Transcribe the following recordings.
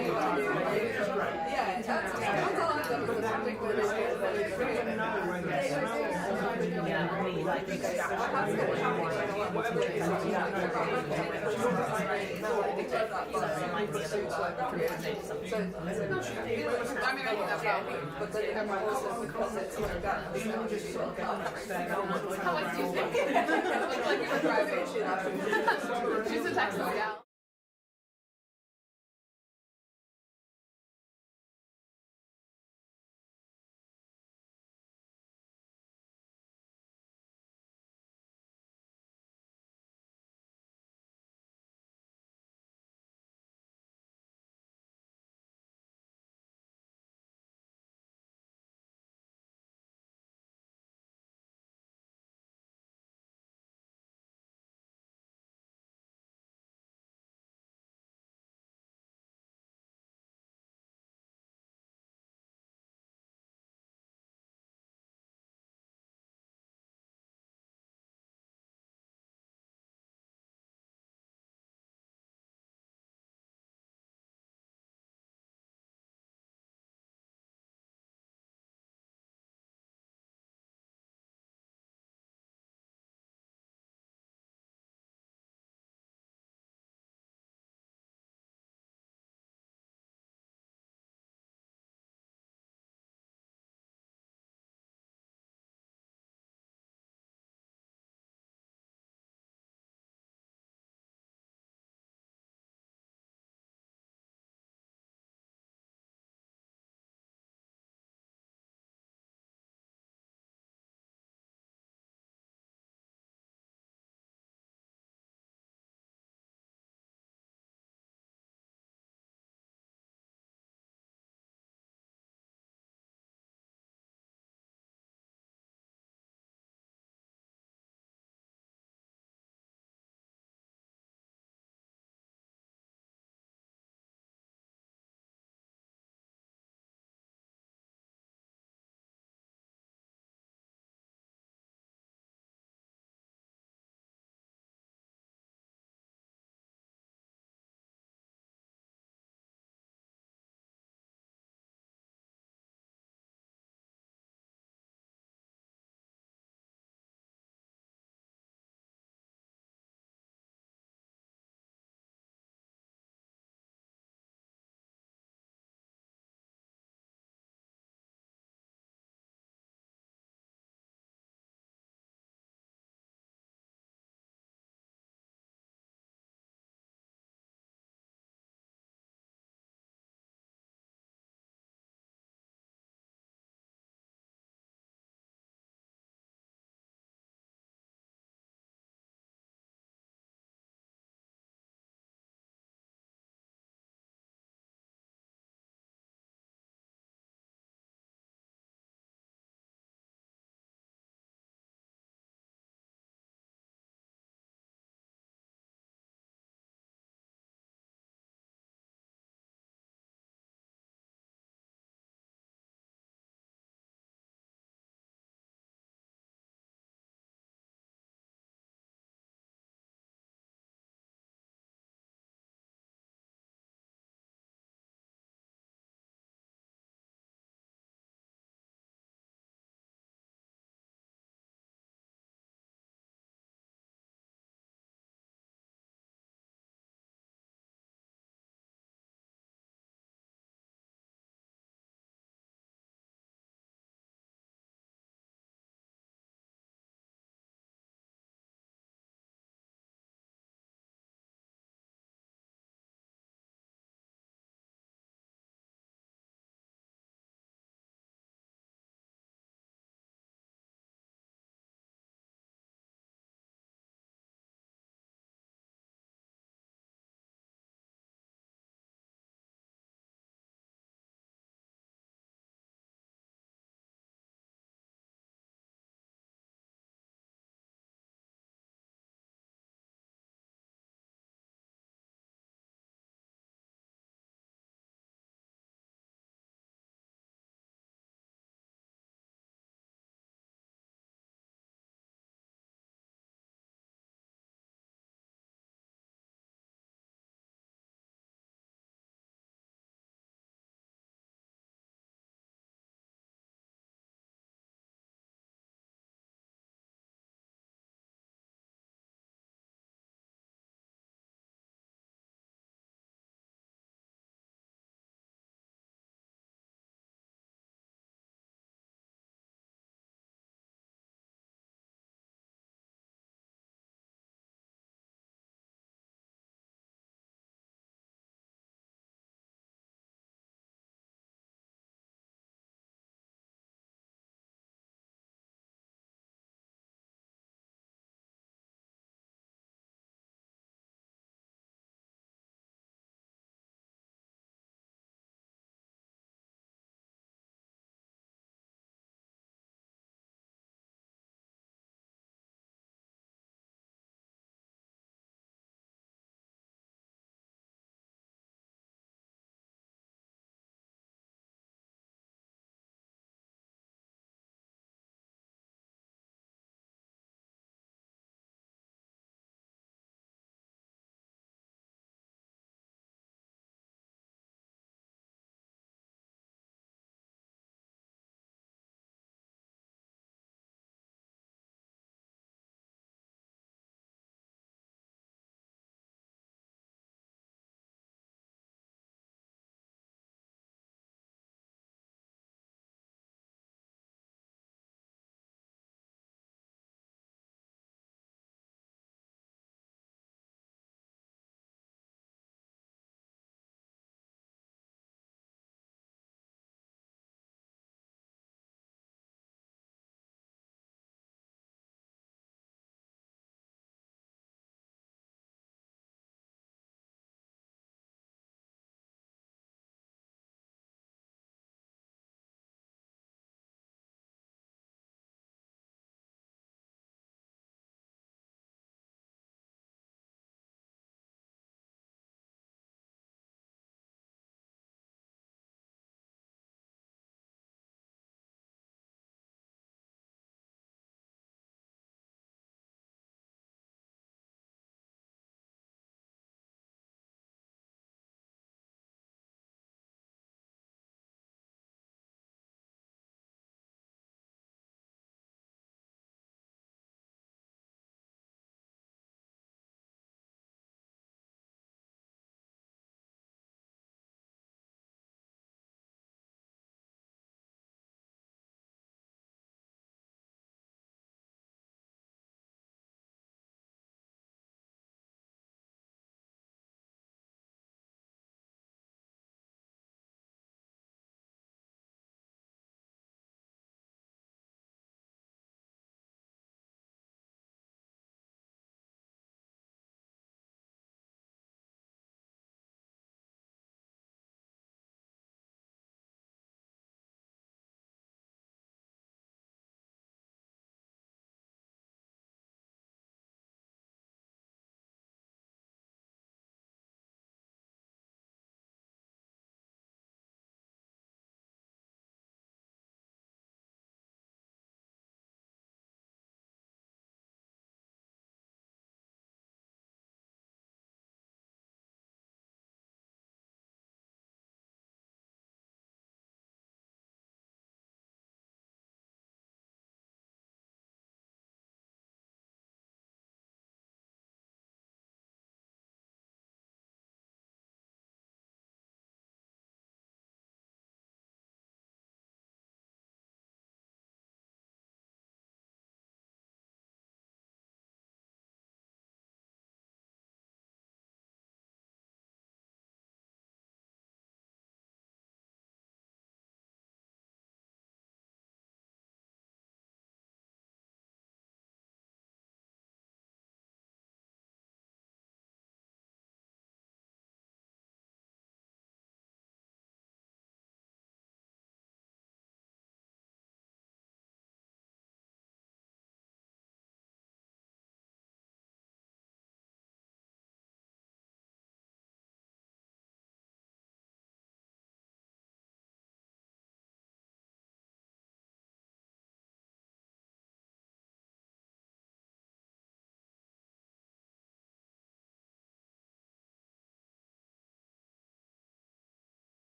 Yeah, that's all I've done with the topic, but it's good. But it's really I mean, I think that's how, but then I'm also because it's like that. How much do you think? Like you were driving. She's a Texas gal.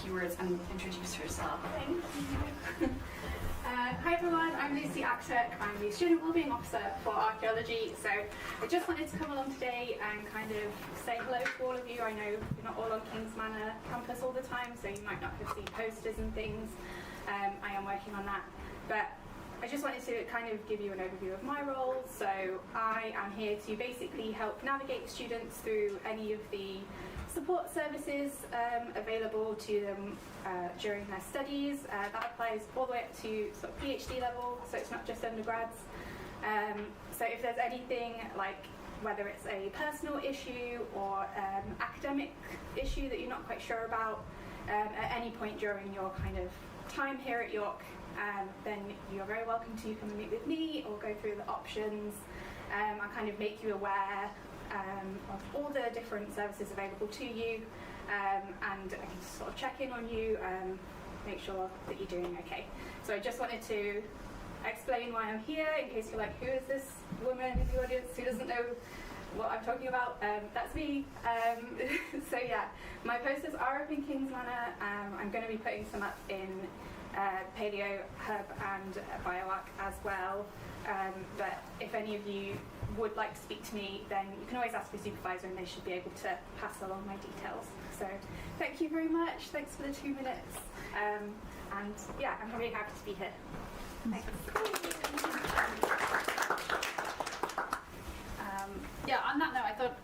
few words and introduce herself. Thank you. Hi everyone, I'm Lucy Akshak. I'm the Student Wellbeing Officer for Archaeology. So I just wanted to come along today and kind of say hello to all of you. I know you're not all on King's Manor campus all the time, so you might not have seen posters and things. I am working on that. But I just wanted to kind of give you an overview of my role. So I am here to basically help navigate students through any of the support services available to them during their studies. That applies all the way up to sort of PhD level, so it's not just undergrads. So if there's anything like whether it's a personal issue or academic issue that you're not quite sure about at any point during your kind of time here at York, then you're very welcome to come and meet with me or go through the options. I kind of make you aware of all the different services available to you, and I can sort of check in on you, make sure that you're doing okay. So I just wanted to explain why I'm here, in case you're like, who is this woman in the audience who doesn't know what I'm talking about? That's me. So yeah, my posters are up in King's Manor. I'm going to be putting some up in Paleo Hub and bioarch as well. But if any of you would like to speak to me, then you can always ask your supervisor and they should be able to pass along my details. So thank you very much. Thanks for the 2 minutes. And yeah, I'm really happy to be here. Thanks. Yeah, on that note, I thought,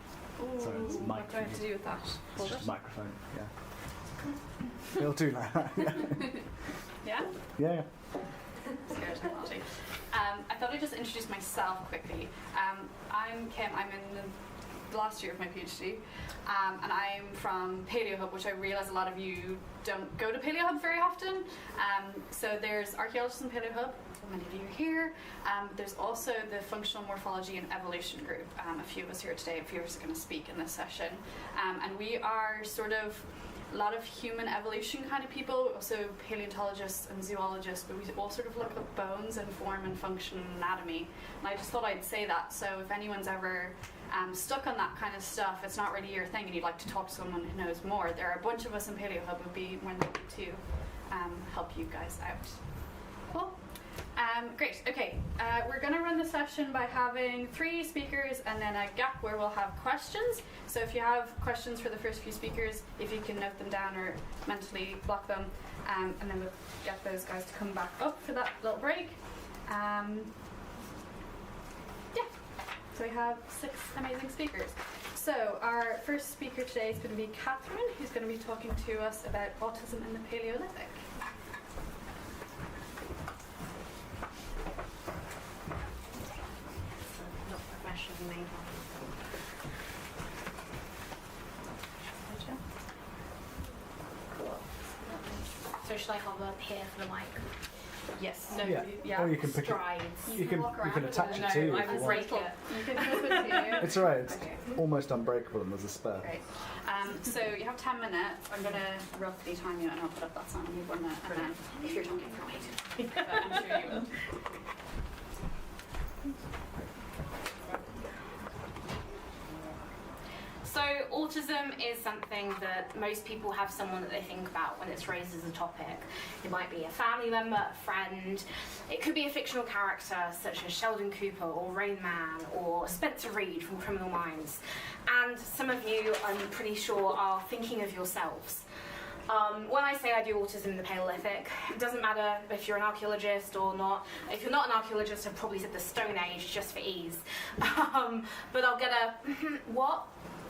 Sorry, it's a what do I have mic. to do with that? It's just a microphone, yeah. It'll do like that, yeah. Yeah? Yeah. Scared technology. I thought I'd just introduce myself quickly. I'm Kim. I'm in the last year of my PhD, and I'm from Paleo Hub, which I realise a lot of you don't go to Paleo Hub very often. So there's archaeologists in Paleo Hub. Many of you are here. There's also the Functional Morphology and Evolution group. A few of us here today, a few of us are going to speak in this session. And we are sort of a lot of human evolution kind of people, also paleontologists and zoologists, but we all sort of look at bones and form and function and anatomy. And I just thought I'd say that, so if anyone's ever stuck on that kind of stuff, it's not really your thing and you'd like to talk to someone who knows more, there are a bunch of us in Paleo Hub who would be more than happy to help you guys out. Cool. Great, okay, we're going to run the session by having 3 speakers and then a gap where we'll have questions. So if you have questions for the first few speakers, if you can note them down or mentally block them, and then we'll get those guys to come back up for that little break. Yeah, so we have 6 amazing speakers. So our first speaker today is going to be Catherine, who's going to be talking to us about autism in the Paleolithic. So should I hover up here for the mic? Yes. No, Yeah. Or you can pick it. Strides. You can attach it to you if you want. break it. You can flip it to you. It's alright. It's Okay. almost unbreakable, and there's a spare. Great. So you have 10 minutes. I'm going to roughly time you and I'll put up that sound in 1 minute. And then if you're talking for wait. But I'm sure you will. So autism is something that most people have someone that they think about when it's raised as a topic. It might be a family member, a friend. It could be a fictional character such as Sheldon Cooper or Rain Man or Spencer Reid from Criminal Minds. And some of you, I'm pretty sure, are thinking of yourselves. When I say I do autism in the Paleolithic, it doesn't matter if you're an archaeologist or not. If you're not an archaeologist, I've probably said the Stone Age just for ease. But I'll get a, what?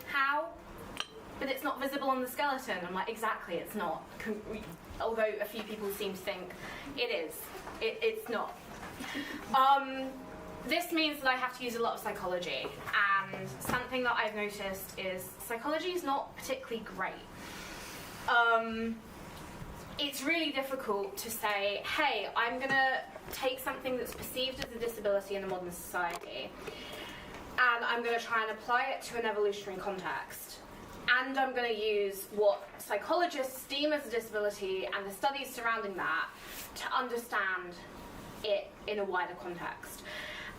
How? But it's not visible on the skeleton. I'm like, exactly, it's not. Although a few people seem to think it is. It's not. This means that I have to use a lot of psychology, and something that I've noticed is psychology is not particularly great. It's really difficult to say, hey, I'm going to take something that's perceived as a disability in a modern society, and I'm going to try and apply it to an evolutionary context. And I'm going to use what psychologists deem as a disability and the studies surrounding that to understand it in a wider context.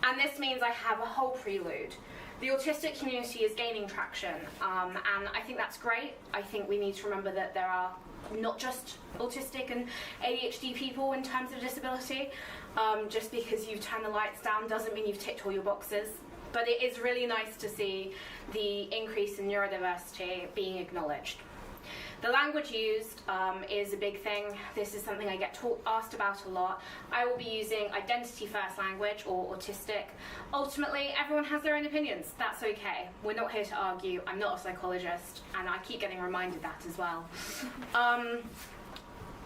And this means I have a whole prelude. The autistic community is gaining traction, and I think that's great. I think we need to remember that there are not just autistic and ADHD people in terms of disability. Just because you've turned the lights down doesn't mean you've ticked all your boxes. But it is really nice to see the increase in neurodiversity being acknowledged. The language used is a big thing. This is something I get asked about a lot. I will be using identity-first language, or autistic. Ultimately, everyone has their own opinions. That's okay. We're not here to argue. I'm not a psychologist, and I keep getting reminded that as well.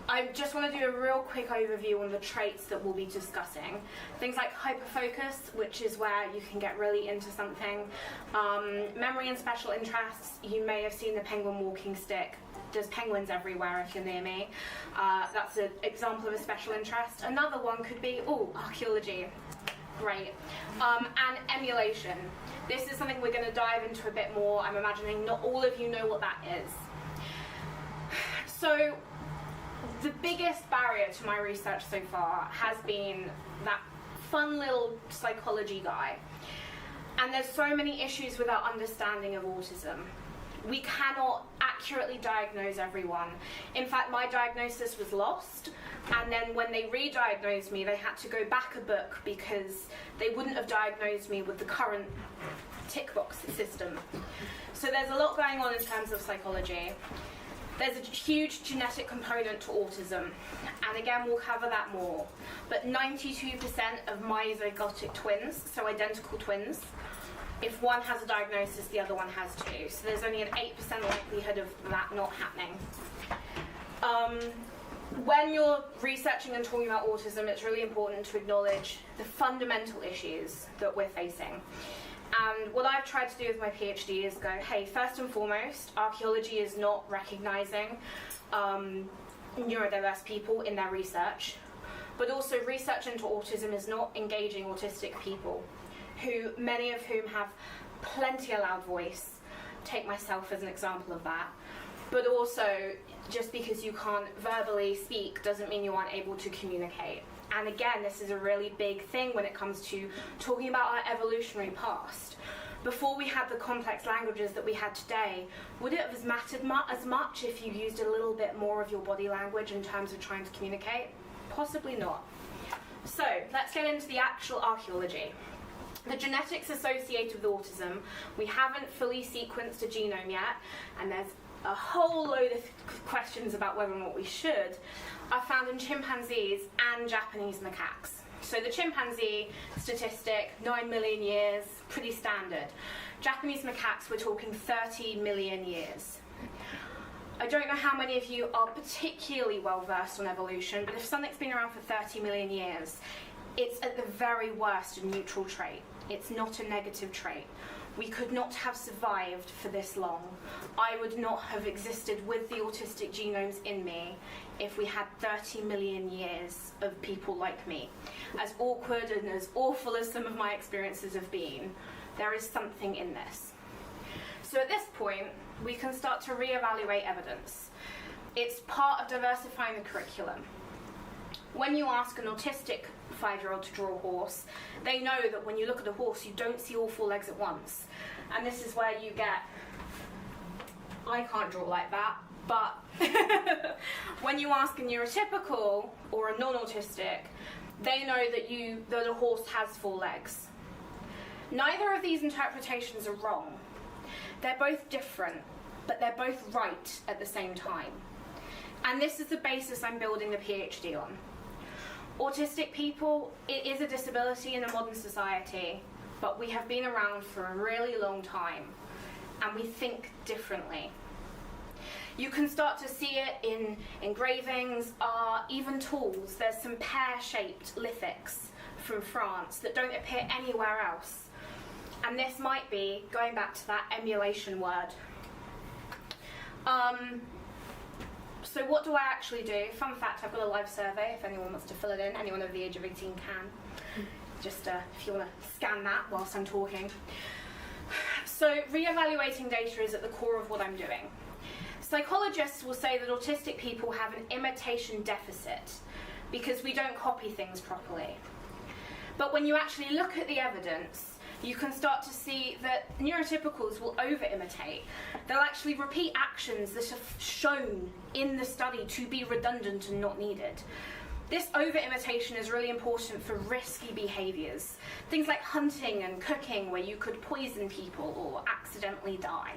I just want to do a real quick overview on the traits that we'll be discussing. Things like hyperfocus, which is where you can get really into something. Memory and special interests. You may have seen the penguin walking stick. There's penguins everywhere if you're near me. That's an example of a special interest. Another one could be, archaeology. Great. And emulation. This is something we're going to dive into a bit more. I'm imagining not all of you know what that is. So, the biggest barrier to my research so far has been that fun little psychology guy. And there's so many issues with our understanding of autism. We cannot accurately diagnose everyone. In fact, my diagnosis was lost, and then when they re-diagnosed me, they had to go back a book because they wouldn't have diagnosed me with the current tick box system. So there's a lot going on in terms of psychology. There's a huge genetic component to autism, and again, we'll cover that more. But 92% of myozygotic twins, so identical twins, if one has a diagnosis, the other one has too. So there's only an 8% likelihood of that not happening. When you're researching and talking about autism, it's really important to acknowledge the fundamental issues that we're facing. And what I've tried to do with my PhD is go, hey, first and foremost, archaeology is not recognizing neurodiverse people in their research, but also research into autism is not engaging autistic people, many of whom have plenty of loud voice. Take myself as an example of that. But also, just because you can't verbally speak doesn't mean you aren't able to communicate. And again, this is a really big thing when it comes to talking about our evolutionary past. Before we had the complex languages that we had today, would it have mattered as much if you used a little bit more of your body language in terms of trying to communicate? Possibly not. So, let's get into the actual archaeology. The genetics associated with autism, we haven't fully sequenced a genome yet, and there's a whole load of questions about whether or not we should, are found in chimpanzees and Japanese macaques. So the chimpanzee statistic, 9 million years, pretty standard. Japanese macaques, we're talking 30 million years. I don't know how many of you are particularly well versed on evolution, but if something's been around for 30 million years, it's at the very worst a neutral trait. It's not a negative trait. We could not have survived for this long. I would not have existed with the autistic genomes in me if we had 30 million years of people like me. As awkward and as awful as some of my experiences have been, there is something in this. So at this point, we can start to reevaluate evidence. It's part of diversifying the curriculum. When you ask an autistic 5-year-old to draw a horse, they know that when you look at a horse, you don't see all 4 legs at once. And this is where you get, I can't draw like that, but when you ask a neurotypical or a non-autistic, they know that a horse has 4 legs. Neither of these interpretations are wrong. They're both different, but they're both right at the same time. And this is the basis I'm building the PhD on. Autistic people, it is a disability in a modern society, but we have been around for a really long time, and we think differently. You can start to see it in engravings, even tools. There's some pear-shaped lithics from France that don't appear anywhere else. And this might be, going back to that emulation word. So what do I actually do? Fun fact, I've got a live survey if anyone wants to fill it in. Anyone over the age of 18 can. Just if you want to scan that whilst I'm talking. So re-evaluating data is at the core of what I'm doing. Psychologists will say that autistic people have an imitation deficit because we don't copy things properly. But when you actually look at the evidence, you can start to see that neurotypicals will over-imitate. They'll actually repeat actions that are shown in the study to be redundant and not needed. This over-imitation is really important for risky behaviours. Things like hunting and cooking, where you could poison people or accidentally die.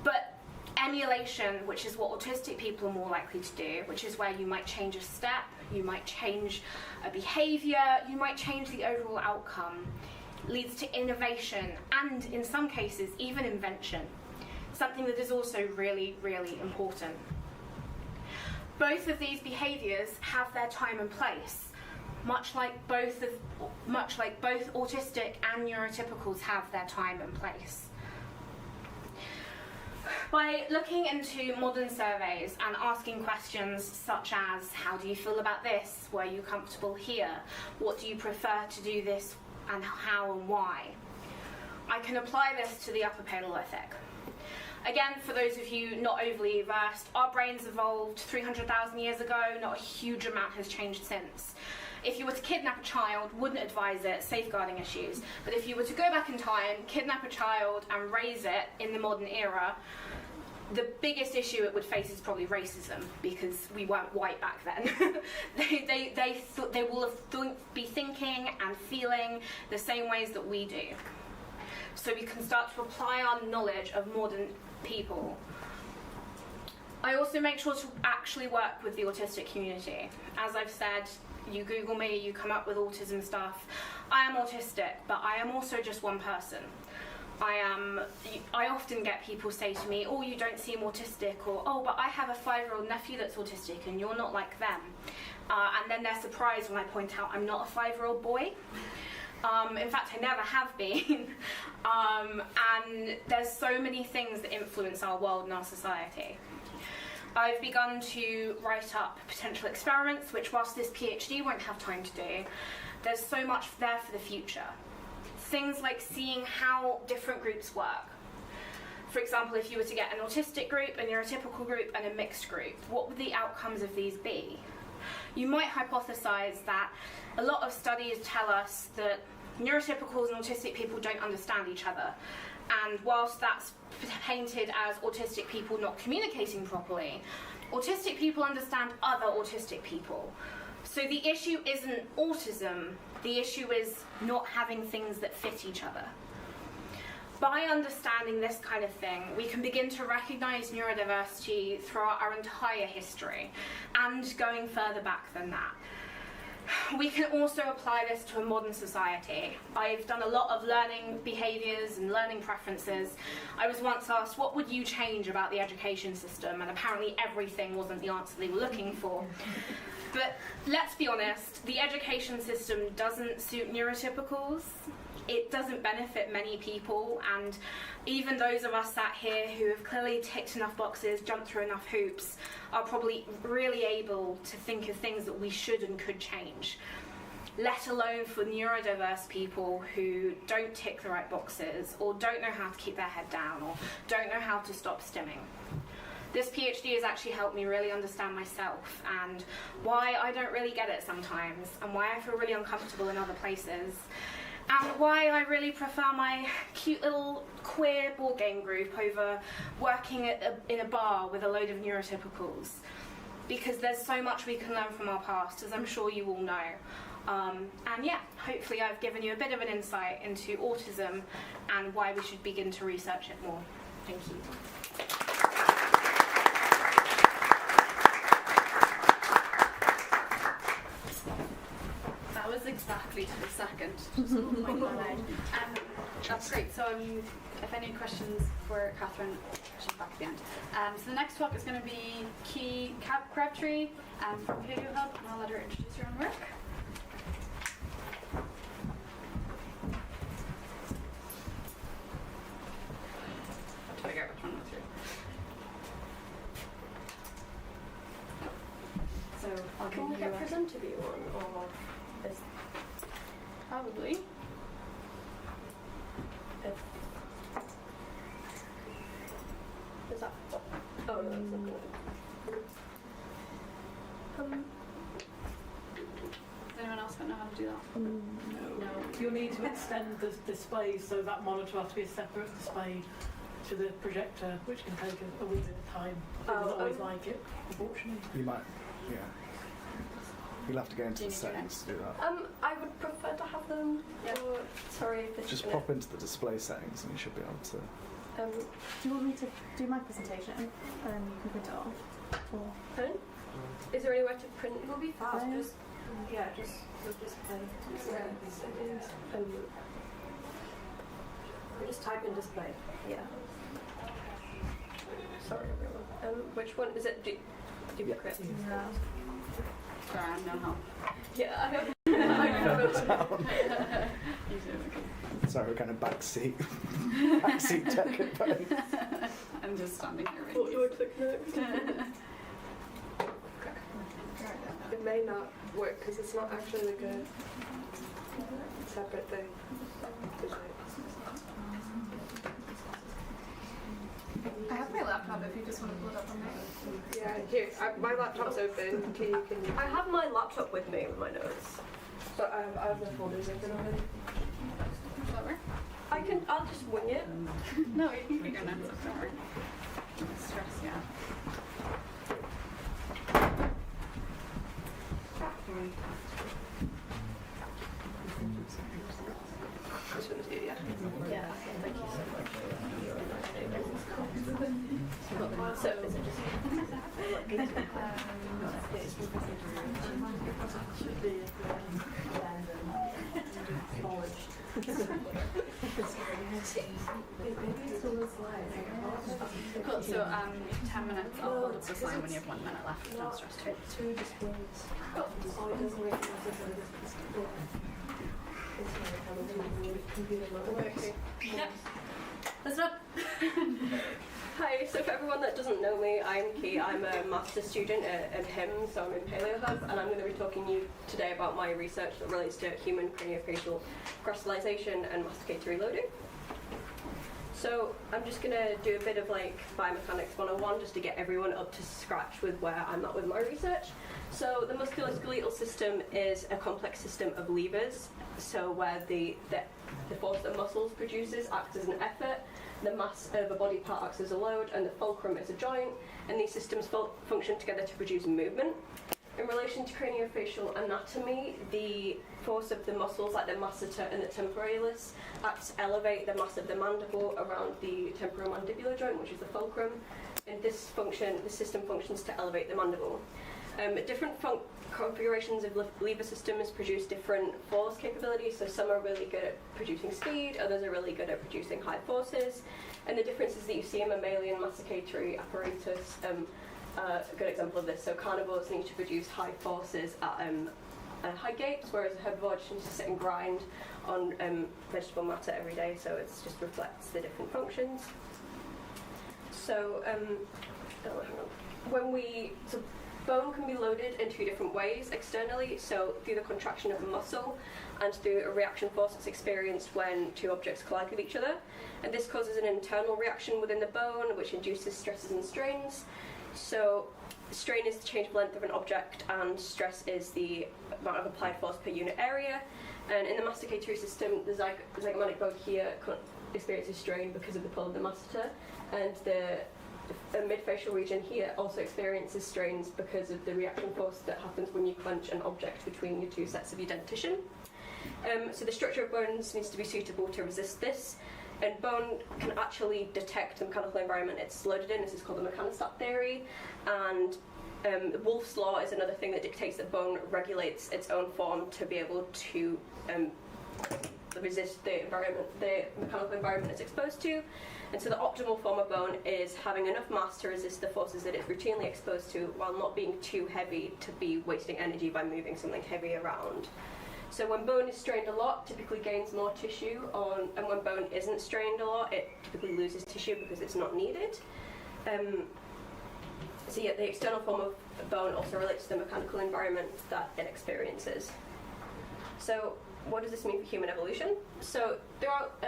But emulation, which is what autistic people are more likely to do, which is where you might change a step, you might change a behaviour, you might change the overall outcome, leads to innovation and, in some cases, even invention. Something that is also really, really important. Both of these behaviours have their time and place, much like both autistic and neurotypicals have their time and place. By looking into modern surveys and asking questions such as, how do you feel about this? Were you comfortable here? What do you prefer to do this, and how and why? I can apply this to the upper Paleolithic. Again, for those of you not overly versed, our brains evolved 300,000 years ago. Not a huge amount has changed since. If you were to kidnap a child, wouldn't advise it, safeguarding issues. But if you were to go back in time, kidnap a child and raise it in the modern era, the biggest issue it would face is probably racism, because we weren't white back then. They will be thinking and feeling the same ways that we do. So we can start to apply our knowledge of modern people. I also make sure to actually work with the autistic community. As I've said, you Google me, you come up with autism stuff. I am autistic, but I am also just one person. I often get people say to me, oh, you don't seem autistic, or, oh, but I have a 5-year-old nephew that's autistic and you're not like them. And then they're surprised when I point out I'm not a 5-year-old boy. In fact, I never have been. And there's so many things that influence our world and our society. I've begun to write up potential experiments, which whilst this PhD won't have time to do, there's so much there for the future. Things like seeing how different groups work. For example, if you were to get an autistic group, a neurotypical group, and a mixed group, what would the outcomes of these be? You might hypothesize that a lot of studies tell us that neurotypicals and autistic people don't understand each other. And whilst that's painted as autistic people not communicating properly, autistic people understand other autistic people. So the issue isn't autism, the issue is not having things that fit each other. By understanding this kind of thing, we can begin to recognise neurodiversity throughout our entire history, and going further back than that. We can also apply this to a modern society. I've done a lot of learning behaviours and learning preferences. I was once asked, what would you change about the education system? And apparently everything wasn't the answer they were looking for. But let's be honest, the education system doesn't suit neurotypicals. It doesn't benefit many people, and even those of us sat here who have clearly ticked enough boxes, jumped through enough hoops, are probably really able to think of things that we should and could change. Let alone for neurodiverse people who don't tick the right boxes, or don't know how to keep their head down, or don't know how to stop stimming. This PhD has actually helped me really understand myself and why I don't really get it sometimes, and why I feel really uncomfortable in other places. And why I really prefer my cute little queer board game group over working in a bar with a load of neurotypicals. Because there's so much we can learn from our past, as I'm sure you all know. And yeah, hopefully I've given you a bit of an insight into autism and why we should begin to research it more. Thank you. Exactly to the second. That's great. So if any questions for Catherine, she's back at the end. So the next talk is going to be Key Crabtree from Paleo Hub, and I'll let her introduce her own work. Have to figure out which one was yours. So I'll Can we get presenter view on, or is probably. Is that? Oh no, that's not good. Does anyone else know how to do that? you'll need to extend the display, so that monitor will have to be a separate display to the projector, which can take a wee bit of time. People don't always like it, unfortunately. You might, yeah. You'll have to go into the settings to do that. I would prefer to have them. Sorry, if it's Just pop into the display settings and you should be able to. Do you want me to do my presentation and you can print it off? Or? Pardon? Is there any way to print? It will be fast. Fine. Just play. Just type in display. Yeah. Sorry, everyone. Which one is it? Duplicate. Yeah. Sorry, I'm no help. Yeah, I know. Sorry, we're kind of backseat tech at both. I'm just standing here. What do I click next? It may not work because it's not actually like a separate thing. I have my laptop if you just want to pull it up on there. Yeah, here. My laptop's open. I have my laptop with me with my notes, but I have the folders open already. Whatever. I'll just wing it. No, you can figure notes out. Don't worry. Don't stress, yeah. This one's you, yeah. Yeah. Thank you so much. So is it just Cool, so 10 minutes, I'll hold up this line when you have 1 minute left, no stress too. two displays? Oh, it doesn't make Okay. Yeah. That's not. Hi, so for everyone that doesn't know me, I'm Key. I'm a master's student at HIM, so I'm in Paleo Hub, and I'm going to be talking to you today about my research that relates to human craniofacial crystallization and masticatory loading. So I'm just going to do a bit of like biomechanics 101 just to get everyone up to scratch with where I'm at with my research. So the musculoskeletal system is a complex system of levers, so where the force that muscles produces acts as an effort, the mass of a body part acts as a load, and the fulcrum is a joint, and these systems function together to produce movement. In relation to craniofacial anatomy, the force of the muscles like the masseter and the temporalis acts to elevate the mass of the mandible around the temporomandibular joint, which is the fulcrum, and this system functions to elevate the mandible. Different configurations of lever systems produce different force capabilities, so some are really good at producing speed, others are really good at producing high forces, and the differences that you see in mammalian masticatory apparatus, a good example of this, so carnivores need to produce high forces at high gates, whereas a herbivore just needs to sit and grind on vegetable matter every day, so it just reflects the different functions. So, bone can be loaded in two different ways externally, so through the contraction of a muscle and through a reaction force that's experienced when two objects collide with each other. And this causes an internal reaction within the bone, which induces stresses and strains. So strain is the change of length of an object, and stress is the amount of applied force per unit area. And in the masticatory system, the zygomatic bone here experiences strain because of the pull of the masseter, and the midfacial region here also experiences strains because of the reaction force that happens when you clench an object between your two sets of your dentition. So the structure of bones needs to be suitable to resist this, and bone can actually detect the mechanical environment it's loaded in. This is called the mechanostat theory, and Wolff's law is another thing that dictates that bone regulates its own form to be able to resist the mechanical environment it's exposed to. And so the optimal form of bone is having enough mass to resist the forces that it's routinely exposed to while not being too heavy to be wasting energy by moving something heavy around. So when bone is strained a lot, typically gains more tissue, and when bone isn't strained a lot, it typically loses tissue because it's not needed. So yeah, the external form of bone also relates to the mechanical environment that it experiences. So what does this mean for human evolution? So throughout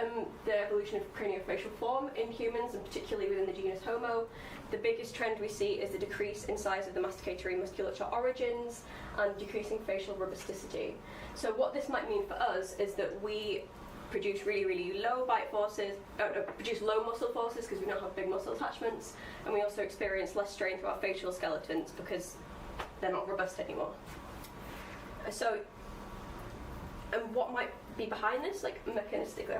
the evolution of craniofacial form in humans, and particularly within the genus Homo, the biggest trend we see is the decrease in size of the masticatory musculature origins and decreasing facial robusticity. So what this might mean for us is that we produce really low bite forces, produce low muscle forces because we don't have big muscle attachments, and we also experience less strain through our facial skeletons because they're not robust anymore. So, and what might be behind this, like mechanistically,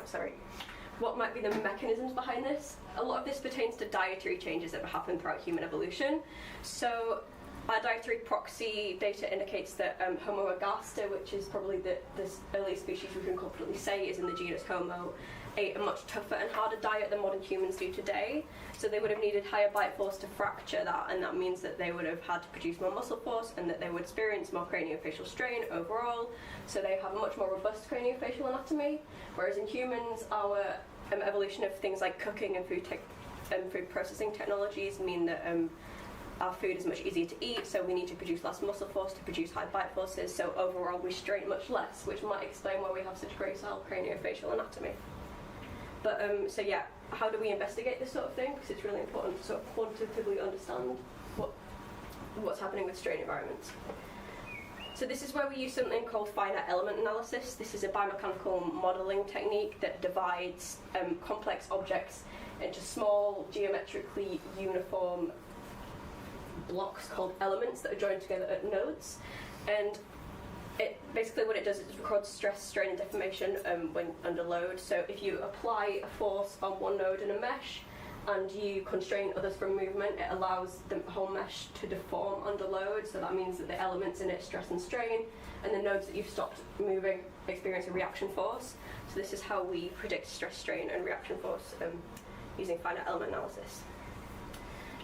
what might be the mechanisms behind this? A lot of this pertains to dietary changes that have happened throughout human evolution. So our dietary proxy data indicates that Homo ergaster, which is probably this earliest species we can confidently say is in the genus Homo, ate a much tougher and harder diet than modern humans do today. So they would have needed higher bite force to fracture that, and that means that they would have had to produce more muscle force and that they would experience more craniofacial strain overall. So they have a much more robust craniofacial anatomy, whereas in humans, our evolution of things like cooking and food processing technologies mean that our food is much easier to eat, so we need to produce less muscle force to produce high bite forces, so overall we strain much less, which might explain why we have such gracile craniofacial anatomy. But so yeah, how do we investigate this sort of thing? Because it's really important to sort of quantitatively understand what's happening with strain environments. So this is where we use something called finite element analysis. This is a biomechanical modelling technique that divides complex objects into small, geometrically uniform blocks called elements that are joined together at nodes. And basically what it does is it records stress, strain and deformation when under load. So if you apply a force on one node in a mesh and you constrain others from movement, it allows the whole mesh to deform under load. So that means that the elements in it, stress and strain, and the nodes that you've stopped moving experience a reaction force. So this is how we predict stress, strain and reaction force using finite element analysis.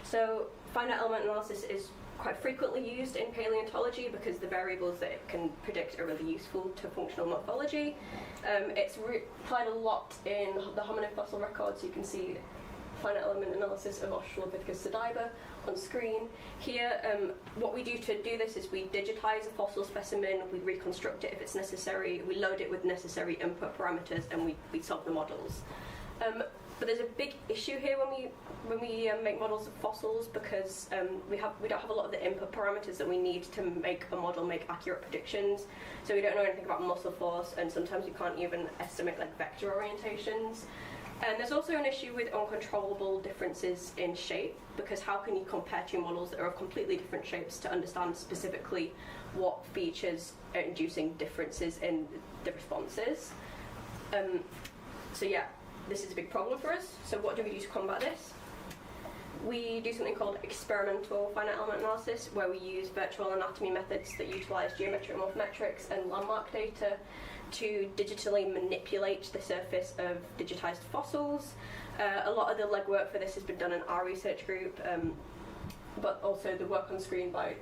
So finite element analysis is quite frequently used in paleontology because the variables that it can predict are really useful to functional morphology. It's applied a lot in the hominin fossil records. You can see finite element analysis of Australopithecus sediba on screen. Here, what we do to do this is we digitize a fossil specimen, we reconstruct it if it's necessary, we load it with necessary input parameters, and we solve the models. But there's a big issue here when we make models of fossils because we don't have a lot of the input parameters that we need to make a model make accurate predictions. So we don't know anything about muscle force, and sometimes we can't even estimate like vector orientations. And there's also an issue with uncontrollable differences in shape, because how can you compare two models that are of completely different shapes to understand specifically what features are inducing differences in the responses? So yeah, this is a big problem for us. So what do we do to combat this? We do something called experimental finite element analysis, where we use virtual anatomy methods that utilize geometric morphometrics and landmark data to digitally manipulate the surface of digitized fossils. A lot of the legwork for this has been done in our research group, but also the work on screen by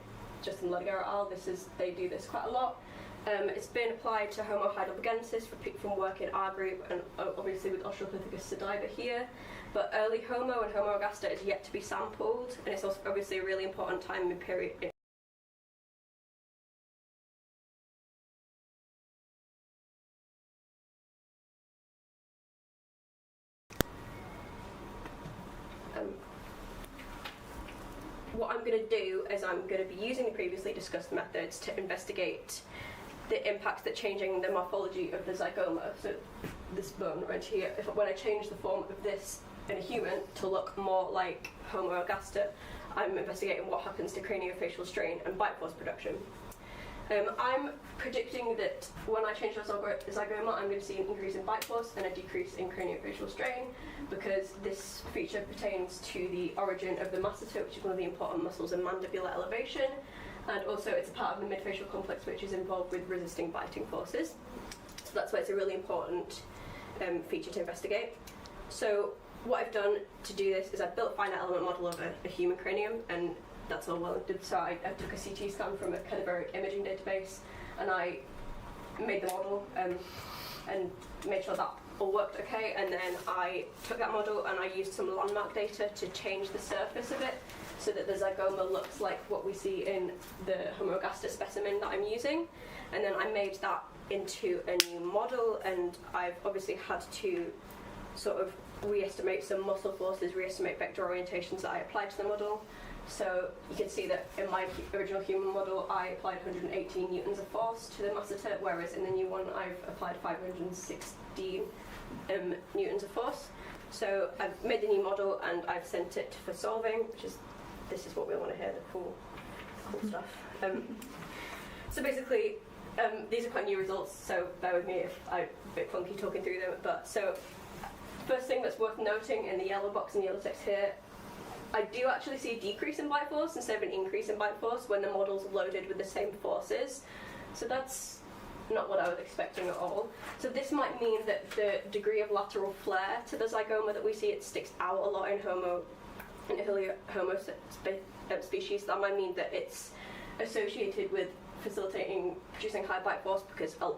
Justin Ludger et al. They do this quite a lot. It's been applied to Homo heidelbergensis from work in our group, and obviously with Australopithecus sediba here. But early Homo and Homo ergaster is yet to be sampled, and it's also obviously a really important time period. What I'm going to do is I'm going to be using the previously discussed methods to investigate the impacts that changing the morphology of the zygoma, so this bone right here, when I change the form of this in a human to look more like Homo ergaster, I'm investigating what happens to craniofacial strain and bite force production. I'm predicting that when I change the zygoma, I'm going to see an increase in bite force and a decrease in craniofacial strain, because this feature pertains to the origin of the masseter, which is one of the important muscles in mandibular elevation, and also it's a part of the midfacial complex which is involved with resisting biting forces. So that's why it's a really important feature to investigate. So what I've done to do this is I've built a finite element model of a human cranium, and that's all well and good. So I took a CT scan from a cadaveric imaging database, and I made the model and made sure that all worked okay, and then I took that model and I used some landmark data to change the surface of it so that the zygoma looks like what we see in the Homo ergaster specimen that I'm using, and then I made that into a new model, and I've obviously had to sort of re-estimate some muscle forces, re-estimate vector orientations that I applied to the model. So you can see that in my original human model I applied 118 newtons of force to the masseter, whereas in the new one I've applied 516 newtons of force. So I've made the new model and I've sent it for solving, this is what we want to hear, the cool stuff. So basically, these are quite new results, so bear with me if I'm a bit clunky talking through them. But so, first thing that's worth noting in the yellow box and yellow text here, I do actually see a decrease in bite force instead of an increase in bite force when the model's loaded with the same forces. So that's not what I was expecting at all. So this might mean that the degree of lateral flare to the zygoma that we see, it sticks out a lot in Homo species. That might mean that it's associated with facilitating producing high bite force, because a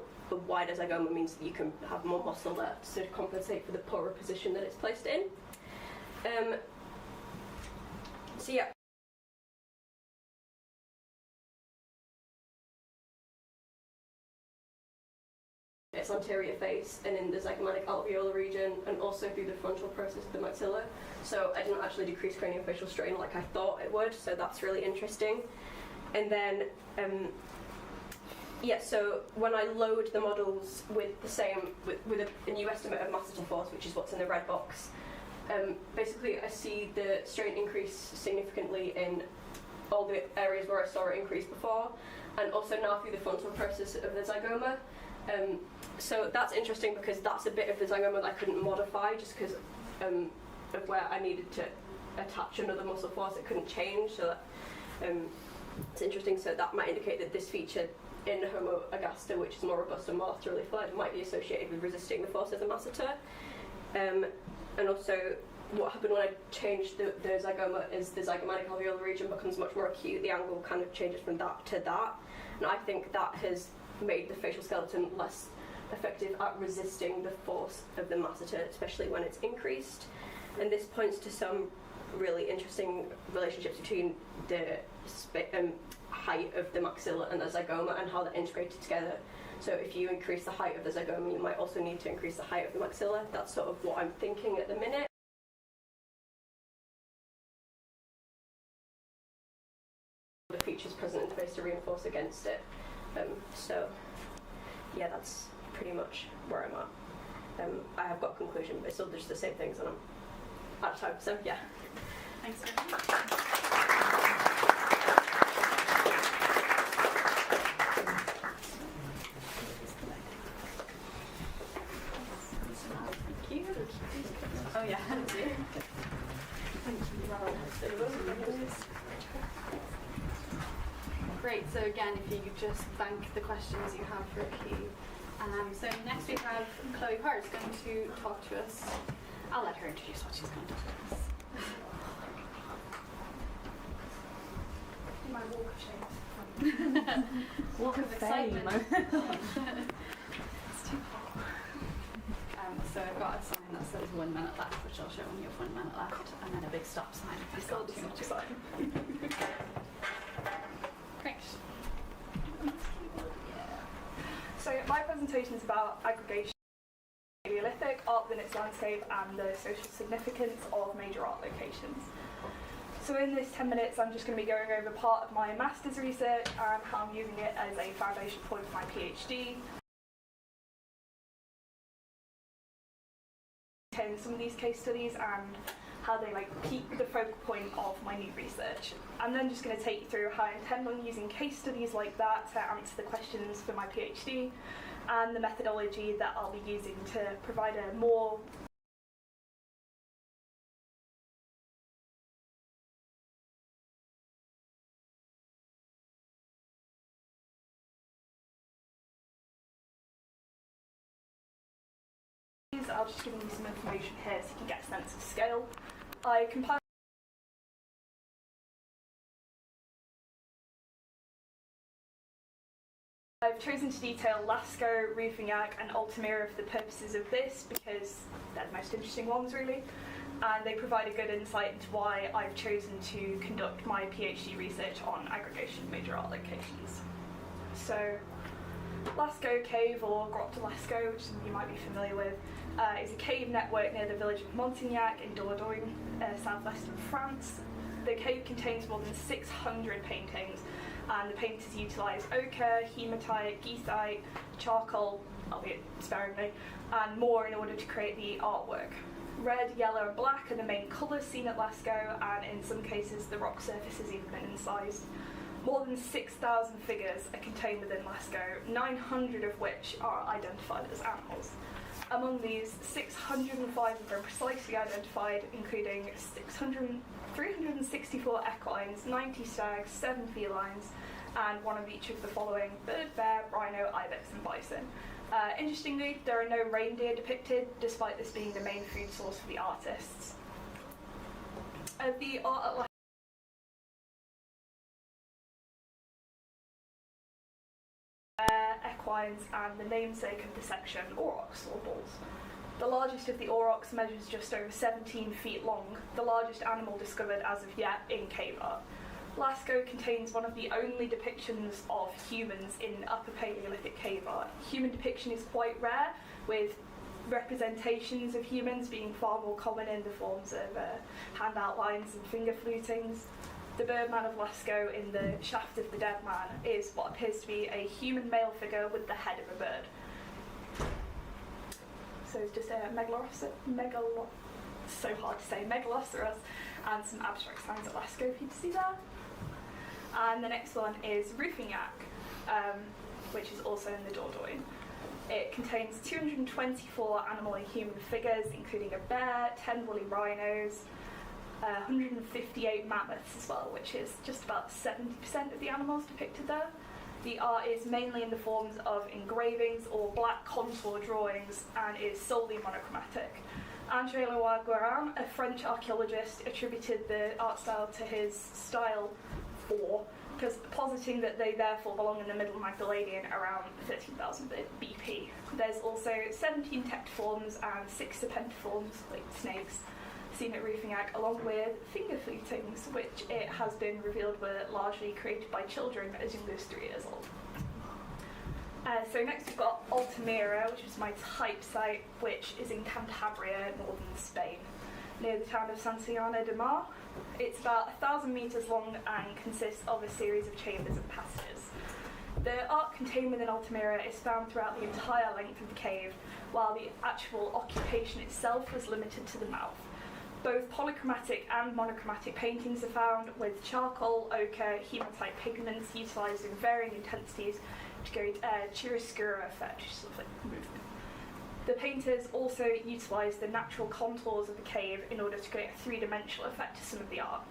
wider zygoma means that you can have more muscle there to compensate for the poorer position that it's placed in. So yeah. Its anterior face and in the zygomatic alveolar region, and also through the frontal process of the maxilla. So I didn't actually decrease craniofacial strain like I thought it would, so that's really interesting. And then, so when I load the models with the same, with a new estimate of masseter force, which is what's in the red box, basically I see the strain increase significantly in all the areas where I saw it increase before, and also now through the frontal process of the zygoma. So that's interesting because that's a bit of the zygoma that I couldn't modify just because of where I needed to attach another muscle force. It couldn't change, so that, it's interesting. So that might indicate that this feature in Homo agaster, which is more robust and more laterally flared, might be associated with resisting the force of the masseter. And also, what happened when I changed the zygoma is the zygomatic alveolar region becomes much more acute. The angle kind of changes from that to that, and I think that has made the facial skeleton less effective at resisting the force of the masseter, especially when it's increased. And this points to some really interesting relationships between the height of the maxilla and the zygoma and how they're integrated together. So if you increase the height of the zygoma, you might also need to increase the height of the maxilla. That's sort of what I'm thinking at the minute. The features present in the face to reinforce against it. So yeah, that's pretty much where I'm at. I have got a conclusion, but it's still just the same things, and I'm out of time. So yeah. Thanks very much. Thank you. Oh yeah. Thank you. Great, so again, if you could just thank the questions you have for Key. So next we have Chloe Hart going to talk to us. I'll let her introduce what she's going to talk to us. My walk of shame. Walk of excitement. fame. It's too hot. So I've got a sign that says 1 minute left, which I'll show when you have 1 minute left, and then a big stop sign if you've got too much sign. Great. So my presentation is about aggregation of the Paleolithic, art within its landscape, and the social significance of major art locations. So in this 10 minutes I'm just going to be going over part of my master's research and how I'm using it as a foundation point for my PhD. Some of these case studies and how they keep the focal point of my new research. I'm then just going to take you through how I intend on using case studies like that to answer the questions for my PhD, and the methodology that I'll be using to provide a more I'll just give you some information here so you can get a sense of scale. I compiled I've chosen to detail Lascaux, Rouffignac and Altamira for the purposes of this because they're the most interesting ones really, and they provide a good insight into why I've chosen to conduct my PhD research on aggregation of major art locations. So Lascaux Cave, or Grotte de Lascaux, which some of you might be familiar with, is a cave network near the village of Montignac in Dordogne, southwest of France. The cave contains more than 600 paintings, and the painters utilise ochre, hematite, goethite, charcoal, albeit sparingly, and more in order to create the artwork. Red, yellow and black are the main colours seen at Lascaux, and in some cases the rock surface has even been incised. More than 6,000 figures are contained within Lascaux, 900 of which are identified as animals. Among these, 605 have been precisely identified, including 364 equines, 90 stags, 7 felines, and one of each of the following: bird, bear, rhino, ibex and bison. Interestingly, there are no reindeer depicted, despite this being the main food source for the artists. The art at equines and the namesake of the section, aurochs or bulls. The largest of the aurochs measures just over 17 feet long, the largest animal discovered as of yet in cave art. Lascaux contains one of the only depictions of humans in Upper Paleolithic cave art. Human depiction is quite rare, with representations of humans being far more common in the forms of hand outlines and finger flutings. The Birdman of Lascaux in the Shaft of the Dead Man is what appears to be a human male figure with the head of a bird. So it's just a so hard to say, megaloceros, and some abstract signs at Lascaux for you to see there. And the next one is Ruffignac, which is also in the Dordogne. It contains 224 animal and human figures, including a bear, 10 woolly rhinos, 158 mammoths as well, which is just about 70% of the animals depicted there. The art is mainly in the forms of engravings or black contour drawings and is solely monochromatic. André Leroy-Guérin, a French archaeologist, attributed the art style to his style because positing that they therefore belong in the Middle Magdalenian around 13,000 BP. There's also 17 tectiforms and 6 serpentiforms, like snakes, seen at Ruffignac, along with finger flutings, which it has been revealed were largely created by children as young as 3 years old. So next we've got Altamira, which is my type site, which is in Cantabria, northern Spain, near the town of Santillana de Mar. It's about 1,000 metres long and consists of a series of chambers and passages. The art contained within Altamira is found throughout the entire length of the cave, while the actual occupation itself was limited to the mouth. Both polychromatic and monochromatic paintings are found, with charcoal, ochre, hematite pigments utilised in varying intensities to create a chiaroscuro effect, which is sort of like movement. The painters also utilised the natural contours of the cave in order to create a three-dimensional effect to some of the art.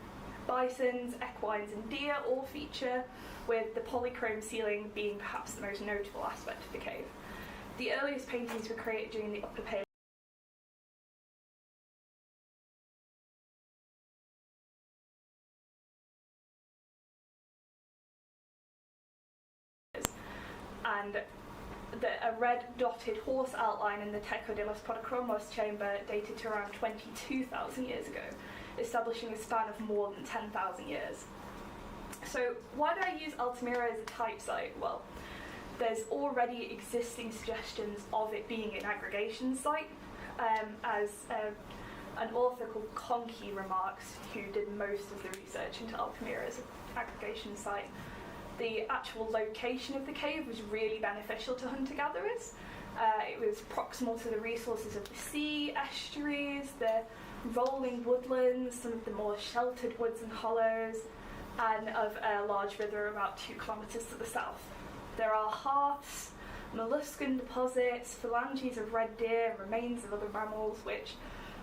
Bisons, equines and deer all feature, with the polychrome ceiling being perhaps the most notable aspect of the cave. The earliest paintings were created during the Upper Paleolithic, and a red dotted horse outline in the Teco de los Podocromos chamber dated to around 22,000 years ago, establishing a span of more than 10,000 years. So why did I use Altamira as a type site? Well, there's already existing suggestions of it being an aggregation site, as an author called Conkey remarks, who did most of the research into Altamira as an aggregation site. The actual location of the cave was really beneficial to hunter-gatherers. It was proximal to the resources of the sea, estuaries, the rolling woodlands, some of the more sheltered woods and hollows, and of a large river about 2 kilometres to the south. There are hearths, molluscan deposits, phalanges of red deer, and remains of other mammals, which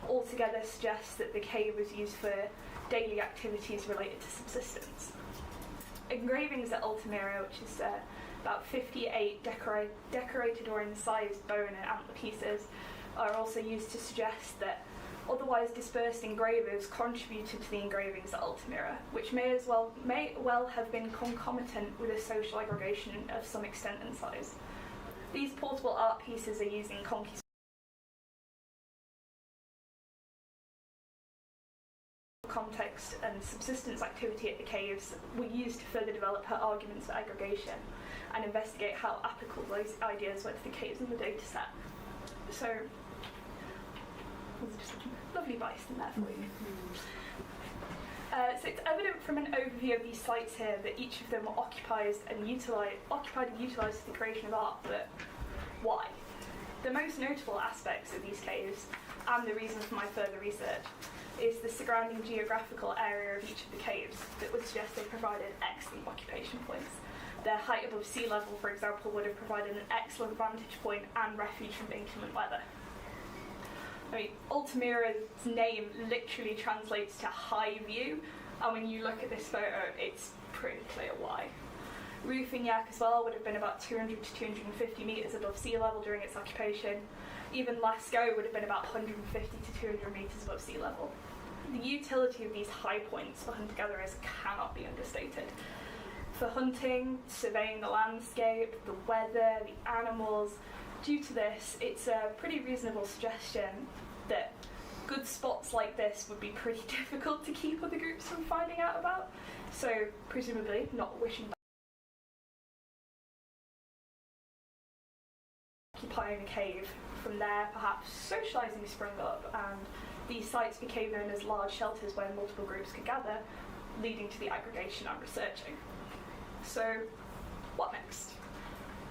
altogether suggests that the cave was used for daily activities related to subsistence. Engravings at Altamira, which is about 58 decorated or incised bone and antler pieces, are also used to suggest that otherwise dispersed engravers contributed to the engravings at Altamira, which may well have been concomitant with a social aggregation of some extent and size. These portable art pieces are used in context and subsistence activity at the caves were used to further develop her arguments for aggregation and investigate how applicable those ideas were to the caves in the data set. So, there's just a lovely bison there for you. So it's evident from an overview of these sites here that each of them were occupied and utilised for the creation of art, but why? The most notable aspects of these caves, and the reason for my further research, is the surrounding geographical area of each of the caves that would suggest they provided excellent occupation points. Their height above sea level, for example, would have provided an excellent vantage point and refuge from inclement weather. I mean, Altamira's name literally translates to high view, and when you look at this photo, it's pretty clear why. Rufignac as well would have been about 200 to 250 metres above sea level during its occupation. Even Lascaux would have been about 150 to 200 metres above sea level. The utility of these high points for hunter-gatherers cannot be understated. For hunting, surveying the landscape, the weather, the animals, due to this, it's a pretty reasonable suggestion that good spots like this would be pretty difficult to keep other groups from finding out about, so presumably not wishing occupying a cave. From there, perhaps socialising sprung up, and these sites became known as large shelters where multiple groups could gather, leading to the aggregation I'm researching. So, what next?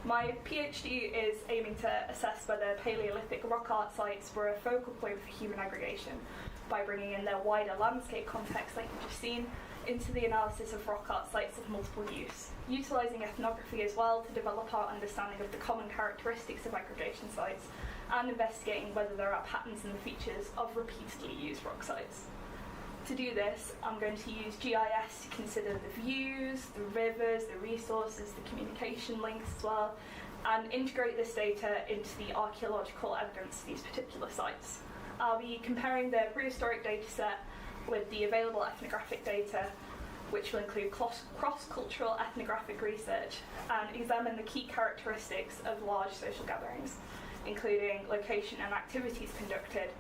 My PhD is aiming to assess whether Paleolithic rock art sites were a focal point for human aggregation by bringing in their wider landscape context, like you've just seen, into the analysis of rock art sites of multiple use, utilising ethnography as well to develop our understanding of the common characteristics of aggregation sites, and investigating whether there are patterns in the features of repeatedly used rock sites. To do this, I'm going to use GIS to consider the views, the rivers, the resources, the communication links as well, and integrate this data into the archaeological evidence for these particular sites. I'll be comparing the prehistoric data set with the available ethnographic data, which will include cross-cultural ethnographic research, and examine the key characteristics of large social gatherings, including location and activities conducted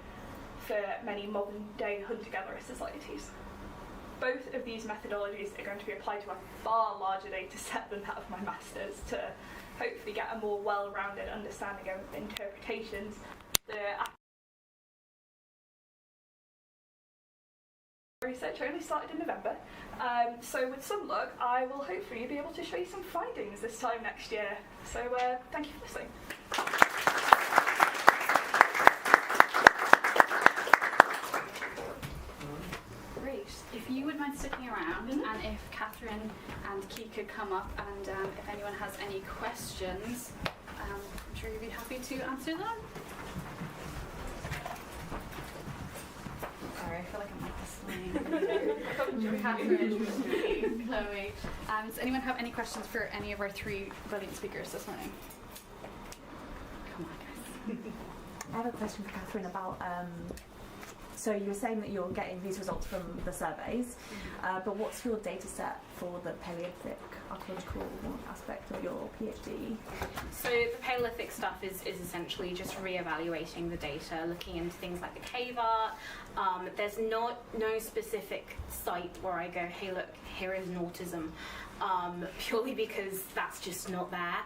for many modern-day hunter-gatherer societies. Both of these methodologies are going to be applied to a far larger data set than that of my master's to hopefully get a more well-rounded understanding of interpretations. The research only started in November, so with some luck I will hopefully be able to show you some findings this time next year. So thank you for listening. Great. If you would mind sticking around, and if Catherine and Key could come up, and if anyone has any questions, I'm sure you'd be happy to answer them. Sorry, I feel like I'm like Catherine, Chloe. Does anyone have any questions for any of our three brilliant speakers this morning? Come on, guys. I have a question for Catherine about, so you were saying that you're getting these results from the surveys, but what's your data set for the Paleolithic archaeological aspect of your PhD? So the Paleolithic stuff is essentially just re-evaluating the data, looking into things like the cave art. There's no specific site where I go, hey look, here is an autism, purely because that's just not there.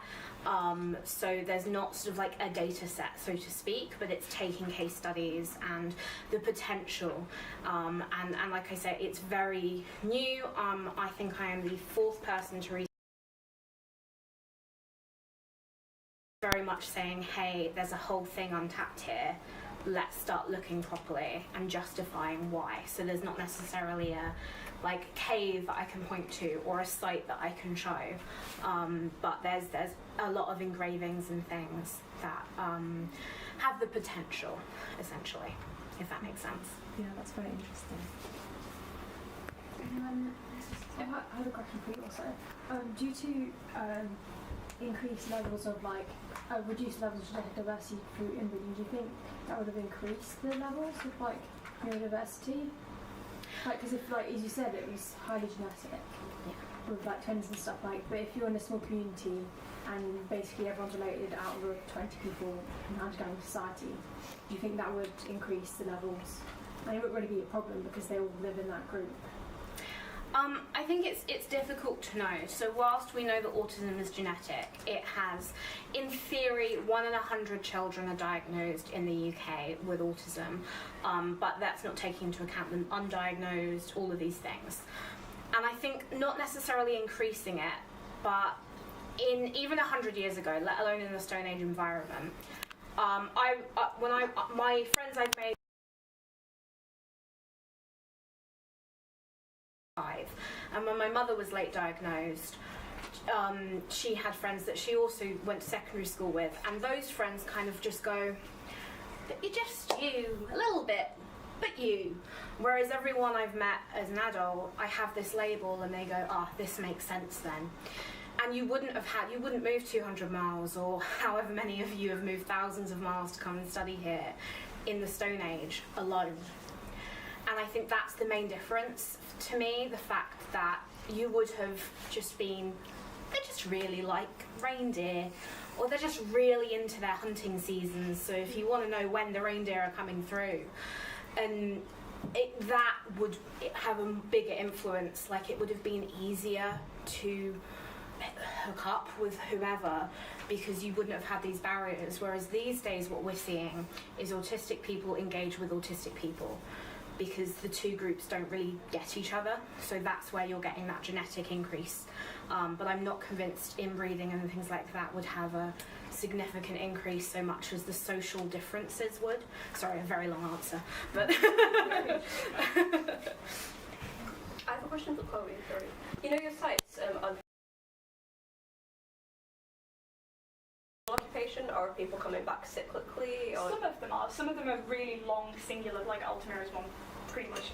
So there's not sort of like a data set, so to speak, but it's taking case studies and the potential. And like I said, it's very new. I think I am the fourth person to research. Very much saying, hey, there's a whole thing untapped here. Let's start looking properly and justifying why. So there's not necessarily a like cave that I can point to or a site that I can show, but there's a lot of engravings and things that have the potential, essentially, if that makes sense. Yeah, that's very interesting. I have a question for you also. Due to increased levels of reduced levels of genetic diversity through inbreeding, do you think that would have increased the levels of neurodiversity? Because if, as you said, it was highly genetic with twins and stuff, but if you're in a small community and basically everyone's related out of 20 people in a hunter-gathering society, do you think that would increase the levels And it wouldn't really be a problem because they all live in that group. I think it's difficult to know. So whilst we know that autism is genetic, it has, in theory, 1 in 100 children are diagnosed in the UK with autism, but that's not taking into account them undiagnosed, all of these things. And I think not necessarily increasing it, but in even 100 years ago, let alone in the Stone Age environment, my friends I've made. And when my mother was late diagnosed, she had friends that she also went to secondary school with, and those friends kind of just go, but you're just you, a little bit, but you. Whereas everyone I've met as an adult, I have this label and they go, this makes sense then. And you wouldn't move 200 miles, or however many of you have moved thousands of miles to come and study here in the Stone Age alone. And I think that's the main difference to me, the fact that you would have just been, they just really like reindeer, or they're just really into their hunting seasons, so if you want to know when the reindeer are coming through, and that would have a bigger influence. Like, it would have been easier to hook up with whoever because you wouldn't have had these barriers, whereas these days what we're seeing is autistic people engage with autistic people, because the two groups don't really get each other, so that's where you're getting that genetic increase. But I'm not convinced inbreeding and things like that would have a significant increase so much as the social differences would. Sorry, a very long answer, but... I have a question for Chloe, sorry. You know your sites on occupation, or are people coming back cyclically? Or? Some of them are. Some of them are really long, singular, like Altamira is one pretty much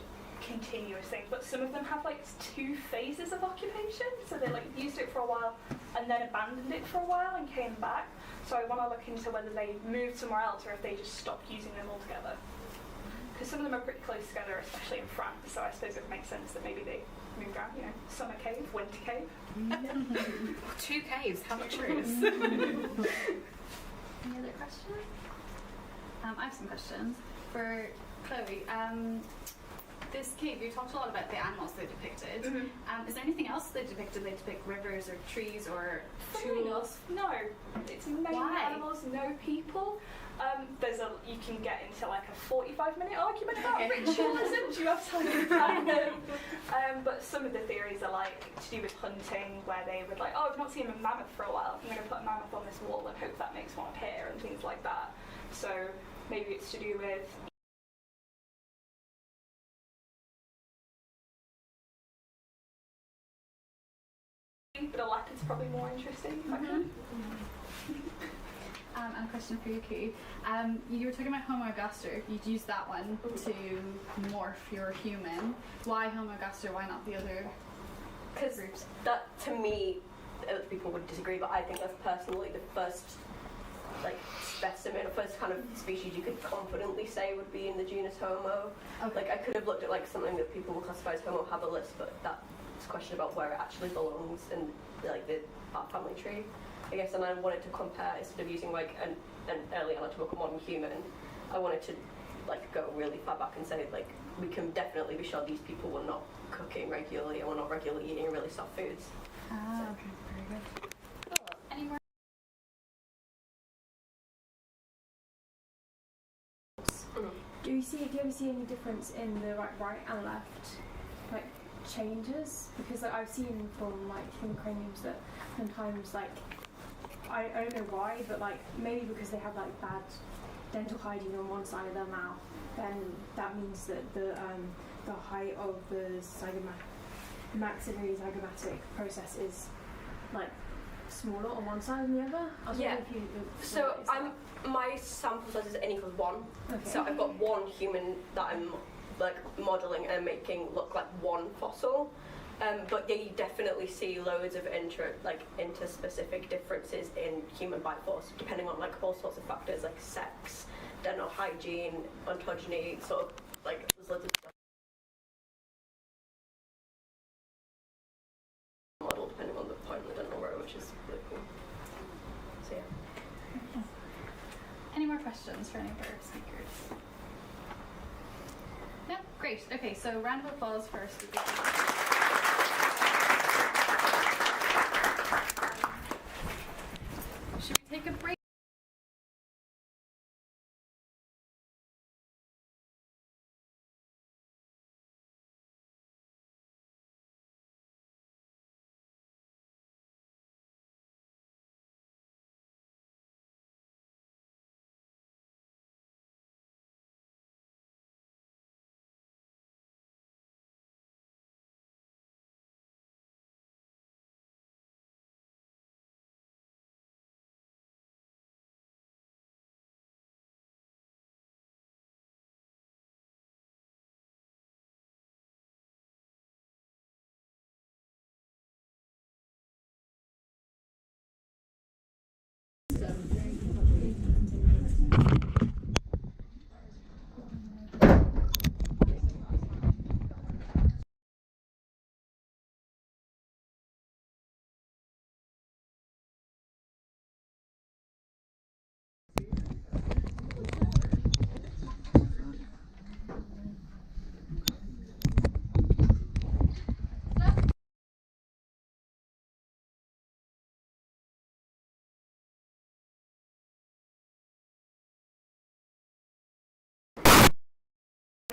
continuous thing, but some of them have like 2 phases of occupation, so they like used it for a while and then abandoned it for a while and came back. So I want to look into whether they moved somewhere else or if they just stopped using them altogether, because some of them are pretty close together, especially in France, so I suppose it makes sense that maybe they moved around, you know, summer cave, winter cave. 2 caves, how much room? Any other questions? I have some questions for Chloe. This cave, you talked a lot about the animals they depicted. Is there anything else they depicted? They depict rivers or trees or tools? No, it's mainly animals, no people. You can get into like a 45-minute argument about ritualism. Do you have time for that? But some of the theories are like to do with hunting, where they would like, I've not seen a mammoth for a while, I'm going to put a mammoth on this wall and hope that makes one appear, and things like that. So maybe it's to do with but a leopard's probably more interesting. And a question for you, Koo. You were talking about Homo ergaster. You'd use that one to morph your human. Why Homo ergaster? Why not the other Because that, to me, other people would disagree, but I think that's personally the first specimen, or first kind of species you could confidently say would be in the genus Homo. Okay. Like, I could have looked at like something that people would classify as Homo habilis, but that's a question about where it actually belongs in like our family tree, I guess. And I wanted to compare, instead of using like an early anatomical modern human, I wanted to like go really far back and say like we can definitely be sure these people were not cooking regularly and were not regularly eating really soft foods. Okay, very good. Any more? Do you ever see any difference in the right and left changes? Because I've seen from human craniums that sometimes I don't know why, but maybe because they have bad dental hygiene on one side of their mouth, then that means that the height of the maxillary zygomatic process is smaller on one side than the other. I was wondering if you so my sample size is n equals 1. Okay. So I've got one human that I'm modelling and making look like one fossil. But you definitely see loads of interspecific differences in human bite force, depending on all sorts of factors like sex, dental hygiene, ontogeny, sort of there's loads of stuff. Model depending on the point of the dental row, which is really cool. So yeah. Any more questions for any of our speakers? Great. Okay, so round of applause first. Should we take a break?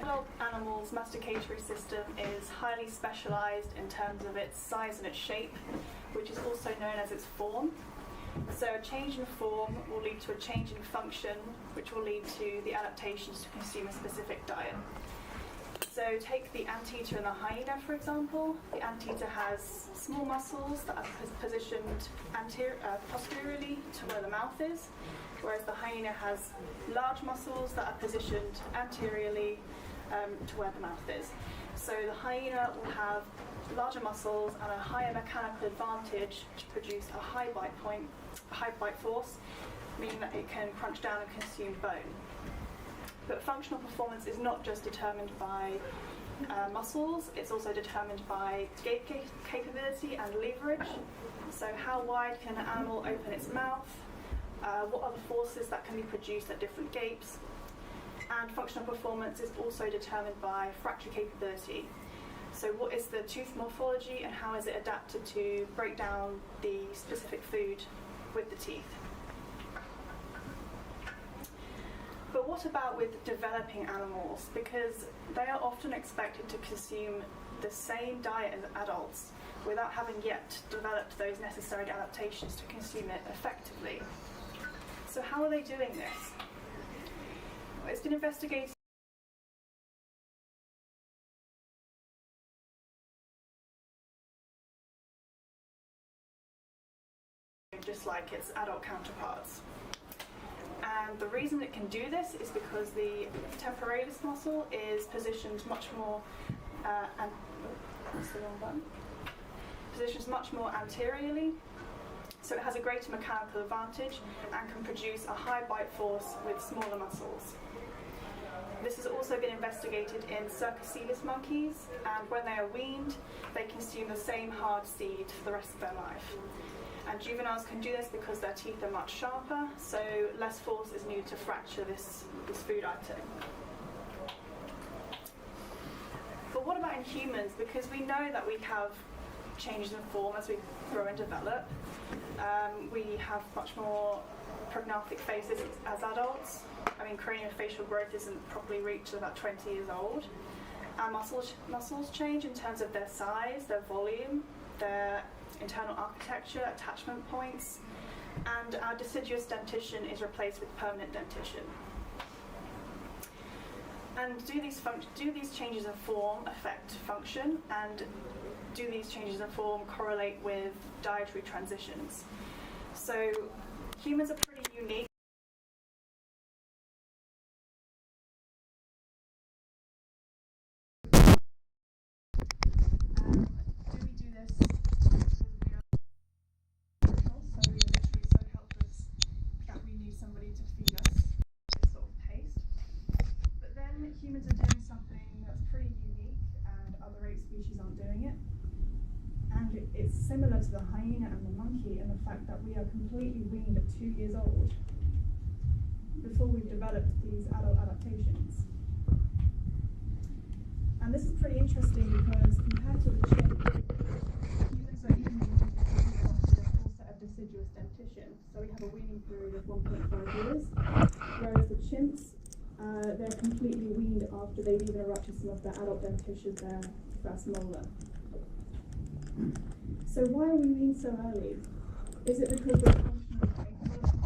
Adult animals' masticatory system is highly specialised in terms of its size and its shape, which is also known as its form. So a change in form will lead to a change in function, which will lead to the adaptations to consume a specific diet. So take the anteater and the hyena, for example. The anteater has small muscles that are positioned posteriorly to where the mouth is, whereas the hyena has large muscles that are positioned anteriorly to where the mouth is. So the hyena will have larger muscles and a higher mechanical advantage to produce a high bite force, meaning that it can crunch down and consume bone. But functional performance is not just determined by muscles, it's also determined by gape capability and leverage. So how wide can an animal open its mouth? What are the forces that can be produced at different gapes? And functional performance is also determined by fracture capability. So what is the tooth morphology and how is it adapted to break down the specific food with the teeth? But what about with developing animals? Because they are often expected to consume the same diet as adults without having yet developed those necessary adaptations to consume it effectively. So how are they doing this? Well, it's been investigated just like its adult counterparts. And the reason it can do this is because the temporalis muscle is positioned much more anteriorly, so it has a greater mechanical advantage and can produce a high bite force with smaller muscles. This has also been investigated in circassilis monkeys, and when they are weaned, they consume the same hard seed for the rest of their life. And juveniles can do this because their teeth are much sharper, so less force is needed to fracture this food item. But what about in humans? Because we know that we have changes in form as we grow and develop. We have much more prognathic faces as adults. I mean, craniofacial growth isn't properly reached until about 20 years old. Our muscles change in terms of their size, their volume, their internal architecture, attachment points, and our deciduous dentition is replaced with permanent dentition. And do these changes in form affect function, and do these changes in form correlate with dietary transitions? So humans are pretty unique. Humans are doing something that's pretty unique and other ape species aren't doing it. And it's similar to the hyena and the monkey in the fact that we are completely weaned at 2 years old before we've developed these adult adaptations. And this is pretty interesting because compared to the chimp, humans are even after the full set of deciduous dentition. So we have a weaning period of 1.5 years, whereas the chimps, they're completely weaned after they've even erupted some of their adult dentition, their first molar. So why are we weaned so early? Is it because we're functionally capable of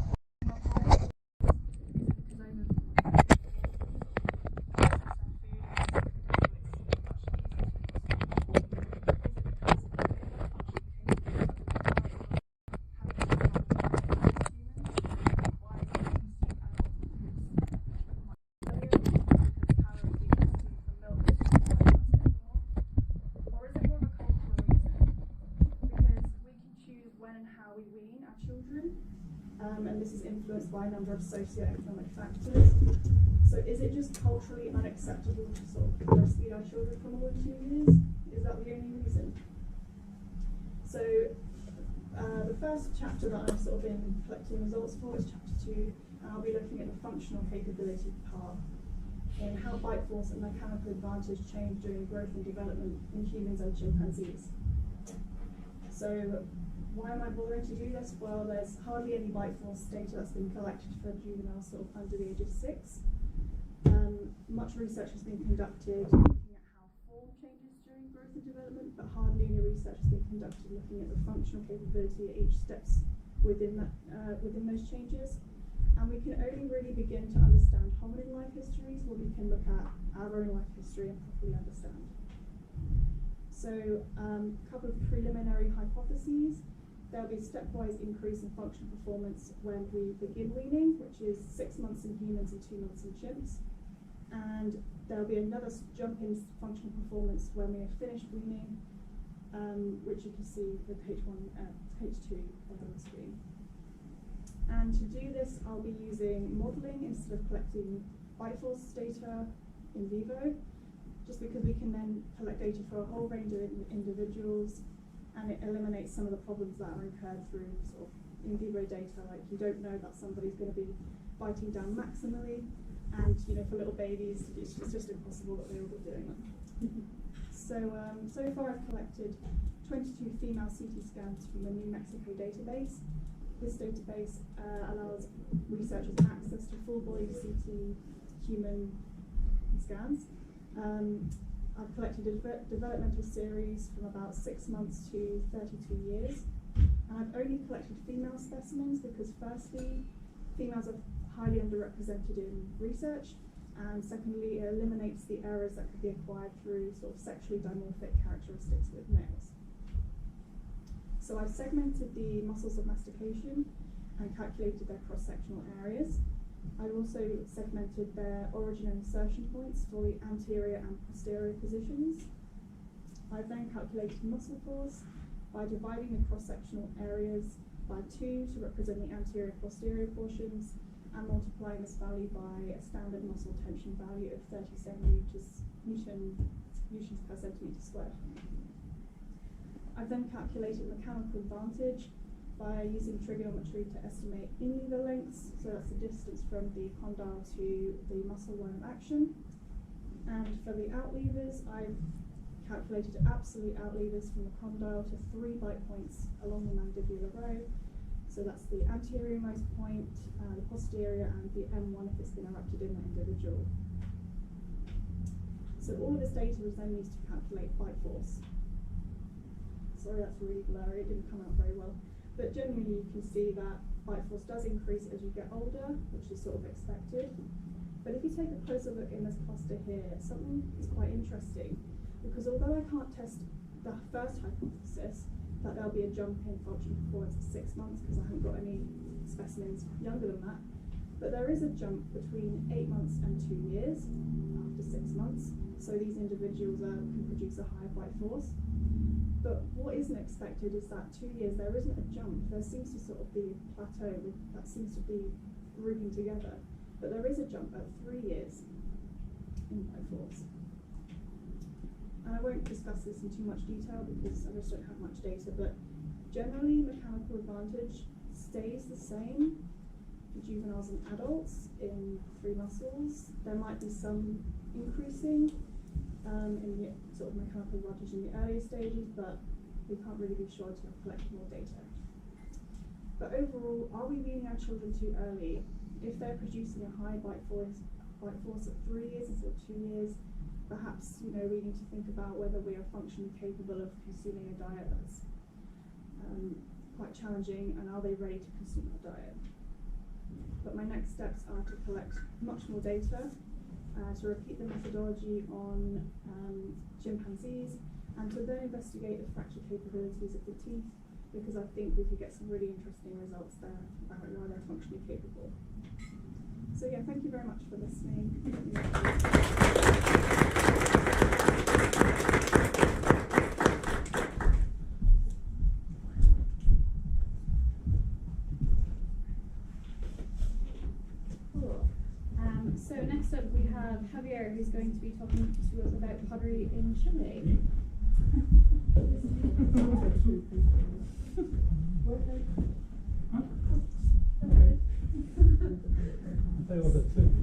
and this is influenced by a number of socioeconomic factors. So is it just culturally unacceptable to sort of breastfeed our children for more than 2 years? Is that the only reason? So the first chapter that I've sort of been collecting results for is chapter 2, and I'll be looking at the functional capability part in how bite force and mechanical advantage change during growth and development in humans and chimpanzees. So why am I bothering to do this? Well, there's hardly any bite force data that's been collected for juveniles sort of under the age of 6. Much research has been conducted looking at how form changes during growth and development, but hardly any research has been conducted looking at the functional capability at each steps within those changes. And we can only really begin to understand hominid life histories when we can look at our own life history and properly understand. So a couple of preliminary hypotheses. There'll be a stepwise increase in functional performance when we begin weaning, which is 6 months in humans and 2 months in chimps. And there'll be another jump in functional performance when we have finished weaning, which you can see with H2 on the screen. And to do this, I'll be using modelling instead of collecting bite force data in vivo, just because we can then collect data for a whole range of individuals, and it eliminates some of the problems that are incurred through sort of in vivo data, like you don't know that somebody's going to be biting down maximally, and for little babies, it's just impossible that they will be doing that. So far I've collected 22 female CT scans from the New Mexico database. This database allows researchers access to full body CT human scans. I've collected a developmental series from about 6 months to 32 years. And I've only collected female specimens because firstly, females are highly underrepresented in research, and secondly, it eliminates the errors that could be acquired through sort of sexually dimorphic characteristics with males. So I've segmented the muscles of mastication and calculated their cross-sectional areas. I've also segmented their origin and insertion points for the anterior and posterior positions. I've then calculated muscle force by dividing the cross-sectional areas by 2 to represent the anterior-posterior portions, and multiplying this value by a standard muscle tension value of 37 newtons per centimetre squared. I've then calculated mechanical advantage by using trigonometry to estimate in lever lengths, so that's the distance from the condyle to the muscle line of action. And for the outlevers, I've calculated absolute outlevers from the condyle to 3 bite points along the mandibular row. So that's the anterior-most point, the posterior, and the M1 if it's been erupted in that individual. So all of this data was then used to calculate bite force. Sorry, that's really blurry, it didn't come out very well. But generally you can see that bite force does increase as you get older, which is sort of expected. But if you take a closer look in this cluster here, something is quite interesting, because although I can't test the first hypothesis, that there'll be a jump in functional performance at 6 months, because I haven't got any specimens younger than that, but there is a jump between 8 months and 2 years after 6 months, so these individuals can produce a higher bite force. But what isn't expected is that 2 years there isn't a jump. There seems to sort of be a plateau that seems to be grouping together, but there is a jump at 3 years in bite force. And I won't discuss this in too much detail because I just don't have much data, but generally mechanical advantage stays the same for juveniles and adults in 3 muscles. There might be some increasing in the sort of mechanical rottage in the earlier stages, but we can't really be sure until we've collected more data. But overall, are we weaning our children too early? If they're producing a high bite force at 3 years instead of 2 years, perhaps we need to think about whether we are functionally capable of consuming a diet that's quite challenging, and are they ready to consume our diet? But my next steps are to collect much more data, to repeat the methodology on chimpanzees, and to then investigate the fracture capabilities of the teeth, because I think we could get some really interesting results there about why they're functionally capable. So yeah, thank you very much for listening. So next up we have Javier, who's going to be talking to us about pottery in Chile.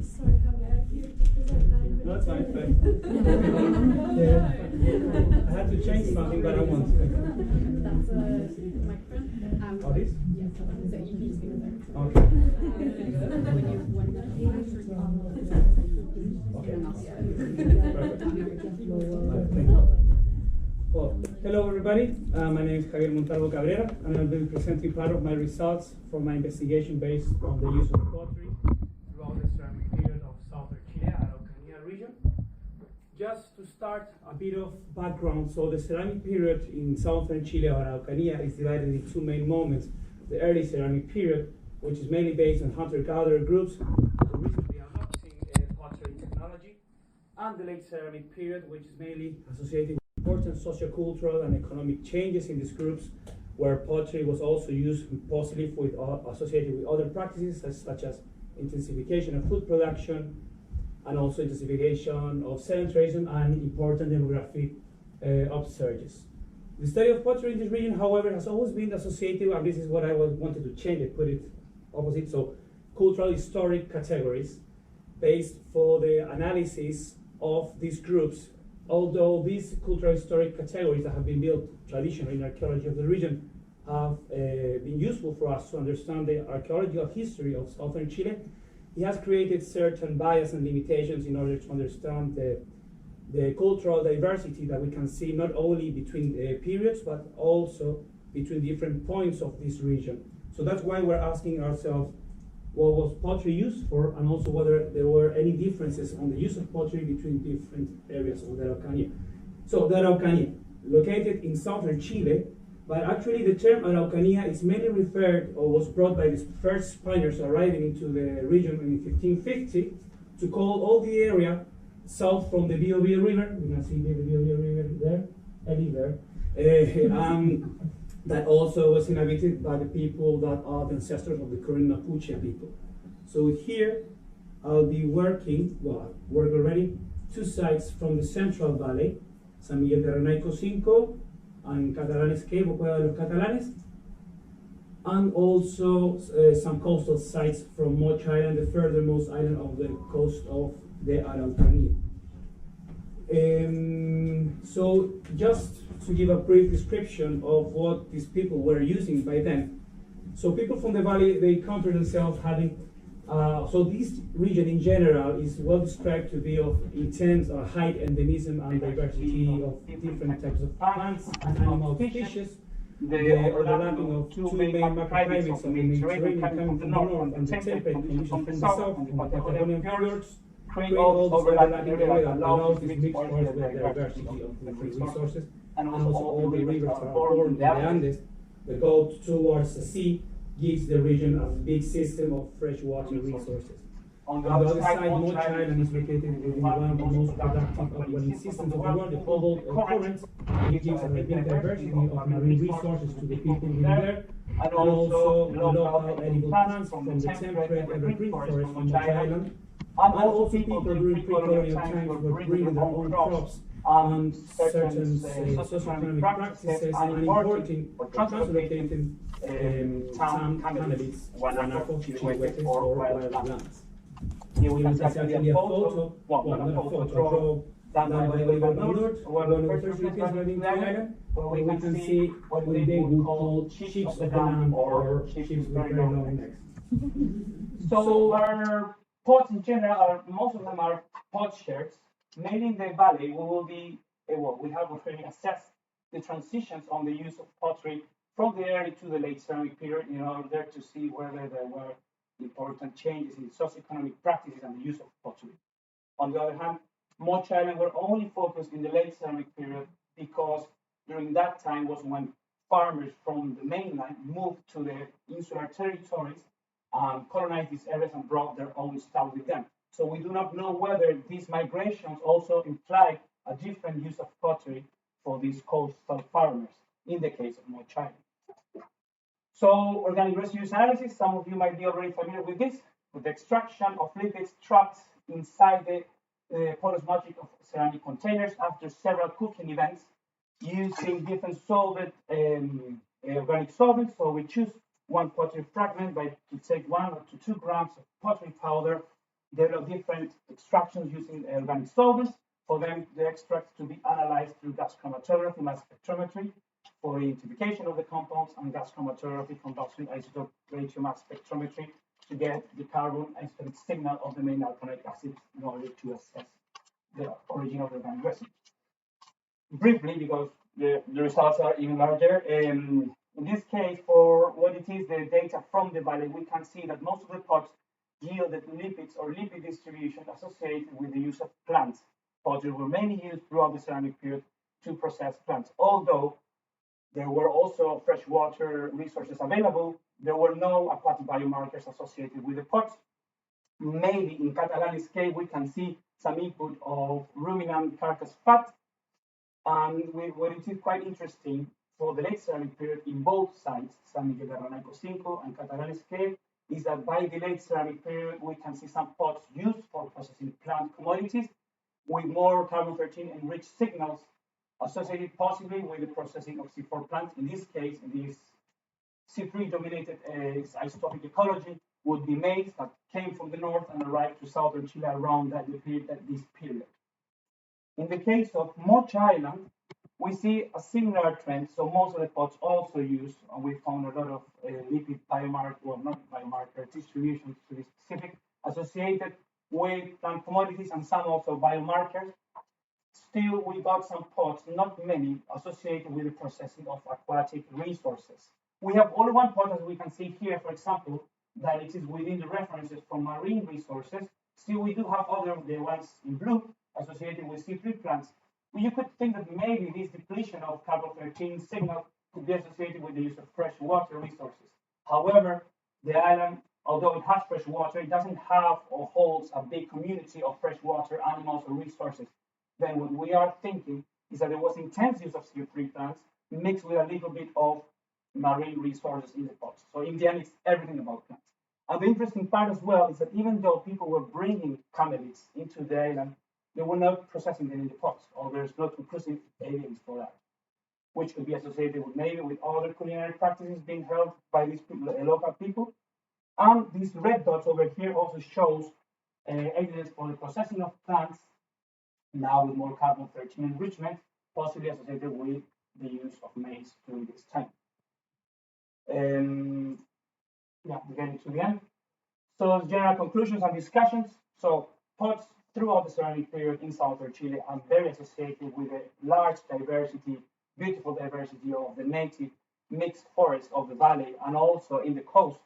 Sorry, Javier, you present 9 minutes. No, it's fine. I had to change something, but I want to. That's a microphone. Oh, this? Yes, so you can just give it there. Okay. Well, hello everybody. My name is Javier Montalvo Cabrera, and I'll be presenting part of my results from my investigation based on the use of pottery throughout the ceramic period of southern Chile, Araucanía region. Just to start, a bit of background. So the ceramic period in southern Chile or Araucanía is divided into two main moments. The early ceramic period, which is mainly based on hunter-gatherer groups who recently adopting pottery technology, and the late ceramic period, which is mainly associated with important sociocultural and economic changes in these groups, where pottery was also used possibly associated with other practices such as intensification of food production, and also intensification of sedentarism and important demographic upsurges. The study of pottery in this region, however, has always been associated, and this is what I wanted to change it, put it opposite, so cultural historic categories based for the analysis of these groups. Although these cultural historic categories that have been built traditionally in archaeology of the region have been useful for us to understand the archaeological history of southern Chile, it has created certain bias and limitations in order to understand the cultural diversity that we can see not only between periods but also between different points of this region. So that's why we're asking ourselves what was pottery used for, and also whether there were any differences on the use of pottery between different areas of the Araucanía. So the Araucanía, located in southern Chile, but actually the term Araucanía is mainly referred or was brought by the first Spaniards arriving into the region in 1550 to call all the area south from the Biobío River. You can see the Biobío River there, that also was inhabited by the people that are the ancestors of the current Mapuche people. So here I'll be working, well, I work already, two sites from the Central Valley, San Miguel de Renaico 5, and Catalanes Cave, or Cueva de los Catalanes, and also some coastal sites from Moch Island, the furthermost island of the coast of the Araucanía. So just to give a brief description of what these people were using by then. So people from the valley, they counter themselves having, so this region in general is well described to be of intense or high endemism and diversity of different types of plants and animal species. The overlapping of two main macroclimates of the Mediterranean coming from the north and the temperate conditions from the south, from the Patagonian fjords, create all this overlapping area that allows this mixed forest with diversity of different resources, and also all the rivers that are formed in the Andes that go towards the sea gives the region a big system of freshwater resources. On the other side, Moch Island is located within one of the most productive upwelling systems of the world, the Humboldt Current. It gives a big diversity of marine resources to the people living there, and also local edible plants from the temperate evergreen forest from Moch Island. And also people during pre-colonial times were breeding their own crops and certain socioeconomic practices and importing or translocating cannabis when cultivated for wild lands. Here we can see actually a photo, well not a photo, done by the Oliver North, one of the first Europeans running the island, where we can see what they would call chiefs of the land or chiefs with very long necks. So our pots in general most of them are pot shirts. Mainly in the valley, we have already assessed the transitions on the use of pottery from the early to the late ceramic period in order to see whether there were important changes in socioeconomic practices and the use of pottery. On the other hand, Moch Island were only focused in the late ceramic period because during that time was when farmers from the mainland moved to the insular territories, colonized these areas and brought their own stuff with them. So we do not know whether these migrations also imply a different use of pottery for these coastal farmers in the case of Moch Island. So organic residues analysis, some of you might be already familiar with this, with the extraction of lipids trapped inside the porous magic of ceramic containers after several cooking events using different organic solvents. So we choose one pottery fragment to take 1 to 2 grams of pottery powder. There are different extractions using organic solvents for them, the extracts to be analyzed through gas chromatography, mass spectrometry for identification of the compounds, and gas chromatography combustion isotope ratio mass spectrometry to get the carbon isotopic signal of the main alkalic acids in order to assess the origin of the organic residue. Briefly, because the results are even larger, in this case, for what it is, the data from the valley, we can see that most of the pots yielded lipids or lipid distribution associated with the use of plants. Pottery were mainly used throughout the ceramic period to process plants. Although there were also freshwater resources available, there were no aquatic biomarkers associated with the pots. Maybe in Catalani's case, we can see some input of ruminant carcass fat. And what it is quite interesting for the late ceramic period in both sites, San Miguel de Ranaico 5 and Catalani's cave, is that by the late ceramic period, we can see some pots used for processing plant commodities with more carbon-13 enriched signals associated possibly with the processing of C4 plants. In this case, this C3-dominated isotopic ecology would be maize that came from the north and arrived to southern Chile around this period. In the case of Moch Island, we see a similar trend. So most of the pots also use, and we found a lot of lipid biomarker, well, not biomarker distributions to be specific, associated with plant commodities and some also biomarkers. Still, we got some pots, not many, associated with the processing of aquatic resources. We have only one pot, as we can see here, for example, that it is within the references from marine resources. Still, we do have other, the ones in blue, associated with C3 plants. You could think that maybe this depletion of carbon-13 signal could be associated with the use of freshwater resources. However, the island, although it has fresh water, it doesn't have or holds a big community of freshwater animals or resources. Then what we are thinking is that there was intense use of CO3 plants mixed with a little bit of marine resources in the pots. So in the end, it's everything about plants. And the interesting part as well is that even though people were bringing camelids into the island, they were not processing them in the pots, or there's no conclusive evidence for that, which could be associated with maybe with other culinary practices being held by these people, local people. And these red dots over here also shows evidence for the processing of plants, now with more carbon-13 enrichment, possibly associated with the use of maize during this time. Yeah, we're getting to the end. So general conclusions and discussions. So pots throughout the ceramic period in southern Chile are very associated with a large diversity, beautiful diversity of the native mixed forests of the valley, and also in the coast,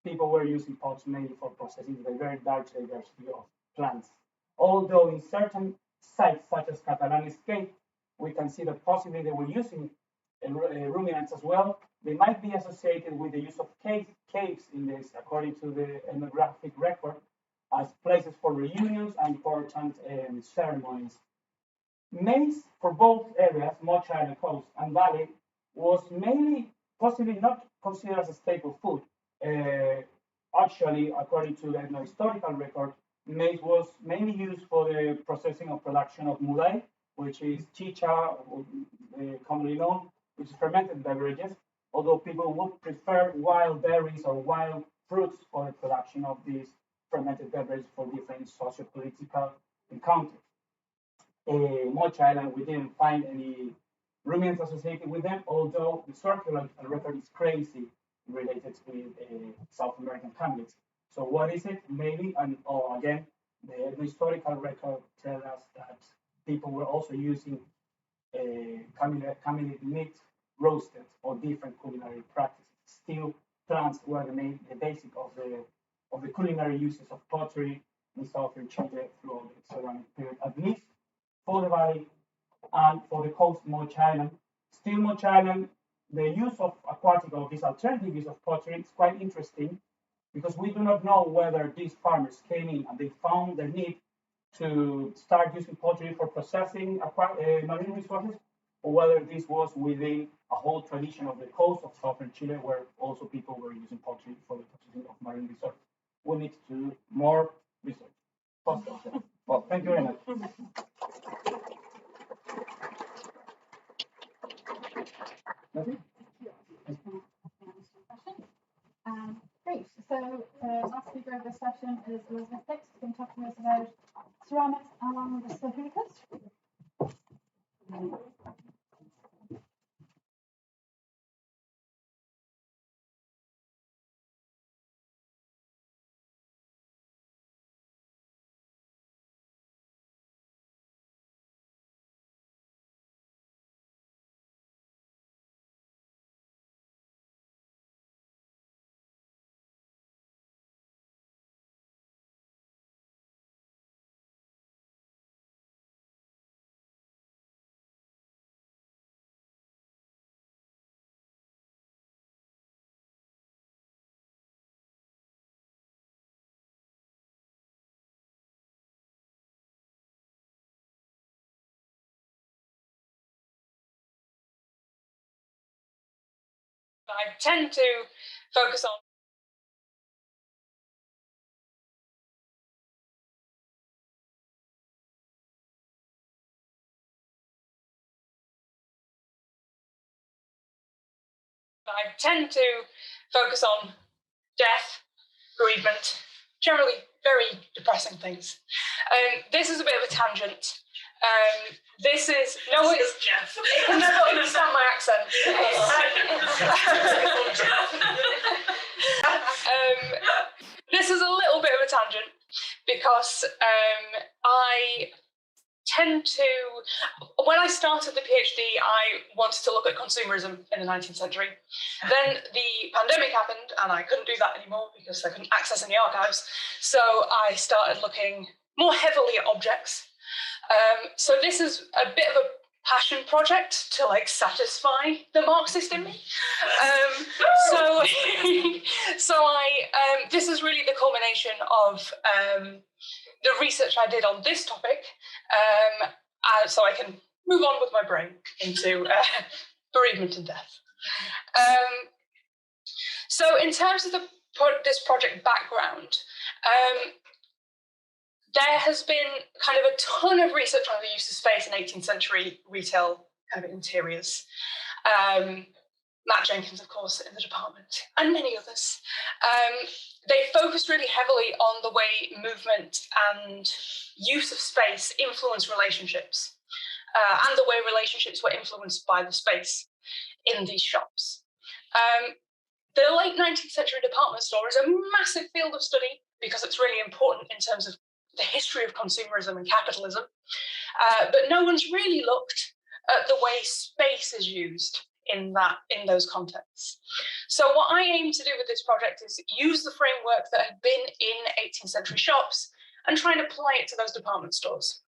people were using pots mainly for processing the very large diversity of plants. Although in certain sites, such as Catalani's cave, we can see that possibly they were using ruminants as well. They might be associated with the use of caves in this, according to the ethnographic record, as places for reunions and important ceremonies. Maize for both areas, Moch Island coast and valley, was mainly possibly not considered as a staple food. Actually, according to the ethnohistorical record, maize was mainly used for the processing of production of mulay, which is chicha, commonly known, which is fermented beverages, although people would prefer wild berries or wild fruits for the production of these fermented beverages for different socio-political encounters. Moch Island, we didn't find any ruminants associated with them, although the archaeological record is crazy related with South American camelids. So what is it? Maybe, and again, the historical record tells us that people were also using camelid meat roasted or different culinary practices. Still, plants were the basic of the culinary uses of pottery in southern Chile throughout the ceramic period, at least for the valley and for the coast Moch Island. Still Moch Island, the use of aquatic or this alternative use of pottery is quite interesting because we do not know whether these farmers came in and they found the need to start using pottery for processing marine resources, or whether this was within a whole tradition of the coast of southern Chile where also people were using pottery for the processing of marine resources. We need to do more research. Well, thank you very much. Great. So last speaker of this session is Elizabeth Hicks, who's going to talk to us about ceramics along the Sahara coast. I tend to focus on death, bereavement, generally very depressing things. This is a bit of a tangent. This is no, it's Jeff. You can never understand my accent. This is a little bit of a tangent because I tend to, when I started the PhD, I wanted to look at consumerism in the 19th century. Then the pandemic happened and I couldn't do that anymore because I couldn't access any archives. So I started looking more heavily at objects. So this is a bit of a passion project to like satisfy the Marxist in me. This is really the culmination of the research I did on this topic, so I can move on with my brain into bereavement and death. So in terms of this project background, there has been kind of a ton of research on the use of space in 18th century retail kind of interiors. Matt Jenkins, of course, in the department, and many others. They focused really heavily on the way movement and use of space influence relationships, and the way relationships were influenced by the space in these shops. The late 19th century department store is a massive field of study because it's really important in terms of the history of consumerism and capitalism, but no one's really looked at the way space is used in those contexts. So what I aim to do with this project is use the framework that had been in 18th century shops and try and apply it to those department stores.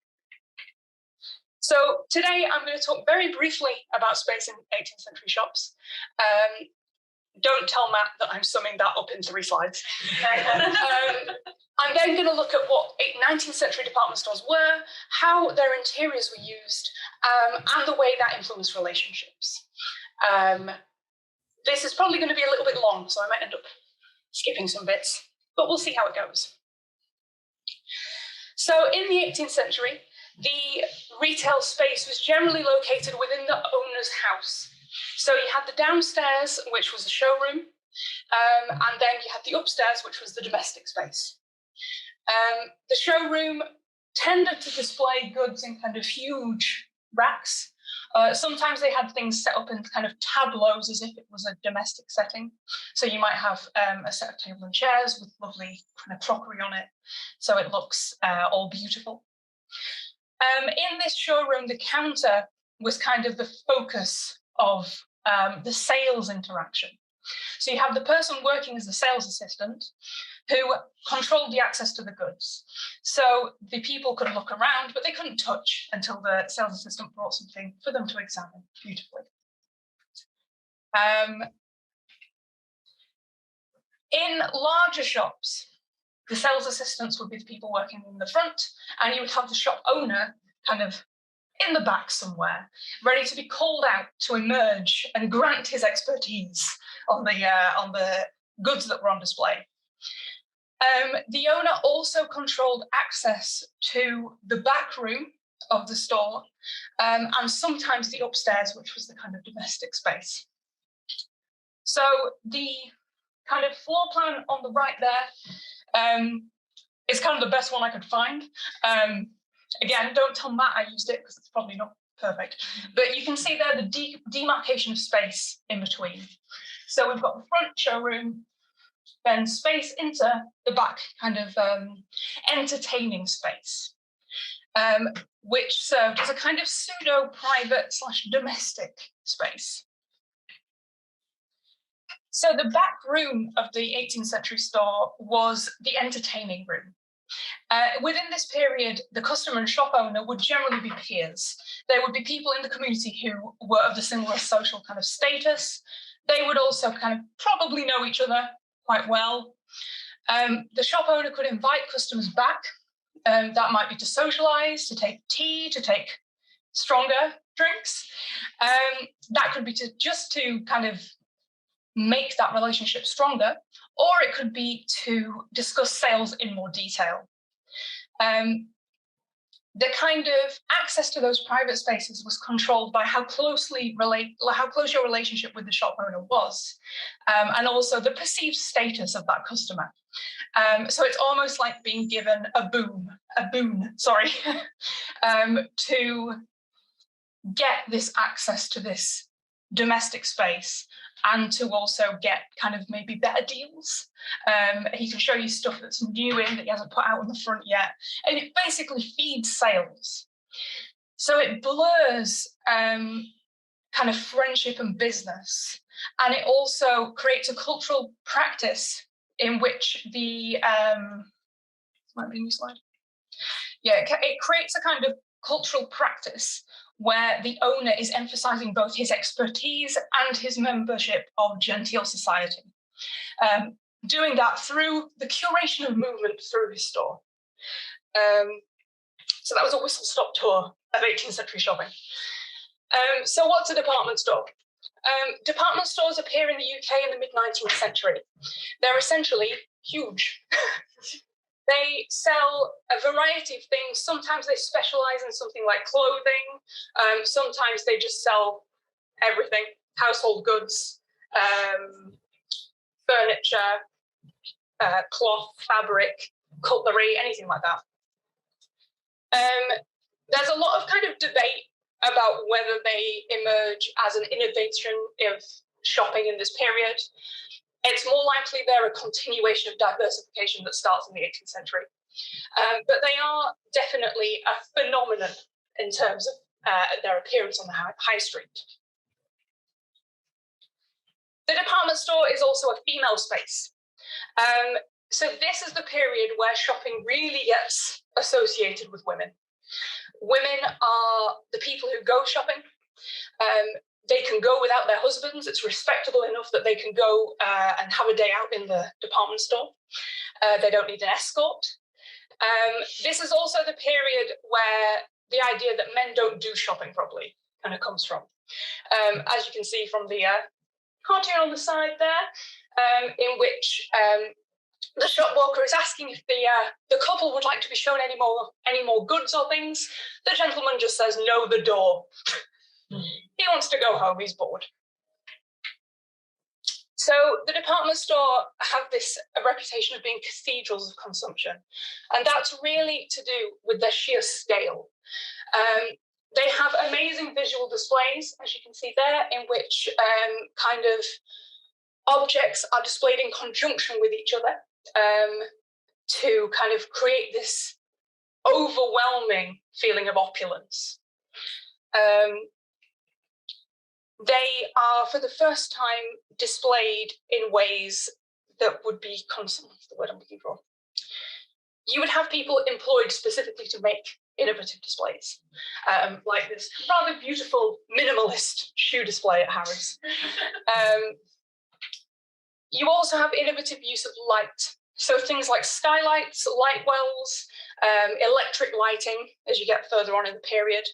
So today I'm going to talk very briefly about space in 18th century shops. Don't tell Matt that I'm summing that up in 3 slides. I'm then going to look at what 19th century department stores were, how their interiors were used, and the way that influenced relationships. This is probably going to be a little bit long, so I might end up skipping some bits, but we'll see how it goes. So in the 18th century, the retail space was generally located within the owner's house. So you had the downstairs, which was a showroom, and then you had the upstairs, which was the domestic space. The showroom tended to display goods in kind of huge racks. Sometimes they had things set up in kind of tableaus as if it was a domestic setting. So you might have a set of table and chairs with lovely kind of crockery on it, so it looks all beautiful. In this showroom, the counter was kind of the focus of the sales interaction. So you have the person working as the sales assistant who controlled the access to the goods. So the people could look around, but they couldn't touch until the sales assistant brought something for them to examine beautifully. In larger shops, the sales assistants would be the people working in the front, and you would have the shop owner kind of in the back somewhere, ready to be called out to emerge and grant his expertise on the goods that were on display. The owner also controlled access to the back room of the store, and sometimes the upstairs, which was the kind of domestic space. So the kind of floor plan on the right there is kind of the best one I could find. Again, don't tell Matt I used it because it's probably not perfect. But you can see there the demarcation of space in between. So we've got the front showroom, then space into the back kind of entertaining space, which served as a kind of pseudo-private / domestic space. So the back room of the 18th century store was the entertaining room. Within this period, the customer and shop owner would generally be peers. There would be people in the community who were of the similar social kind of status. They would also kind of probably know each other quite well. The shop owner could invite customers back. That might be to socialize, to take tea, to take stronger drinks. That could be just to kind of make that relationship stronger, or it could be to discuss sales in more detail. The kind of access to those private spaces was controlled by how close your relationship with the shop owner was, and also the perceived status of that customer. So it's almost like being given a boon, to get this access to this domestic space, and to also get kind of maybe better deals. He can show you stuff that's new in that he hasn't put out on the front yet. And it basically feeds sales. So it blurs kind of friendship and business. And it also creates a cultural practice in which the, might be a new slide. Yeah, it creates a kind of cultural practice where the owner is emphasizing both his expertise and his membership of genteel society, doing that through the curation of movement through his store. So that was a whistle-stop tour of 18th century shopping. So what's a department store? Department stores appear in the UK in the mid-19th century. They're essentially huge. They sell a variety of things. Sometimes they specialize in something like clothing. Sometimes they just sell everything, household goods, furniture, cloth, fabric, cutlery, anything like that. There's a lot of kind of debate about whether they emerge as an innovation of shopping in this period. It's more likely they're a continuation of diversification that starts in the 18th century. But they are definitely a phenomenon in terms of their appearance on the high street. The department store is also a female space. So this is the period where shopping really gets associated with women. Women are the people who go shopping. They can go without their husbands. It's respectable enough that they can go and have a day out in the department store. They don't need an escort. This is also the period where the idea that men don't do shopping properly kind of comes from. As you can see from the cartoon on the side there, in which the shop walker is asking if the couple would like to be shown any more goods or things. The gentleman just says, "No, the door." He wants to go home, he's bored. So the department store have this reputation of being cathedrals of consumption, and that's really to do with their sheer scale. They have amazing visual displays, as you can see there, in which kind of objects are displayed in conjunction with each other to kind of create this overwhelming feeling of opulence. They are, for the first time, displayed in ways that would be consonant, the word I'm looking for. You would have people employed specifically to make innovative displays, like this rather beautiful minimalist shoe display at Harrods. You also have innovative use of light. So things like skylights, light wells, electric lighting as you get further on in the period.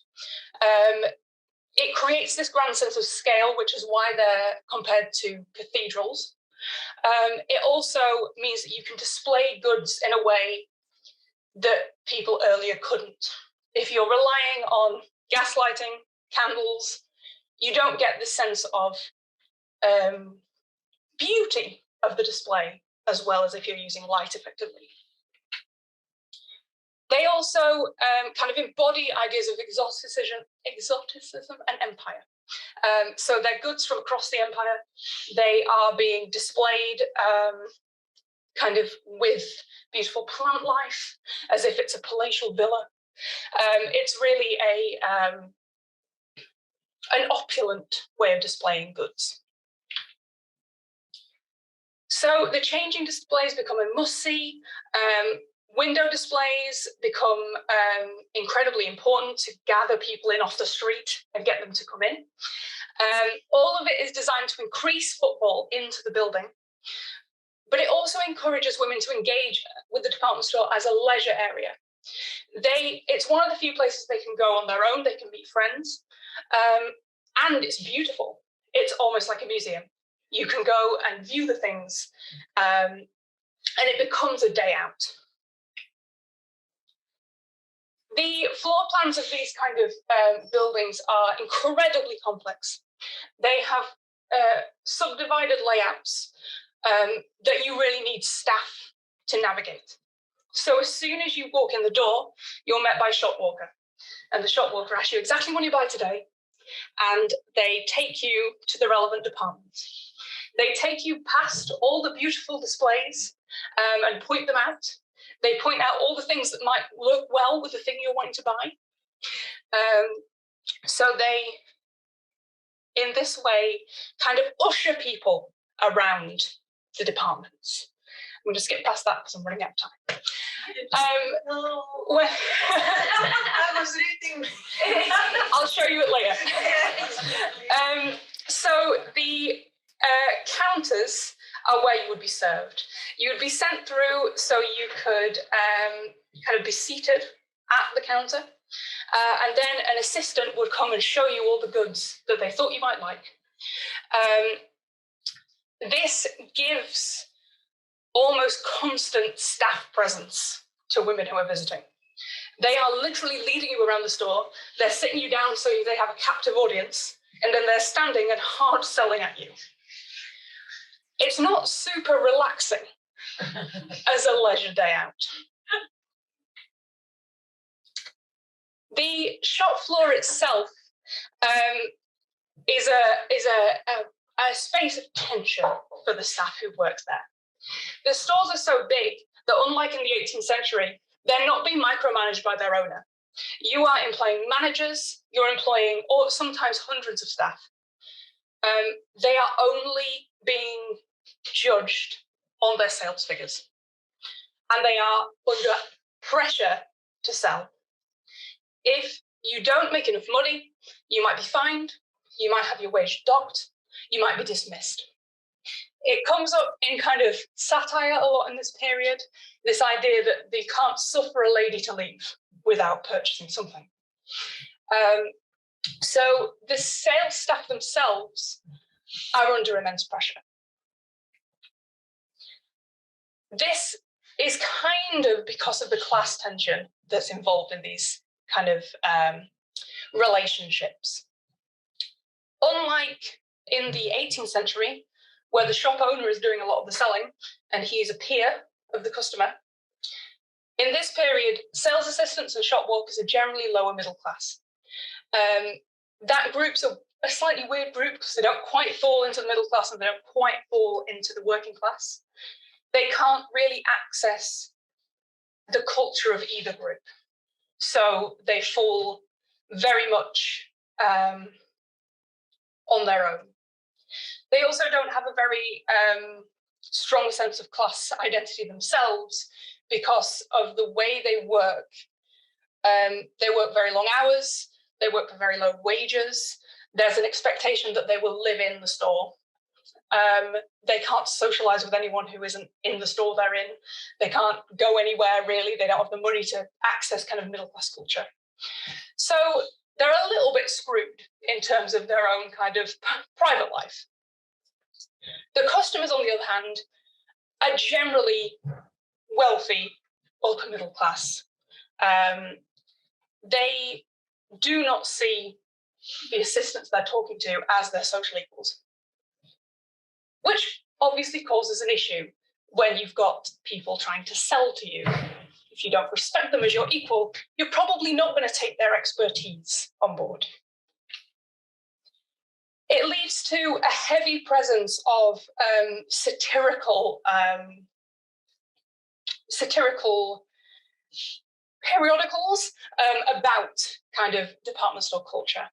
It creates this grand sense of scale, which is why they're compared to cathedrals. It also means that you can display goods in a way that people earlier couldn't. If you're relying on gas lighting, candles, you don't get the sense of beauty of the display as well as if you're using light effectively. They also kind of embody ideas of exoticism and empire. So they're goods from across the empire. They are being displayed kind of with beautiful plant life, as if it's a palatial villa. It's really an opulent way of displaying goods. So the changing displays become a must-see. Window displays become incredibly important to gather people in off the street and get them to come in. All of it is designed to increase footfall into the building, but it also encourages women to engage with the department store as a leisure area. It's one of the few places they can go on their own, they can meet friends, and it's beautiful. It's almost like a museum. You can go and view the things, and it becomes a day out. The floor plans of these kind of buildings are incredibly complex. They have subdivided layouts that you really need staff to navigate. So as soon as you walk in the door, you're met by a shop walker. And the shop walker asks you exactly what you buy today, and they take you to the relevant departments. They take you past all the beautiful displays and point them out. They point out all the things that might look well with the thing you're wanting to buy. So they, in this way, kind of usher people around the departments. We'll just get past that because I'm running out of time. No. I was reading. I'll show you it later. So the counters are where you would be served. You would be sent through so you could kind of be seated at the counter, and then an assistant would come and show you all the goods that they thought you might like. This gives almost constant staff presence to women who are visiting. They are literally leading you around the store. They're sitting you down so they have a captive audience, and then they're standing and hard selling at you. It's not super relaxing as a leisure day out. The shop floor itself is a space of tension for the staff who work there. The stores are so big that, unlike in the 18th century, they're not being micromanaged by their owner. You are employing managers, you're employing sometimes hundreds of staff. They are only being judged on their sales figures, and they are under pressure to sell. If you don't make enough money, you might be fined, you might have your wage docked, you might be dismissed. It comes up in kind of satire a lot in this period, this idea that they can't suffer a lady to leave without purchasing something. So the sales staff themselves are under immense pressure. This is kind of because of the class tension that's involved in these kind of relationships. Unlike in the 18th century, where the shop owner is doing a lot of the selling and he is a peer of the customer. In this period, sales assistants and shop walkers are generally lower middle class. That group's a slightly weird group because they don't quite fall into the middle class and they don't quite fall into the working class. They can't really access the culture of either group. So they fall very much on their own. They also don't have a very strong sense of class identity themselves because of the way they work. They work very long hours, they work for very low wages. There's an expectation that they will live in the store. They can't socialize with anyone who isn't in the store they're in. They can't go anywhere really. They don't have the money to access kind of middle class culture. So they're a little bit screwed in terms of their own kind of private life. The customers, on the other hand, are generally wealthy, upper middle class. They do not see the assistants they're talking to as their social equals, which obviously causes an issue when you've got people trying to sell to you. If you don't respect them as your equal, you're probably not going to take their expertise on board. It leads to a heavy presence of satirical periodicals about kind of department store culture.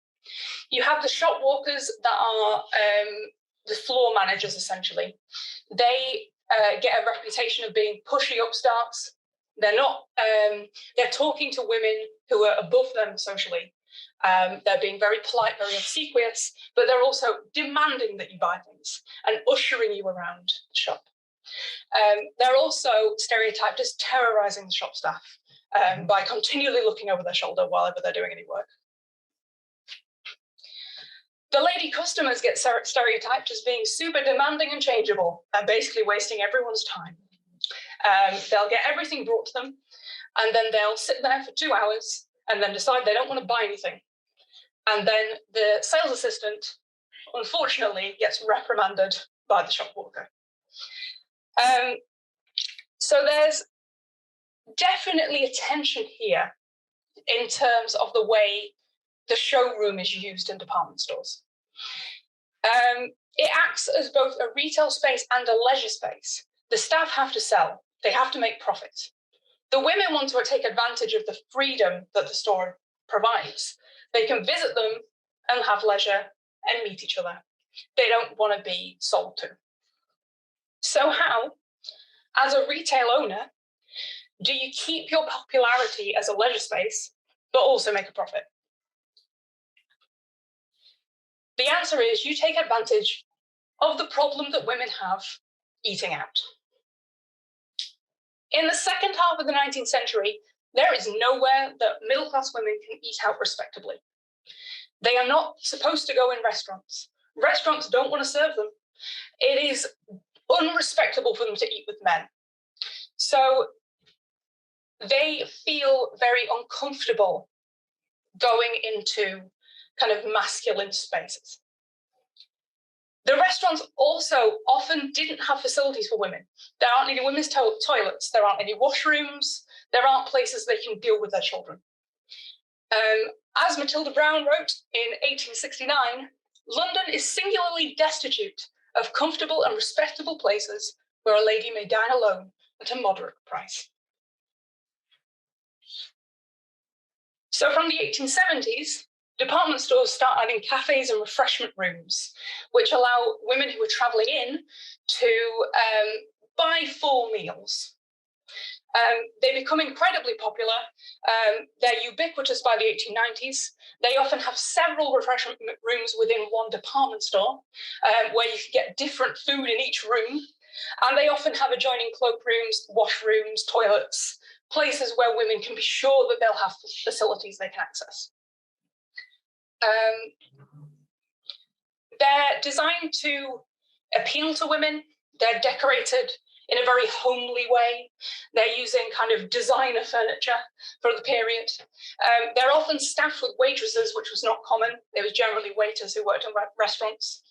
You have the shop walkers that are the floor managers, essentially. They get a reputation of being pushy upstarts. They're not, they're talking to women who are above them socially. They're being very polite, very obsequious, but they're also demanding that you buy things and ushering you around the shop. They're also stereotyped as terrorizing the shop staff by continually looking over their shoulder while they're doing any work. The lady customers get stereotyped as being super demanding and changeable and basically wasting everyone's time. They'll get everything brought to them and then they'll sit there for 2 hours and then decide they don't want to buy anything. And then the sales assistant, unfortunately, gets reprimanded by the shop walker. So there's definitely a tension here in terms of the way the showroom is used in department stores. It acts as both a retail space and a leisure space. The staff have to sell, they have to make profit. The women want to take advantage of the freedom that the store provides. They can visit them and have leisure and meet each other. They don't want to be sold to. So how, as a retail owner, do you keep your popularity as a leisure space, but also make a profit? The answer is you take advantage of the problem that women have eating out. In the second half of the 19th century, there is nowhere that middle-class women can eat out respectably. They are not supposed to go in restaurants. Restaurants don't want to serve them. It is unrespectable for them to eat with men. So they feel very uncomfortable going into kind of masculine spaces. The restaurants also often didn't have facilities for women. There aren't any women's toilets, there aren't any washrooms, there aren't places they can deal with their children. As Matilda Brown wrote in 1869, London is singularly destitute of comfortable and respectable places where a lady may dine alone at a moderate price. So from the 1870s, department stores start adding cafes and refreshment rooms, which allow women who are travelling in to buy full meals. They become incredibly popular. They're ubiquitous by the 1890s. They often have several refreshment rooms within one department store, where you can get different food in each room. And they often have adjoining cloakrooms, washrooms, toilets, places where women can be sure that they'll have facilities they can access. They're designed to appeal to women. They're decorated in a very homely way. They're using kind of designer furniture for the period. They're often staffed with waitresses, which was not common. It was generally waiters who worked in restaurants.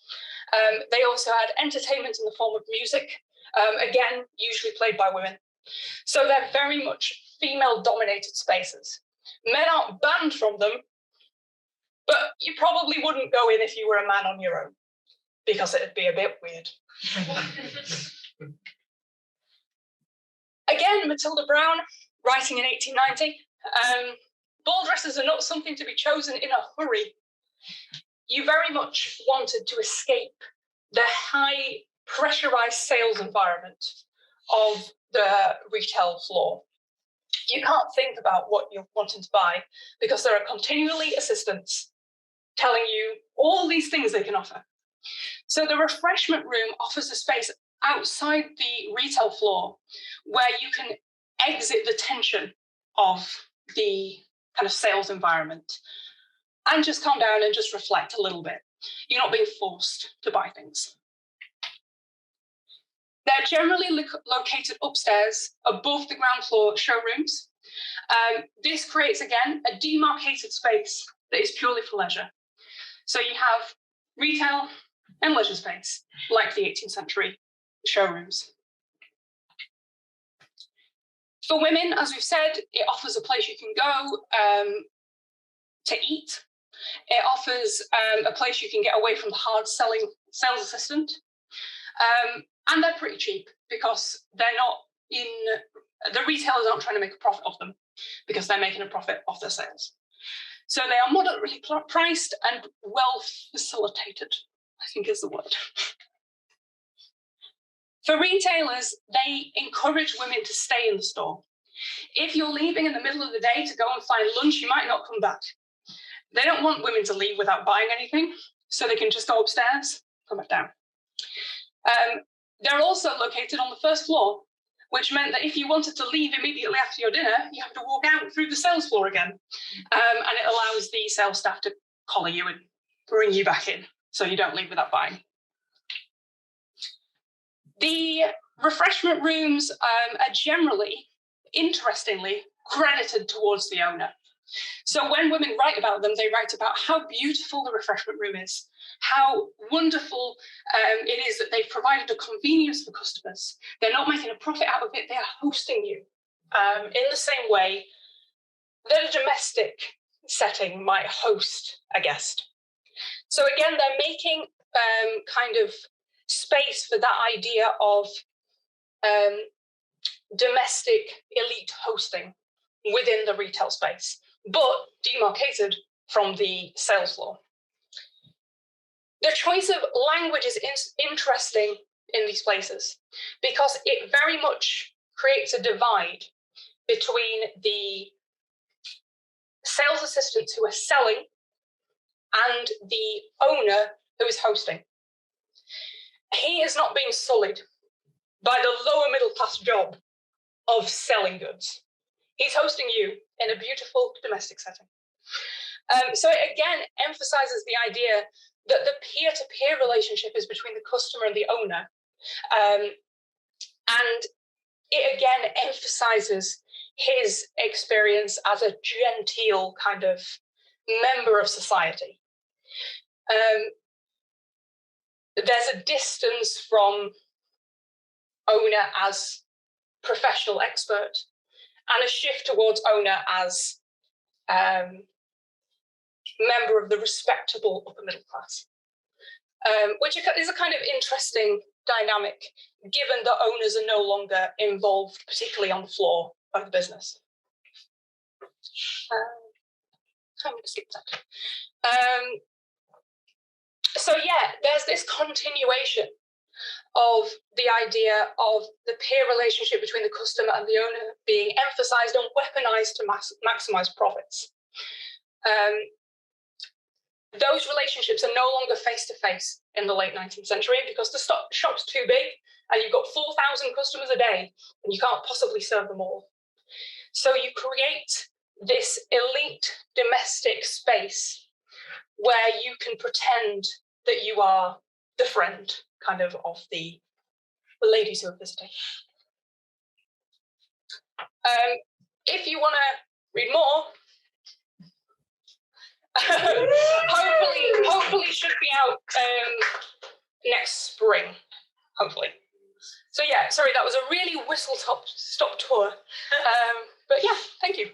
They also had entertainment in the form of music, again, usually played by women. So they're very much female-dominated spaces. Men aren't banned from them, but you probably wouldn't go in if you were a man on your own, because it'd be a bit weird. Again, Matilda Brown, writing in 1890, ball dresses are not something to be chosen in a hurry. You very much wanted to escape the high pressurized sales environment of the retail floor. You can't think about what you're wanting to buy because there are continually assistants telling you all these things they can offer. So the refreshment room offers a space outside the retail floor where you can exit the tension of the kind of sales environment and just calm down and just reflect a little bit. You're not being forced to buy things. They're generally located upstairs above the ground floor showrooms. This creates, again, a demarcated space that is purely for leisure. So you have retail and leisure space, like the 18th century showrooms. For women, as we've said, it offers a place you can go to eat. It offers a place you can get away from the hard-selling sales assistant. And they're pretty cheap because they're not the retailers aren't trying to make a profit off them because they're making a profit off their sales. So they are moderately priced and well facilitated, I think is the word. For retailers, they encourage women to stay in the store. If you're leaving in the middle of the day to go and find lunch, you might not come back. They don't want women to leave without buying anything, so they can just go upstairs, come back down. They're also located on the first floor, which meant that if you wanted to leave immediately after your dinner, you have to walk out through the sales floor again. And it allows the sales staff to collar you and bring you back in, so you don't leave without buying. The refreshment rooms are generally, interestingly, credited towards the owner. So when women write about them, they write about how beautiful the refreshment room is, how wonderful it is that they've provided a convenience for customers. They're not making a profit out of it, they are hosting you in the same way that a domestic setting might host a guest. So again, they're making kind of space for that idea of domestic elite hosting within the retail space, but demarcated from the sales floor. The choice of language is interesting in these places because it very much creates a divide between the sales assistants who are selling and the owner who is hosting. He is not being sullied by the lower middle class job of selling goods. He's hosting you in a beautiful domestic setting. So it again emphasizes the idea that the peer-to-peer relationship is between the customer and the owner. And it again emphasizes his experience as a genteel kind of member of society. There's a distance from owner as professional expert and a shift towards owner as member of the respectable upper middle class, which is a kind of interesting dynamic given that owners are no longer involved, particularly on the floor of the business. I'm going to skip that. So yeah, there's this continuation of the idea of the peer relationship between the customer and the owner being emphasized and weaponized to maximize profits. Those relationships are no longer face-to-face in the late 19th century because the shop's too big and you've got 4,000 customers a day and you can't possibly serve them all. So you create this elite domestic space where you can pretend that you are the friend kind of the the ladies who are visiting. If you want to read more, hopefully should be out next spring, hopefully. So yeah, sorry, that was a really whistle-stop tour. But yeah, thank you.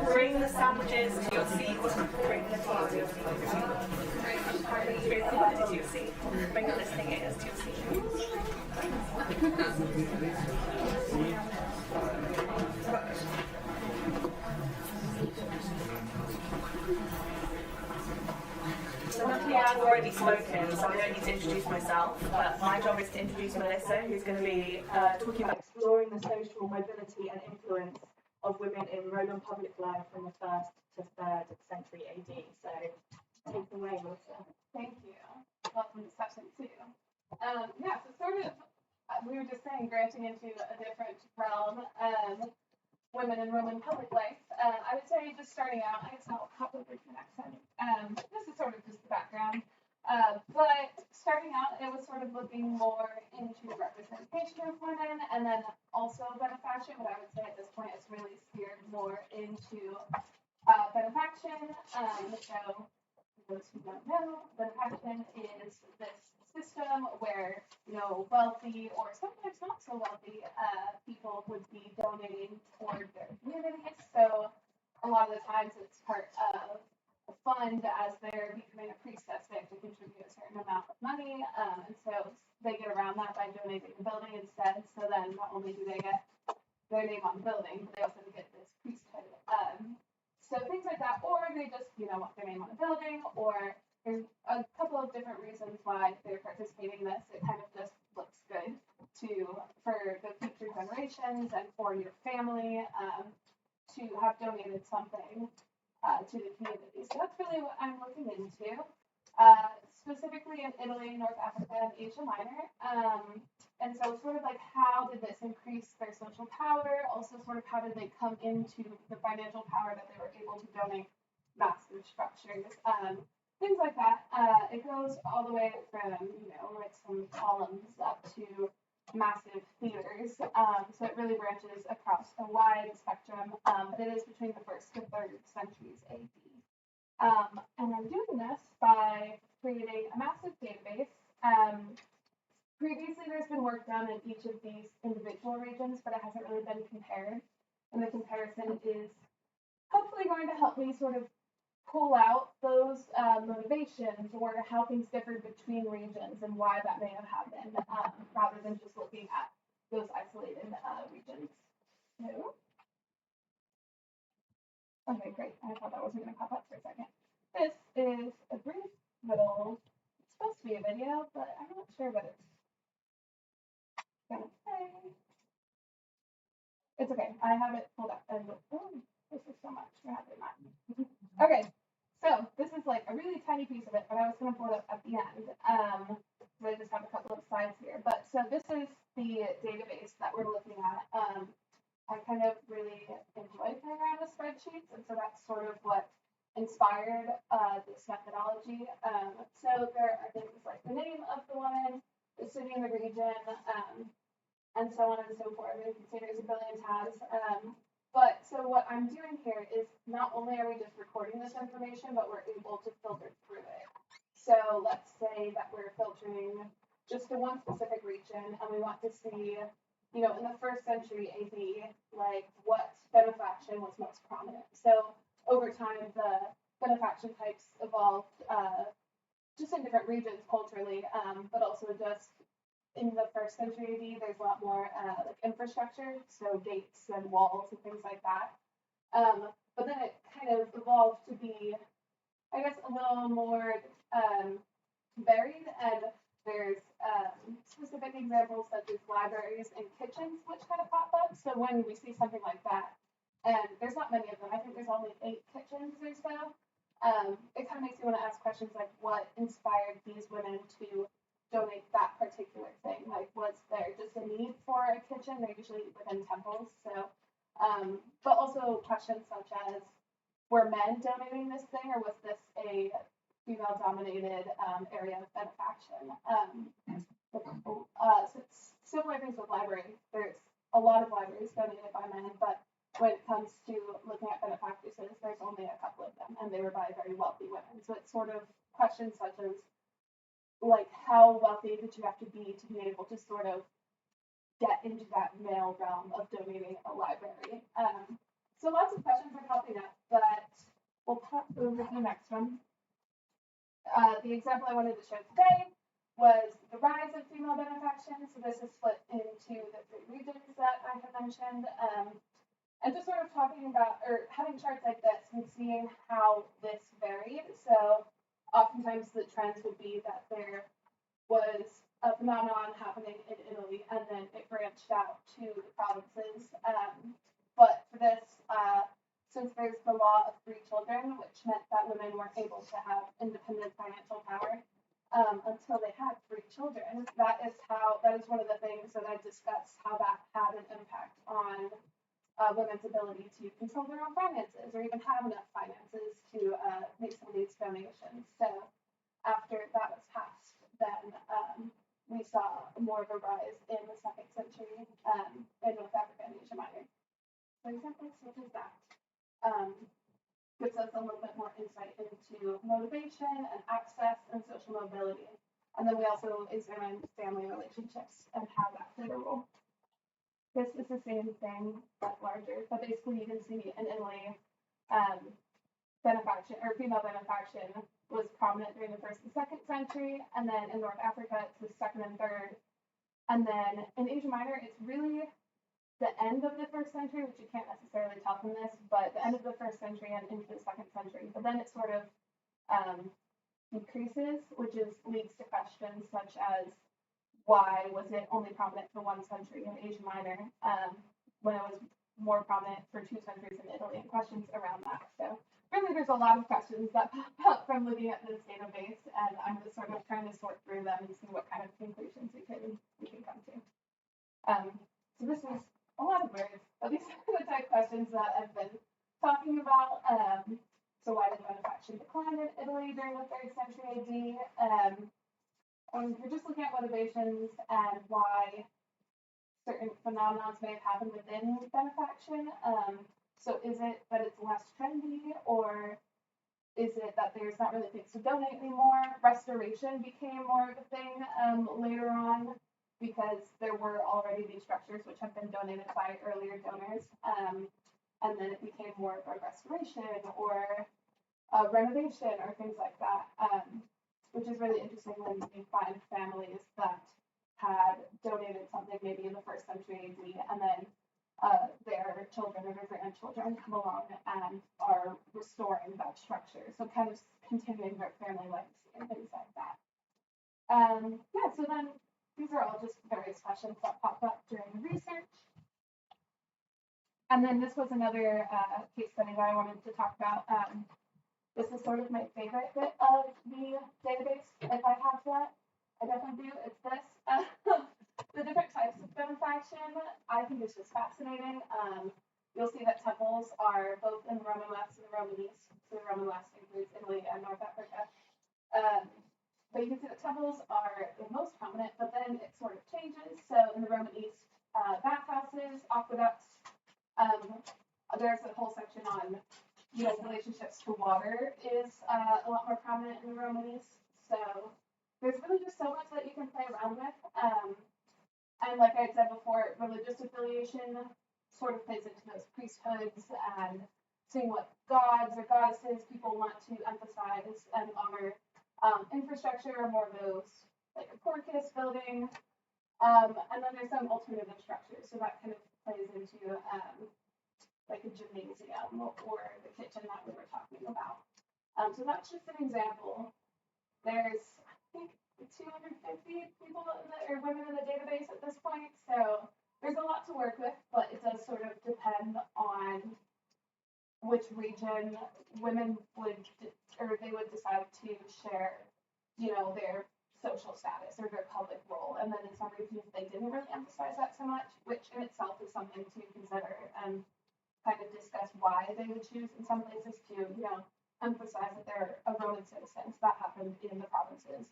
Bring the sandwiches to your seat. Bring the tea to your seat. Bring the butter to your seat. Bring the listening ears to your seat. So luckily I've already spoken, so I don't need to introduce myself, but my job is to introduce Melissa, who's going to be talking about exploring the social mobility and influence of women in Roman public life from the 1st to 3rd century AD. So take it away, Melissa. Thank you. Welcome to session 2. Yeah, so sort of, we were just saying, branching into a different realm, women in Roman public life. I would say just starting out, I guess I'll probably connect some. This is sort of just the background. But starting out, it was sort of looking more into the representation of women and then also benefaction, but I would say at this point it's really steered more into benefaction. So for those who don't know, benefaction is this system where, wealthy or sometimes not so wealthy people would be donating toward their communities. So a lot of the times it's part of a fund as they're becoming a priestess. They have to contribute a certain amount of money, and so they get around that by donating the building instead. So then not only do they get their name on the building, but they also get this priesthood. So things like that, or they just, want their name on the building, or there's a couple of different reasons why they're participating in this. It kind of just looks good for the future generations and for your family to have donated something to the community. So that's really what I'm looking into, specifically in Italy, North Africa, and Asia Minor. And so sort of like how did this increase their social power? Also sort of how did they come into the financial power that they were able to donate massive structures, things like that. It goes all the way from, like some columns up to massive theaters. So it really branches across a wide spectrum, but it is between the 1st to 3rd centuries AD. And I'm doing this by creating a massive database. Previously, there's been work done in each of these individual regions, but it hasn't really been compared. And the comparison is hopefully going to help me sort of pull out those motivations or how things differ between regions and why that may have happened, rather than just looking at those isolated regions. No? Okay, great. I thought that wasn't going to pop up for a second. This is a brief little, it's supposed to be a video, but I'm not sure what it's going to say. It's okay. I have it pulled up. And this is so much. You're happy not. Okay. So this is like a really tiny piece of it, but I was going to pull it up at the end. So I just have a couple of slides here. But so this is the database that we're looking at. I kind of really enjoy playing around with spreadsheets, and so that's sort of what inspired this methodology. So there are things like the name of the woman, the city and the region, and so on and so forth. You can see there's a billion tabs. But so what I'm doing here is not only are we just recording this information, but we're able to filter through it. So let's say that we're filtering just to one specific region, and we want to see, in the 1st century AD, like what benefaction was most prominent. So over time, the benefaction types evolved just in different regions culturally, but also just in the 1st century AD, there's a lot more like infrastructure, so gates and walls and things like that. But then it kind of evolved to be, I guess, a little more varied, and there's specific examples such as libraries and kitchens, which kind of pop up. So when we see something like that, and there's not many of them, I think there's only 8 kitchens or so, it kind of makes you want to ask questions like what inspired these women to donate that particular thing. Like, was there just a need for a kitchen? They're usually within temples. So, but also questions such as, were men donating this thing, or was this a female-dominated area of benefaction? So it's similar things with libraries. There's a lot of libraries donated by men, but when it comes to looking at benefactresses, there's only a couple of them, and they were by very wealthy women. So it's sort of questions such as, like, how wealthy did you have to be able to sort of get into that male realm of donating a library? So lots of questions are popping up, but we'll pop over to the next one. The example I wanted to show today was the rise of female benefaction. So this is split into the three regions that I have mentioned. And just sort of talking about, or having charts like this and seeing how this varied. So oftentimes the trends would be that there was a phenomenon happening in Italy and then it branched out to the provinces. But for this, since there's the law of free children, which meant that women weren't able to have independent financial power until they had free children, that is one of the things that I discussed, how that had an impact on women's ability to control their own finances or even have enough finances to make some of these donations. So after that was passed, then we saw more of a rise in the 2nd century in North Africa and Asia Minor. For example, such as that. Gives us a little bit more insight into motivation and access and social mobility. And then we also examined family relationships and how that played a role. This is the same thing, but larger. But basically, you can see in Italy, benefaction or female benefaction was prominent during the 1st and 2nd century, and then in North Africa, it's the 2nd and 3rd, and then in Asia Minor, it's really the end of the 1st century, which you can't necessarily tell from this, but the end of the 1st century and into the 2nd century. But then it sort of decreases, which leads to questions such as, why was it only prominent for 1 century in Asia Minor when it was more prominent for 2 centuries in Italy, and questions around that. So really there's a lot of questions that pop up from looking at this database, and I'm just sort of trying to sort through them and see what kind of conclusions we can come to. So this is a lot of words, but these are the type questions that I've been talking about. So why did benefaction decline in Italy during the 3rd century AD? We're just looking at motivations and why certain phenomena may have happened within benefaction. So is it that it's less trendy, or is it that there's not really things to donate anymore? Restoration became more of a thing later on because there were already these structures which have been donated by earlier donors. And then it became more of a restoration or a renovation or things like that. Which is really interesting when you find families that had donated something maybe in the 1st century AD, and then their children or their grandchildren come along and are restoring that structure. So kind of continuing their family legacy and things like that. Yeah, so then these are all just various questions that popped up during the research. And then this was another case study that I wanted to talk about. This is sort of my favorite bit of the database, if I have that. I definitely do. It's this. The different types of benefaction, I think is just fascinating. You'll see that temples are both in the Roman West and the Roman East. So the Roman West includes Italy and North Africa. But you can see that temples are the most prominent, but then it sort of changes. So in the Roman East, bathhouses, aqueducts, there's a whole section on relationships to water is a lot more prominent in the Roman East. So there's really just so much that you can play around with. And like I had said before, religious affiliation sort of plays into those priesthoods and seeing what gods or goddesses people want to emphasize and honor. Infrastructure are more of those, like a porticus building. And then there's some alternative structures. So that kind of plays into like a gymnasium or the kitchen that we were talking about. So that's just an example. There's, I think, 250 people or women in the database at this point. So there's a lot to work with, but it does sort of depend on which region women would, or they would decide to share, their social status or their public role. And then in some regions, they didn't really emphasize that so much, which in itself is something to consider and kind of discuss why they would choose in some places to, emphasize that they're a Roman citizens. That happened in the provinces,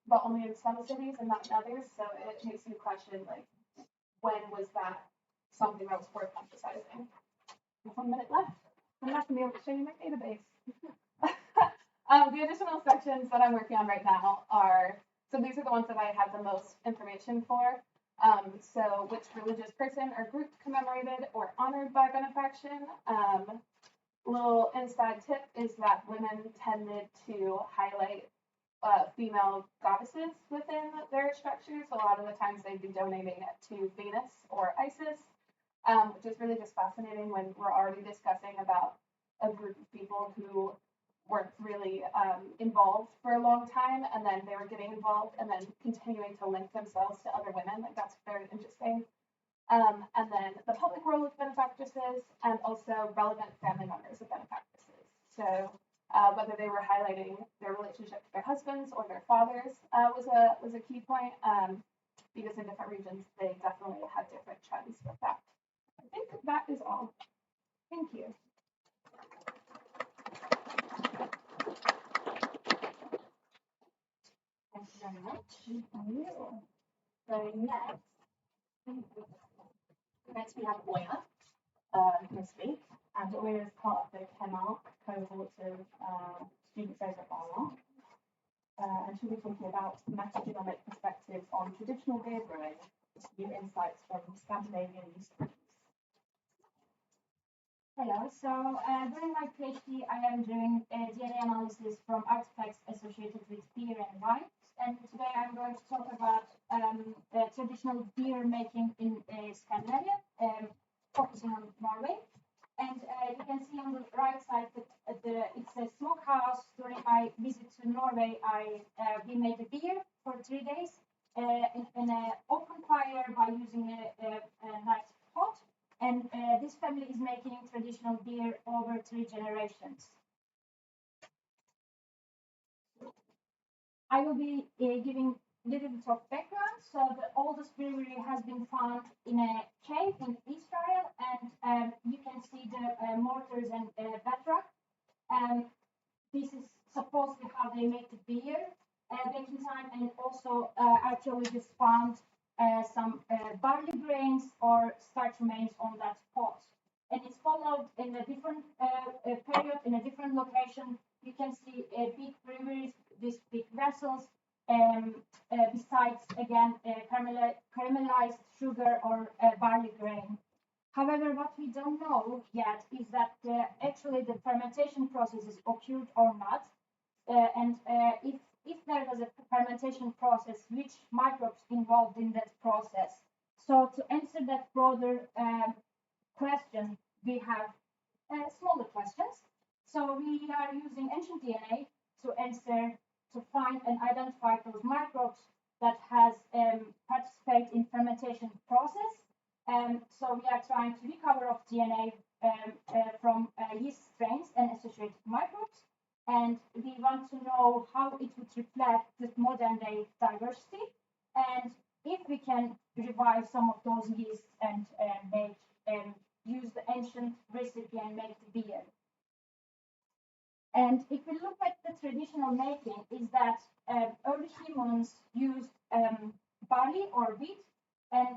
but only in some cities and not in others. So it makes you question, like, when was that something that was worth emphasizing? 1 minute left. I'm not going to be able to show you my database. The additional sections that I'm working on right now are, so these are the ones that I had the most information for. So which religious person or group commemorated or honored by benefaction? Little inside tip is that women tended to highlight female goddesses within their structures. A lot of the times they'd be donating it to Venus or Isis, which is really just fascinating when we're already discussing about a group of people who weren't really involved for a long time, and then they were getting involved and then continuing to link themselves to other women. Like, that's very interesting. And then the public role of benefactresses, and also relevant family members of benefactresses. So whether they were highlighting their relationship to their husbands or their fathers was a key point, because in different regions they definitely had different trends with that. I think that is all. Thank you. Thank you very much. So next we have Oya this week, and Oya is part of the ChemArc cohort of students over at bioarch. And she'll be talking about metagenomic perspectives on traditional beer brewing, new insights from Scandinavian yeast. Hello, so during my PhD I am doing DNA analysis from artifacts associated with beer and wine, and today I'm going to talk about traditional beer making in Scandinavia, focusing on Norway. And you can see on the right side that it's a smokehouse. During my visit to Norway, we made a beer for 3 days in an open fire by using a nice pot. And this family is making traditional beer over 3 generations. I will be giving a little bit of background. So the oldest brewery has been found in a cave in Israel, and you can see the mortars and bedrock. This is supposedly how they make the beer back in time, and also archaeologists found some barley grains or starch remains on that pot. And it's followed in a different period, in a different location. You can see big breweries, these big vessels, besides, again, caramelized sugar or barley grain. However, what we don't know yet is that actually the fermentation processes occurred or not, and if there was a fermentation process, which microbes involved in that process. So to answer that broader question, we have smaller questions. So we are using ancient DNA to answer, to find and identify those microbes that has participate in fermentation process. So we are trying to recover of DNA from yeast strains and associated microbes. And we want to know how it would reflect the modern day diversity, and if we can revive some of those yeasts and use the ancient recipe and make the beer. And if we look at the traditional making, is that early humans used barley or wheat, and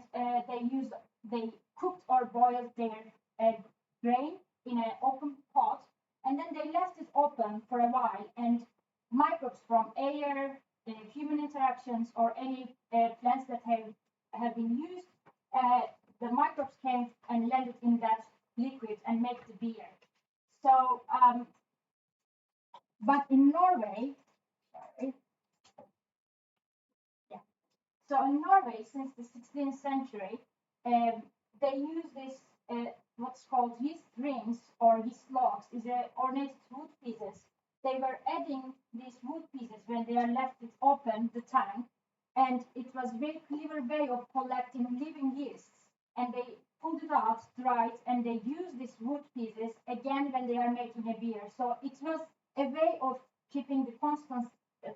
they cooked or boiled their grain in an open pot, and then they left it open for a while, and microbes from air, human interactions, or any plants that have been used, the microbes came and landed in that liquid and make the beer. So, but in Norway, so in Norway, since the 16th century, they use this what's called yeast rings or yeast logs, is ornated wood pieces. They were adding these wood pieces when they are left it open, the tank, and it was a very clever way of collecting living yeasts. And they pulled it out, dried, and they use these wood pieces again when they are making a beer. So it was a way of keeping the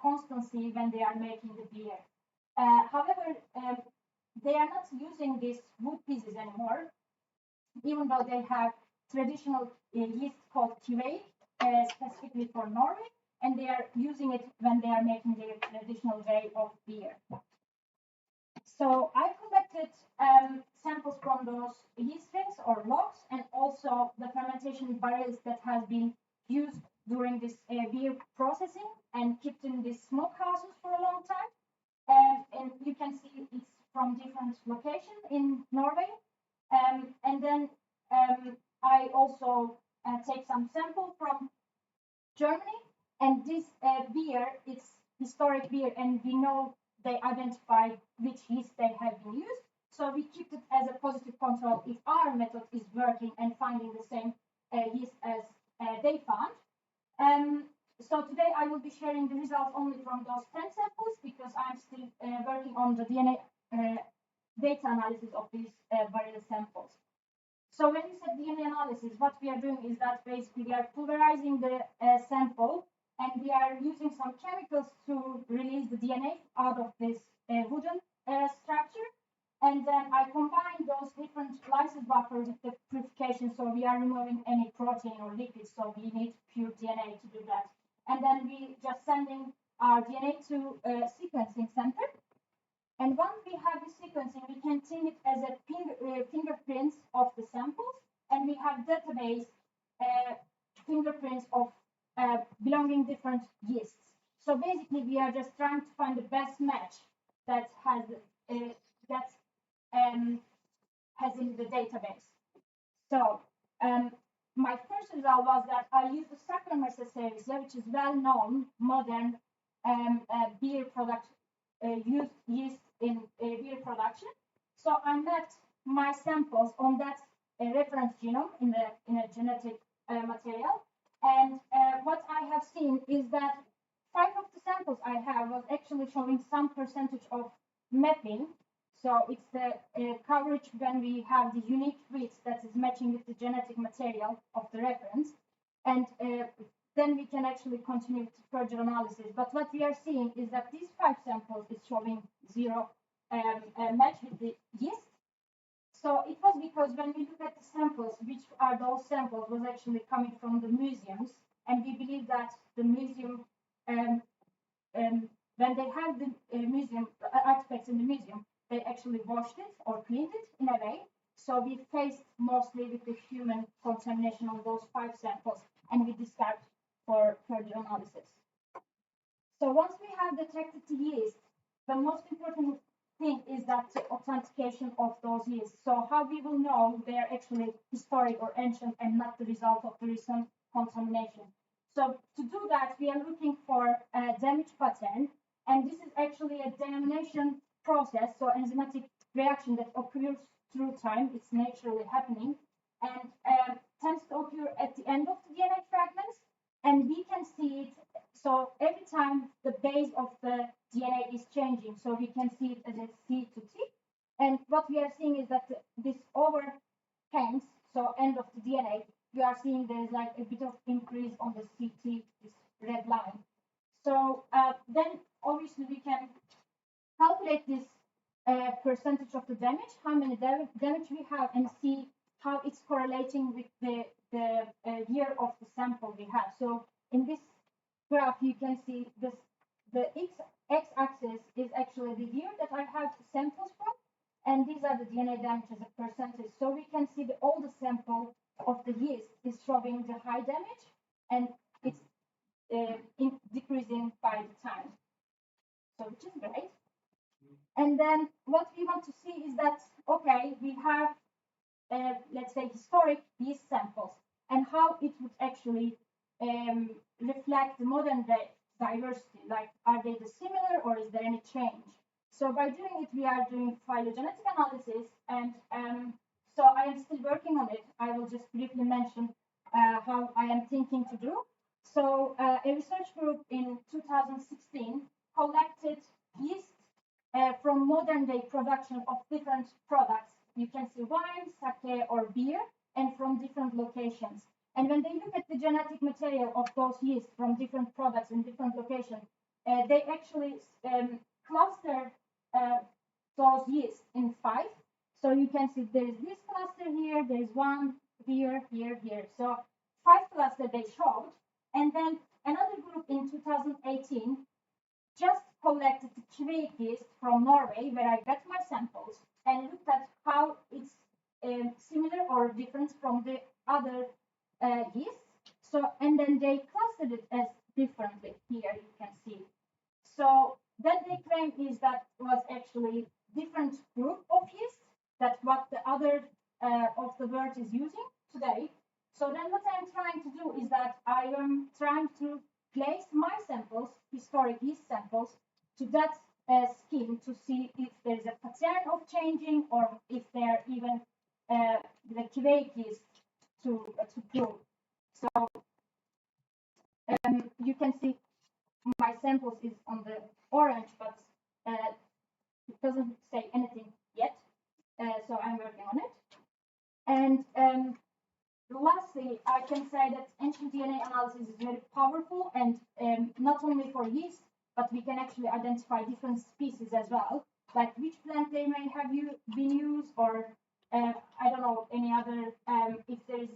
constancy when they are making the beer. However, they are not using these wood pieces anymore, even though they have traditional yeast called kveik, specifically for Norway, and they are using it when they are making their traditional way of beer. So I collected samples from those yeast rings or logs, and also the fermentation barrels that has been used during this beer processing and kept in these smokehouses for a long time. And you can see it's from different location in Norway. And then I also take some sample from Germany, and this beer, it's historic beer, and we know they identify which yeast they have been used. So we keep it as a positive control if our method is working and finding the same yeast as they found. So today I will be sharing the results only from those 10 samples because I'm still working on the DNA data analysis of these various samples. So when we say DNA analysis, what we are doing is that basically we are pulverizing the sample, and we are using some chemicals to release the DNA out of this wooden structure. And then I combine those different lysis buffers with the purification, so we are removing any protein or lipids, so we need pure DNA to do that. And then we just sending our DNA to a sequencing center. And once we have the sequencing, we can see it as a fingerprints of the samples, and we have database fingerprints of belonging different yeasts. So basically, we are just trying to find the best match that has in the database. So my first result was that I used the Saccharomyces cerevisiae, which is well-known modern beer product used yeast in beer production. So I mapped my samples on that reference genome in a genetic material, and what I have seen is that 5 of the samples I have was actually showing some percentage of mapping. So it's the coverage when we have the unique tweets that is matching with the genetic material of the reference, and then we can actually continue to further analysis. But what we are seeing is that these 5 samples is showing 0 match with the yeast. So it was because when we look at the samples, which are those samples, was actually coming from the museums, and we believe that the museum, when they have the museum artifacts in the museum, they actually washed it or cleaned it in a way. So we faced mostly with the human contamination on those 5 samples, and we discard for further analysis. So once we have detected the yeast, the most important thing is that the authentication of those yeasts. So how we will know they are actually historic or ancient and not the result of the recent contamination. So to do that, we are looking for a damage pattern, and this is actually a denomination process, so enzymatic reaction that occurs through time. It's naturally happening, and tends to occur at the end of the DNA fragments, and we can see it. So every time the base of the DNA is changing, so we can see it as a C to T. And what we are seeing is that this overhangs, so end of the DNA, we are seeing there is like a bit of increase on the CT, this red line. So then obviously we can calculate this percentage of the damage, how many damage we have, and see how it's correlating with the year of the sample we have. So in this graph, you can see this, the x-axis is actually the year that I have the samples from, and these are the DNA damage as a percentage. So we can see the oldest sample of the yeast is showing the high damage, and it's decreasing by the time. So which is great. And then what we want to see is that, okay, we have, let's say, historic yeast samples, and how it would actually reflect the modern day diversity. Like, are they the similar, or is there any change? So by doing it, we are doing phylogenetic analysis, and so I am still working on it. I will just briefly mention how I am thinking to do. So a research group in 2016 collected yeast from modern day production of different products. You can see wine, sake, or beer, and from different locations. And when they look at the genetic material of those yeast from different products in different locations, they actually cluster those yeast in 5. So you can see there is this cluster here, there is one here, here, here. So 5 clusters they showed. And then another group in 2018 just collected the Kvik yeast from Norway, where I got my samples, and looked at how it's similar or different from the other yeast. So, and then they clustered it as differently. Here you can see. So then they claim is that was actually different group of yeast that what the other of the world is using today. So then what I'm trying to do is that I am trying to place my samples, historic yeast samples, to that scheme to see if there is a pattern of changing or if they are even the Quebec yeast to prove. So you can see my samples is on the orange, but it doesn't say anything yet. So I'm working on it. And lastly, I can say that ancient DNA analysis is very powerful, and not only for yeast, but we can actually identify different species as well, like which plant they may have been used, or I don't know, any other, if there's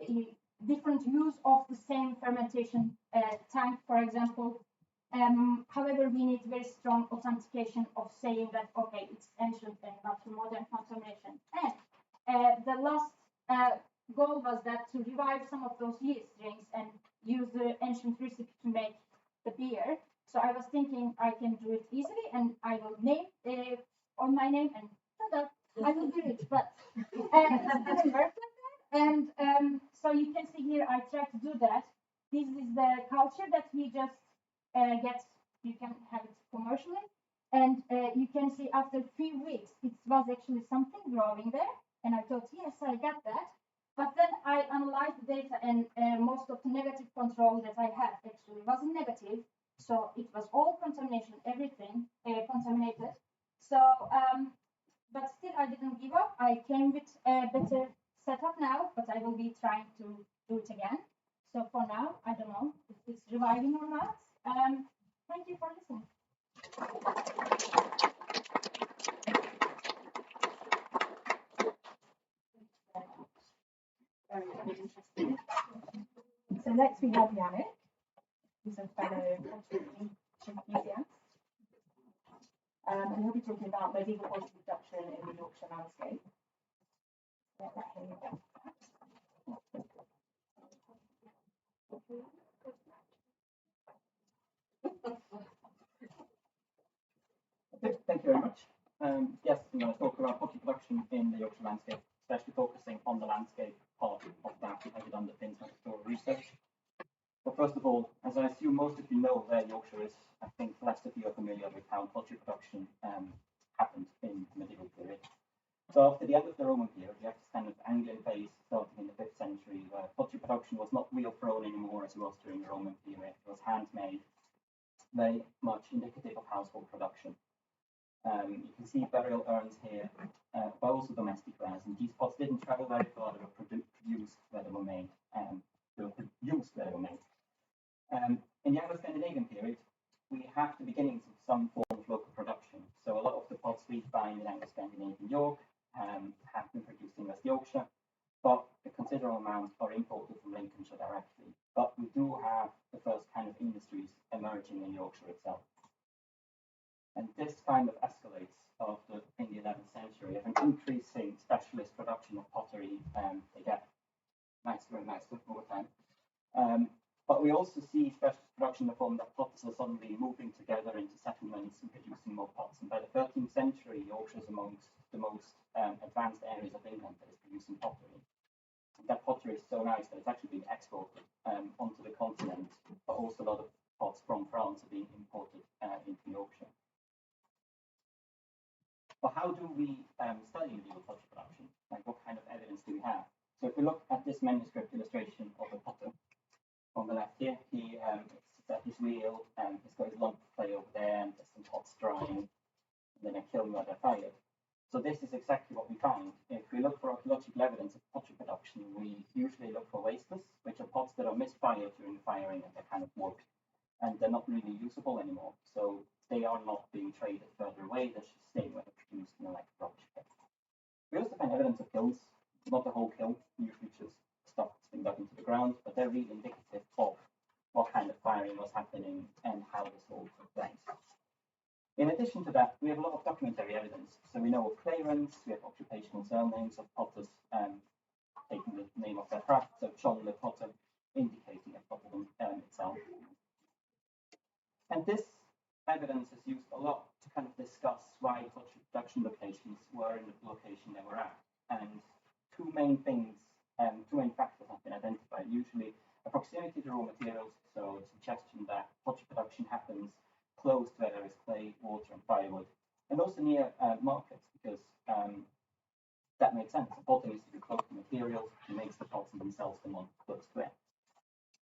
a different use of the same fermentation tank, for example. However, we need very strong authentication of saying that, okay, it's ancient and not modern contamination. And the last goal was that to revive some of those yeast strains and use the ancient recipe to make the beer. So I was thinking I can do it easily, and I will name on my name, and I will do it. But it doesn't work like that. And so you can see here, I try to do that. This is the culture that we just get. You can have it commercially, and you can see after 3 weeks, it was actually something growing there. And I thought, yes, I got that. But then I analyzed the data, and most of the negative control that I had actually wasn't negative. So it was all contamination, everything contaminated. So, but still I didn't give up. I came with a better setup now, but I will be trying to do it again. So for now, I don't know if it's reviving or not. Thank you for listening. Very interesting. So next we have Yannick, who's a fellow enthusiast. And he'll be talking about medieval pottery production in the Yorkshire landscape. Thank you very much. Yes, I'm going to talk about pottery production in the Yorkshire landscape, especially focusing on the landscape part of that as it underpins my historical research. But first of all, as I assume most of you know where Yorkshire is, I think less of you are familiar with how pottery production happened in the medieval period. So after the end of the Roman period, you have this kind of Anglian phase starting in the 5th century, where pottery production was not wheel thrown anymore as it was during the Roman period. It was handmade, very much indicative of household production. You can see burial urns here, but also domestic wares. And these pots didn't travel very far; they were produced where they were made, they were used where they were made. In the Anglo-Scandinavian period, we have the beginnings of some form of local production. So a lot of the pots we find in Anglo-Scandinavian York have been produced in West Yorkshire, but a considerable amount are imported from Lincolnshire directly. But we do have the first kind of industries emerging in Yorkshire itself. And this kind of escalates after, in the 11th century, of an increasing specialist production of pottery. They get nicer and nicer over time. But we also see specialist production in the form that potters are suddenly moving together into settlements and producing more pots. And by the 13th century, Yorkshire is amongst the most advanced areas of England that is producing pottery. And that pottery is so nice that it's actually being exported onto the continent, but also a lot of pots from France are being imported into Yorkshire. But how do we study medieval pottery production? Like, what kind of evidence do we have? So if we look at this manuscript illustration of a potter on the left here, he's at his wheel, he's got his lump of clay over there, and there's some pots drying, and then a kiln where they're fired. So this is exactly what we find. If we look for archaeological evidence of pottery production, we usually look for wasteless, which are pots that are misfired during the firing and they're kind of warped, and they're not really usable anymore. So they are not being traded further away, they're just staying where they're produced in a like rubbish pit. We also find evidence of kilns, not the whole kiln, usually just stuff that's been dug into the ground, but they're really indicative of what kind of firing was happening and how this all took place. In addition to that, we have a lot of documentary evidence. So we know of clayrants, we have occupational surnames of potters taking the name of their craft, so John the Potter indicating a potterdom itself. And this evidence is used a lot to kind of discuss why pottery production locations were in the location they were at. And two main factors have been identified. Usually a proximity to raw materials, so a suggestion that pottery production happens close to where there is clay, water and firewood, and also near markets, because that makes sense. The potter needs to be close to materials, and makes the pots and themselves the one close to it.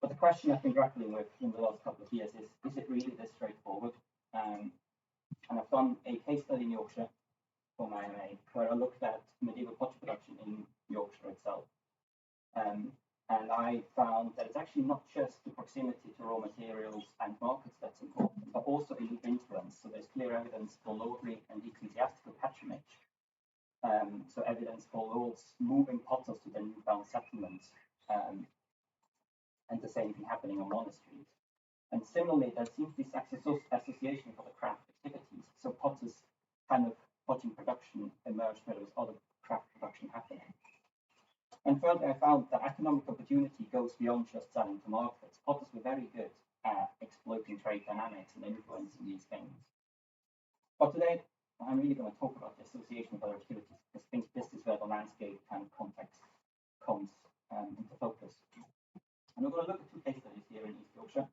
But the question I've been grappling with in the last couple of years is it really this straightforward? And I've done a case study in Yorkshire for my MA, where I looked at medieval pottery production in Yorkshire itself. And I found that it's actually not just the proximity to raw materials and markets that's important, but also influence. So there's clear evidence for lordly and ecclesiastical patronage. So evidence for lords moving potters to their newfound settlements, and the same thing happening on monasteries. And similarly, there seems this association for the craft activities. So potters kind of potting production emerged where there was other craft production happening. And further, I found that economic opportunity goes beyond just selling to markets. Potters were very good at exploiting trade dynamics and influencing these things. But today, I'm really going to talk about the association of other activities, because I think this is where the landscape kind of context comes into focus. And we're going to look at two case studies here in East Yorkshire,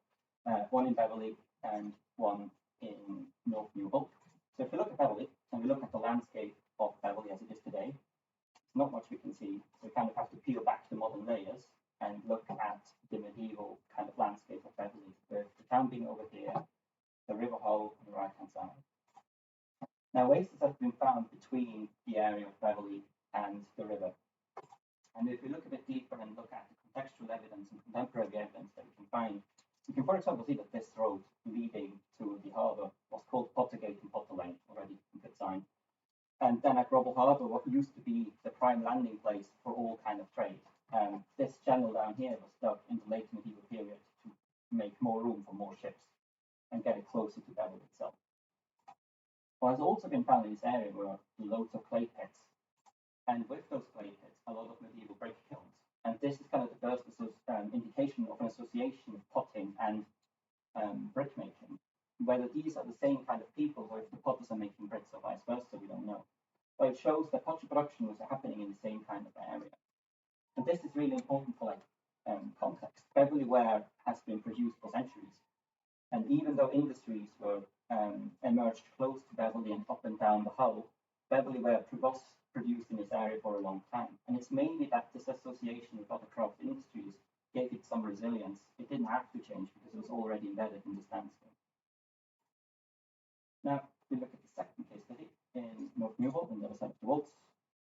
one in Beverley and one in North Newhall. So if we look at Beverley, and we look at the landscape of Beverley as it is today, there's not much we can see. So we kind of have to peel back the modern layers and look at the medieval kind of landscape of Beverley, with the town being over here, the river Hull on the right-hand side. Now, oases have been found between the area of Beverley and the river. And if we look a bit deeper and look at the contextual evidence and contemporary evidence that we can find, we can, for example, see that this road leading to the harbour was called Pottergate and Potter Lane, already a good sign. And then at Grobble Harbour, what used to be the prime landing place for all kind of trade. This channel down here was dug in the late medieval period to make more room for more ships and get it closer to Beverley itself. What has also been found in this area were loads of clay pits, and with those clay pits, a lot of medieval brick kilns. And this is kind of the first indication of an association of potting and brickmaking. Whether these are the same kind of people, or if the potters are making bricks or vice versa, we don't know. But it shows that pottery production was happening in the same kind of area. And this is really important for context. Beverley ware has been produced for centuries. And even though industries were emerged close to Beverley and up and down the Hull, Beverley ware was produced in this area for a long time. And it's mainly that this association with other craft industries gave it some resilience. It didn't have to change because it was already embedded in this landscape. Now, we look at the second case study in North Newhall, on the other side of the Wolds.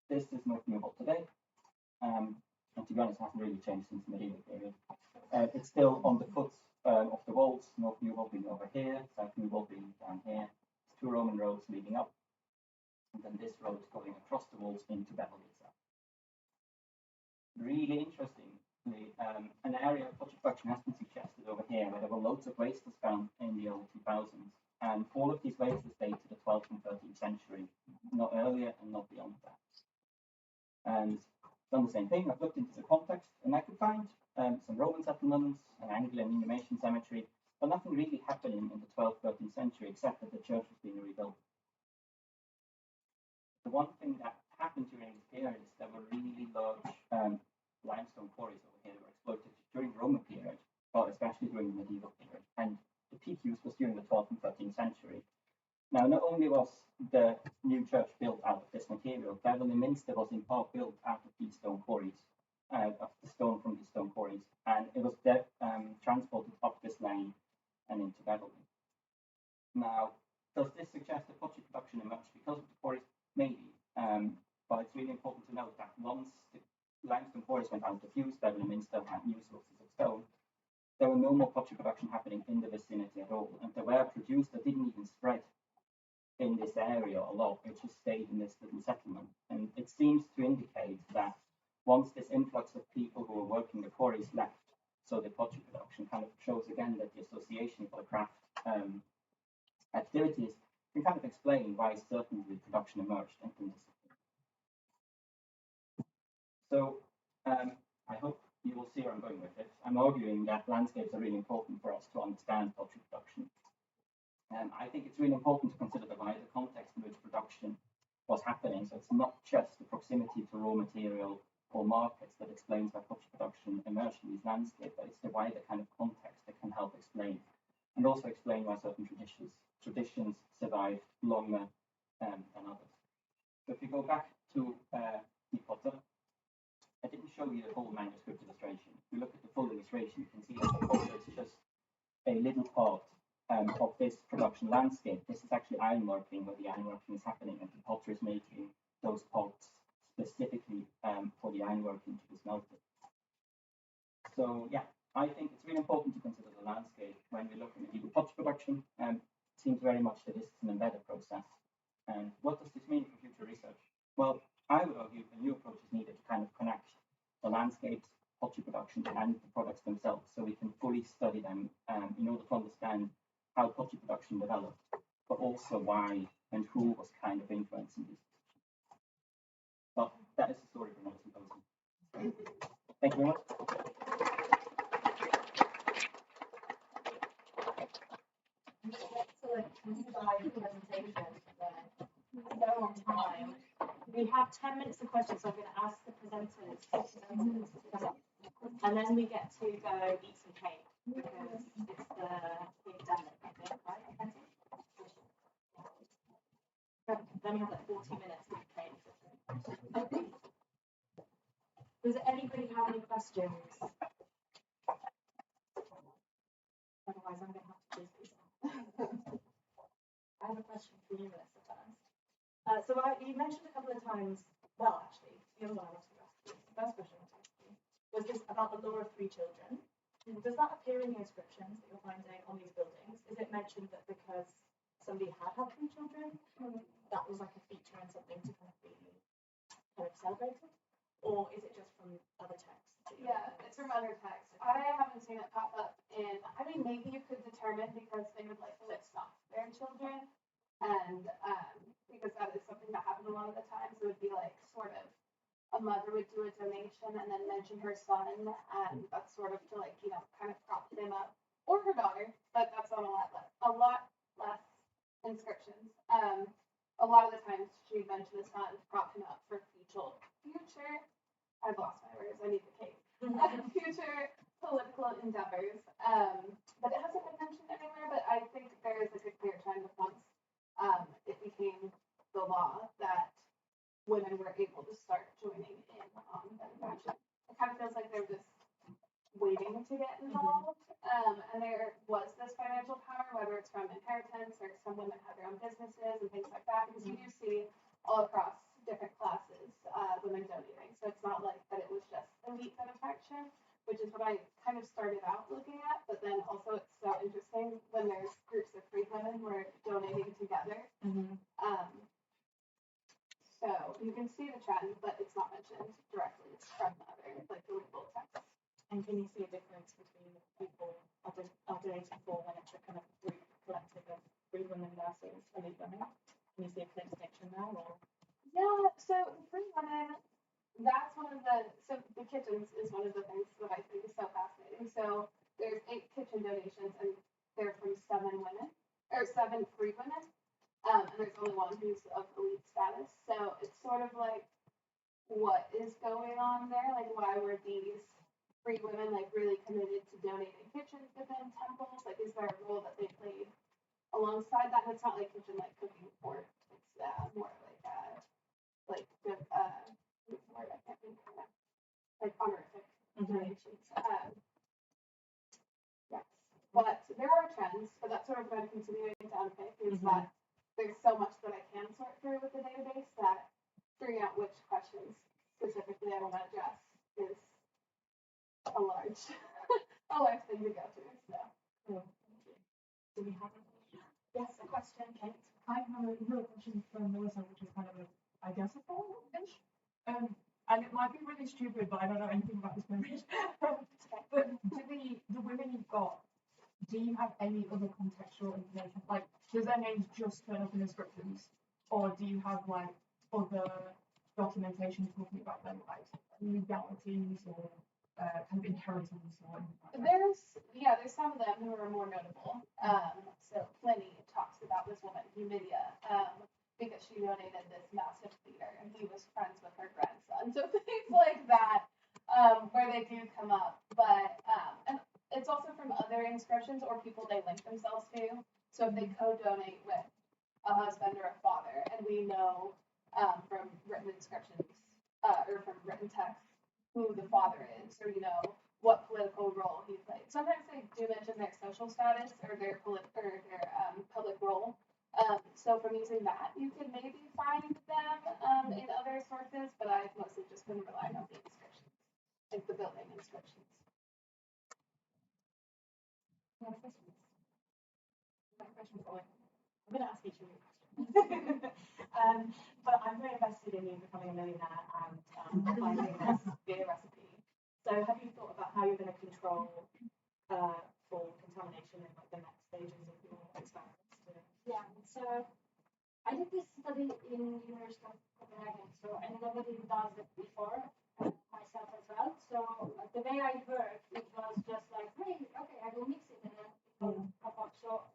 This is North Newhall today. And to be honest, it hasn't really changed since the medieval period. It's still on the foot of the Wolds, North Newhall being over here, South Newhall being down here. It's two Roman roads leading up, and then this road going across the Wolds into Beverley itself. Really interestingly, an area of pottery production has been suggested over here, where there were loads of wasters found in the early 2000s. And all of these wasters date to the 12th and 13th century, not earlier and not beyond that. And done the same thing. I've looked into the context, and I could find some Roman settlements, an Anglican inhumation cemetery, but nothing really happening in the 12th, 13th century, except that the church was being rebuilt. The one thing that happened during this period is there were really large limestone quarries over here that were exploited during the Roman period, but especially during the medieval period. And the peak use was during the 12th and 13th century. Now, not only was the new church built out of this material, Beverley Minster was in part built out of these stone quarries, of the stone from these stone quarries, and it was transported up this lane and into Beverley. Now, does this suggest that pottery production emerged because of the quarries? Maybe, but it's really important to note that once the limestone quarries went out of use, Beverley Minster had new sources of stone. There were no more pottery production happening in the vicinity at all, and the ware produced that didn't even spread in this area a lot. It just stayed in this little settlement, and it seems to indicate that once this influx of people who were working the quarries left, so the pottery production kind of shows again that the association for the craft activities can kind of explain why certainly production emerged and can disappear. So I hope you will see where I'm going with this. I'm arguing that landscapes are really important for us to understand pottery production. I think it's really important to consider the wider context in which production what's happening. So it's not just the proximity to raw material or markets that explains why culture production emerged in these landscapes, but it's the wider kind of context that can help explain, and also explain why certain traditions survive longer than others. So if you go back to the Potter, I didn't show you the whole manuscript illustration. If you look at the full illustration, you can see that the Potter is just a little part of this production landscape. This is actually ironworking, where the ironworking is happening, and the Potter is making those pots specifically for the ironworking to be smelted. So yeah, I think it's really important to consider the landscape when we look at medieval pottery production. It seems very much that this is an embedded process. And what does this mean for future research? Well, I would argue a new approach is needed to kind of connect the landscapes, pottery production, and the products themselves, so we can fully study them in order to understand how pottery production developed, but also why and who was kind of influencing these. Well, that is the story from our symposium. Thank you very much. Excellent presentation. So on time. We have 10 minutes of questions, so I'm going to ask the presenters to come up. And then we get to go eat some cake, because it's the academic, I think, right? Then we have like 40 minutes to eat cake. Does anybody have any questions? Otherwise, I'm going to have to choose these. I have a question for you, Melissa, first. So you mentioned a couple of times, well, actually, the other one I wanted to ask you, the first question I wanted to ask you, was this about the law of 3 children. Does that appear in the inscriptions that you're finding on these buildings? Is it mentioned that because somebody had 3 children, that was like a feature and something to kind of be kind of celebrated? Or is it just from other texts? Yeah, it's from other texts. I haven't seen it pop up in, I mean, maybe you could determine because they would like list off their children, and because that is something that happened a lot of the times. It would be like sort of a mother would do a donation and then mention her son, and that's sort of to like, you know, kind of prop him up, or her daughter, but that's on a lot less inscriptions. A lot of the times she would mention his son to prop him up for future, I've lost my words, I need the cake. Future political endeavors. But it hasn't been mentioned anywhere, but I think there is like a clear trend of once it became the law that women were able to start joining in on benefaction. It kind of feels like they're just waiting to get involved. And there was this financial power, whether it's from inheritance or some women had their own businesses and things like that, because you do see all across different classes women donating. So it's not like that it was just elite benefaction, which is what I kind of started out looking at, but then also it's so interesting when there's groups of free women who are donating together. So you can see the trend, but it's not mentioned directly from the other, like the legal texts. And can you see a difference between people donating for when it's a kind of group collective of free women versus elite women? Can you see a clear distinction there? Or? Yeah, so the free women, that's one of the kitchens is one of the things that I think is so fascinating. So there's 8 kitchen donations and they're from 7 women, or 7 free women. And there's only one who's of elite status. So it's sort of like, what is going on there? Like, why were these free women like really committed to donating kitchens within temples? Like, is there a role that they played alongside that? And it's not like kitchen like cooking pork. It's more like good what's the word? I can't think of it. Like honorific donations. Yes, but there are trends. But that's sort of what I'm continuing to unpick is that there's so much that I can sort through with the database that figuring out which questions specifically I want to address is a large thing to go through. So, do we have a question, Kate? I have a real question for Melissa, which is kind of I guess a follow-up-ish. And it might be really stupid, but I don't know anything about this period. But the women you've got, do you have any other contextual information? Like, does their names just turn up in inscriptions? Or do you have, like, other documentation talking about them, like, legalities or kind of inheritance or anything like that? There's some of them who are more notable. So Pliny talks about this woman, Numidia, because she donated this massive theater and he was friends with her grandson. So things like that, where they do come up. But and it's also from other inscriptions or people they link themselves to. So if they co-donate with a husband or a father, and we know from written inscriptions or from written texts who the father is, or what political role he played. Sometimes they do mention their social status or their public role. So from using that, you could maybe find them in other sources, but I've mostly just been relying on the inscriptions, like the building inscriptions. My question for you. I'm going to ask each of you questions. But I'm very invested in you becoming a millionaire and finding this beer recipe. So have you thought about how you're going to control for contamination in like the next stages of your experiments? Yeah, so I did this study in University of Copenhagen, and nobody does it before, myself as well. So the way I work, it was just like, hey, okay, I will mix it and then it will pop up. So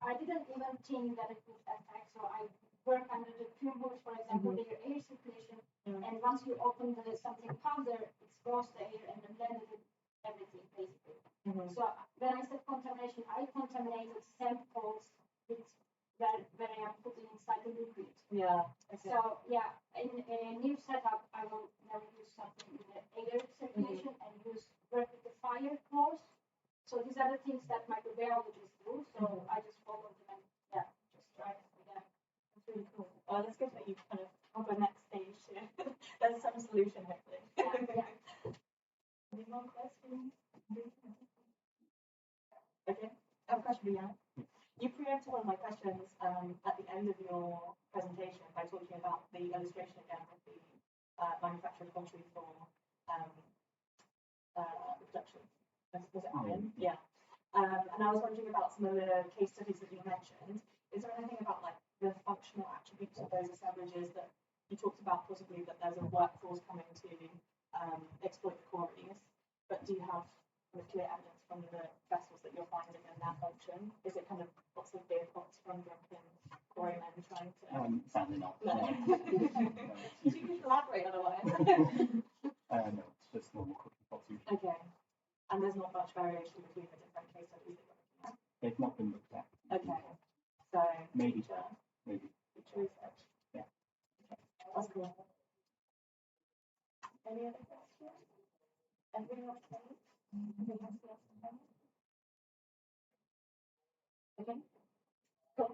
I didn't even think that it would affect. So I work under the tumors, for example, their air circulation, and once you open something powder, it goes the air and then blended everything basically. So when I said contamination, I contaminated samples with where I am putting inside the liquid. Yeah. Okay. So yeah, in a new setup, I will never use something in the air circulation and work with the fire close. So these are the things that microbiologists do. So I just follow them and just try it again. That's really cool. Well, it's good that you've kind of on the next stage. There's some solution hopefully. Yeah. Any more questions? Okay. I have a question for you. You preempted one of my questions at the end of your presentation by talking about the illustration again of the manufactured pottery for production. Was it iron? Yeah. And I was wondering about some of the case studies that you mentioned. Is there anything about like the functional attributes of those assemblages that you talked about, possibly that there's a workforce coming to exploit the quarries? But do you have clear evidence from the vessels that you're finding and their function? Is it kind of lots of beer pots from drunken quarrymen trying to? Sadly not. No. You can elaborate otherwise. No, it's just normal cooking pots usually. Okay. And there's not much variation between the different case studies that you're looking at? They've not been looked at. Okay. So Maybe. Future research. Yeah. Okay. That's cool. Any other questions? Everyone okay? Okay. Cool.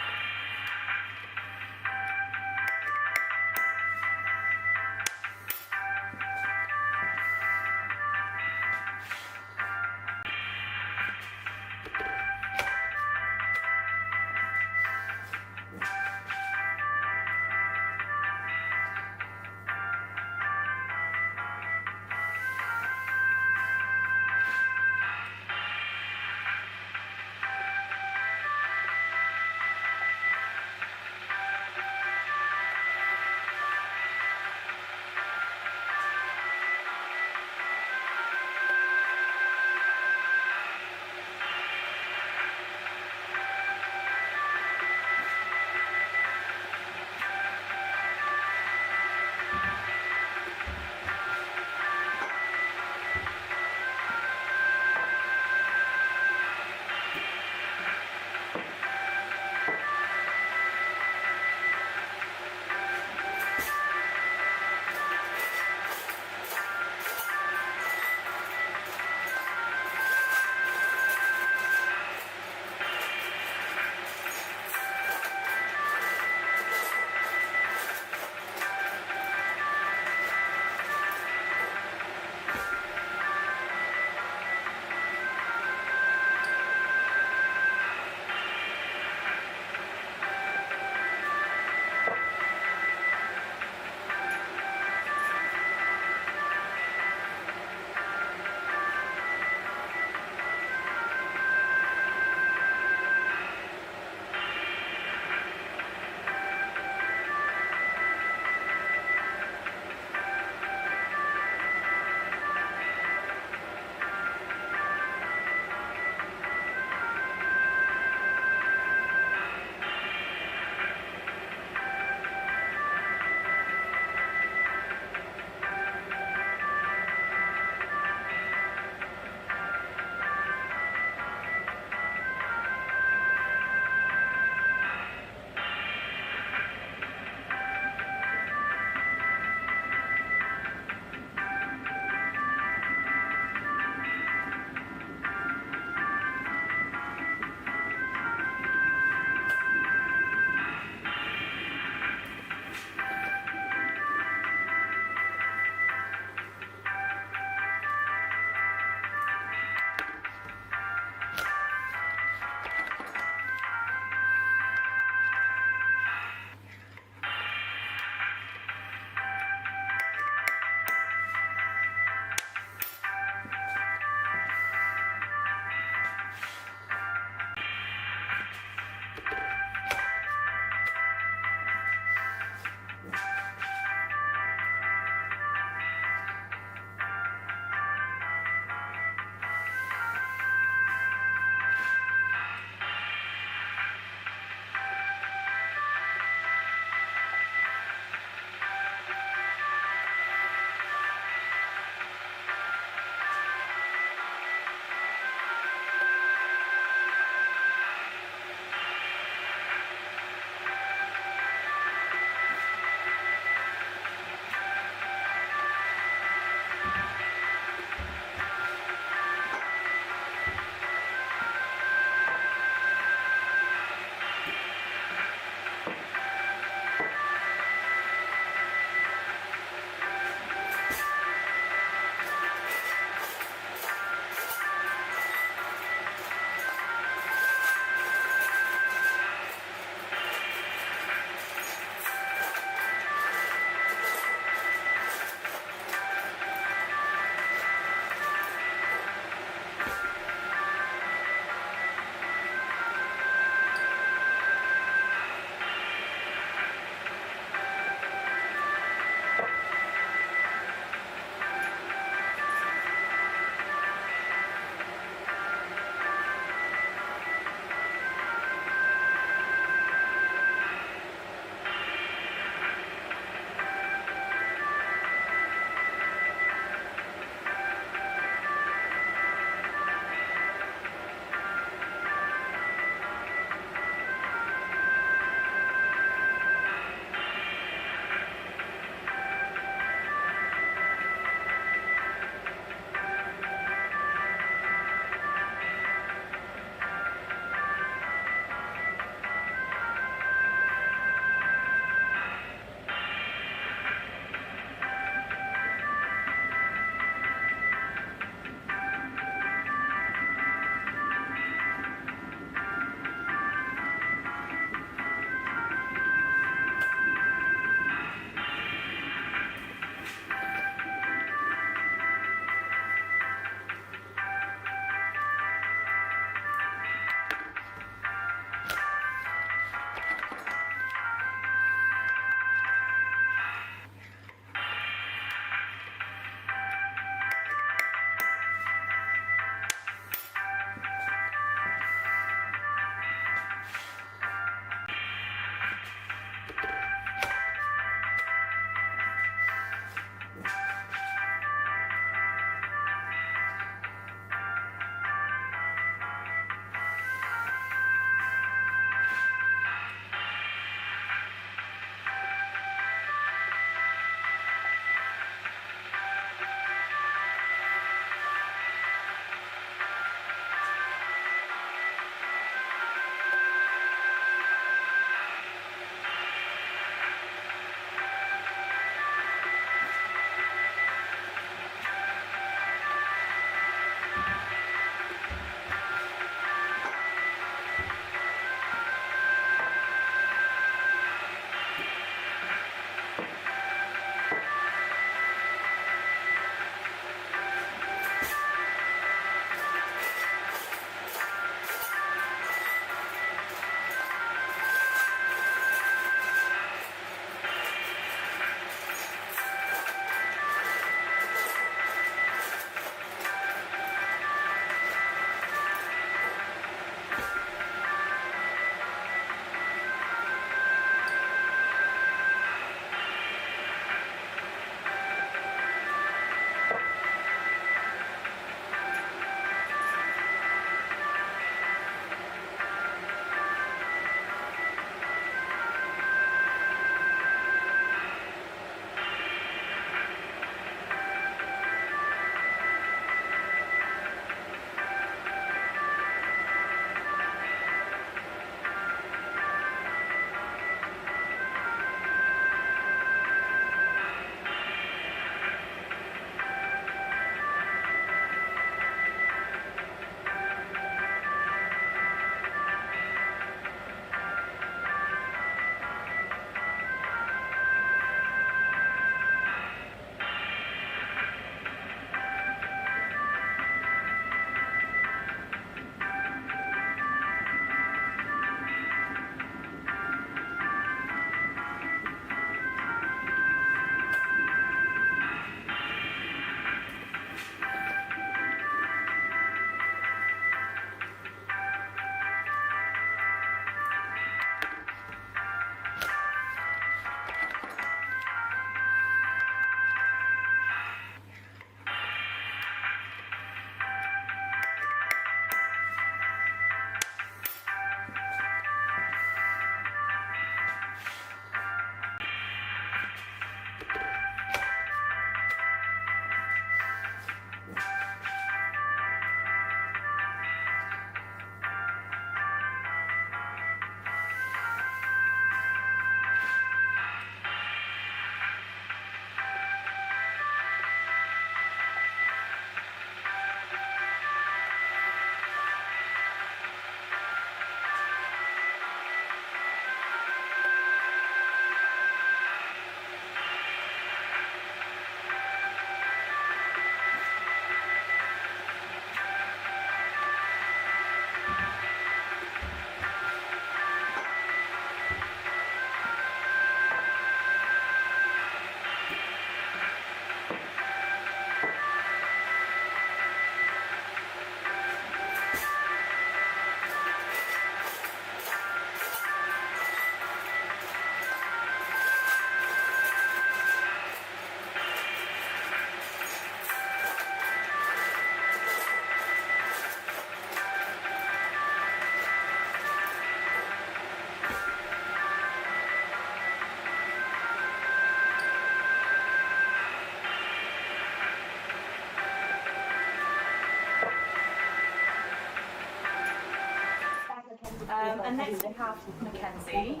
And next we have Mackenzie.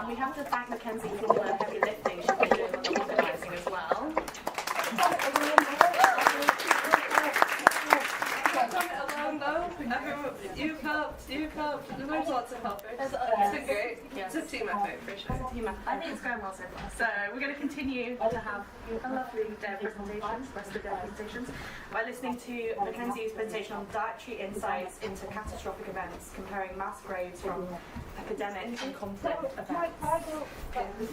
We have to thank Mackenzie for all the heavy lifting she's been doing on the organising as well. Everyone, you've helped. There's lots of helpers. It's been great. It's a team effort for sure. I think it's going well so far. So we're going to continue to have a lovely day of presentations, rest of the day of presentations, by listening to Mackenzie's presentation on dietary insights into catastrophic events, comparing mass graves from epidemic and conflict events.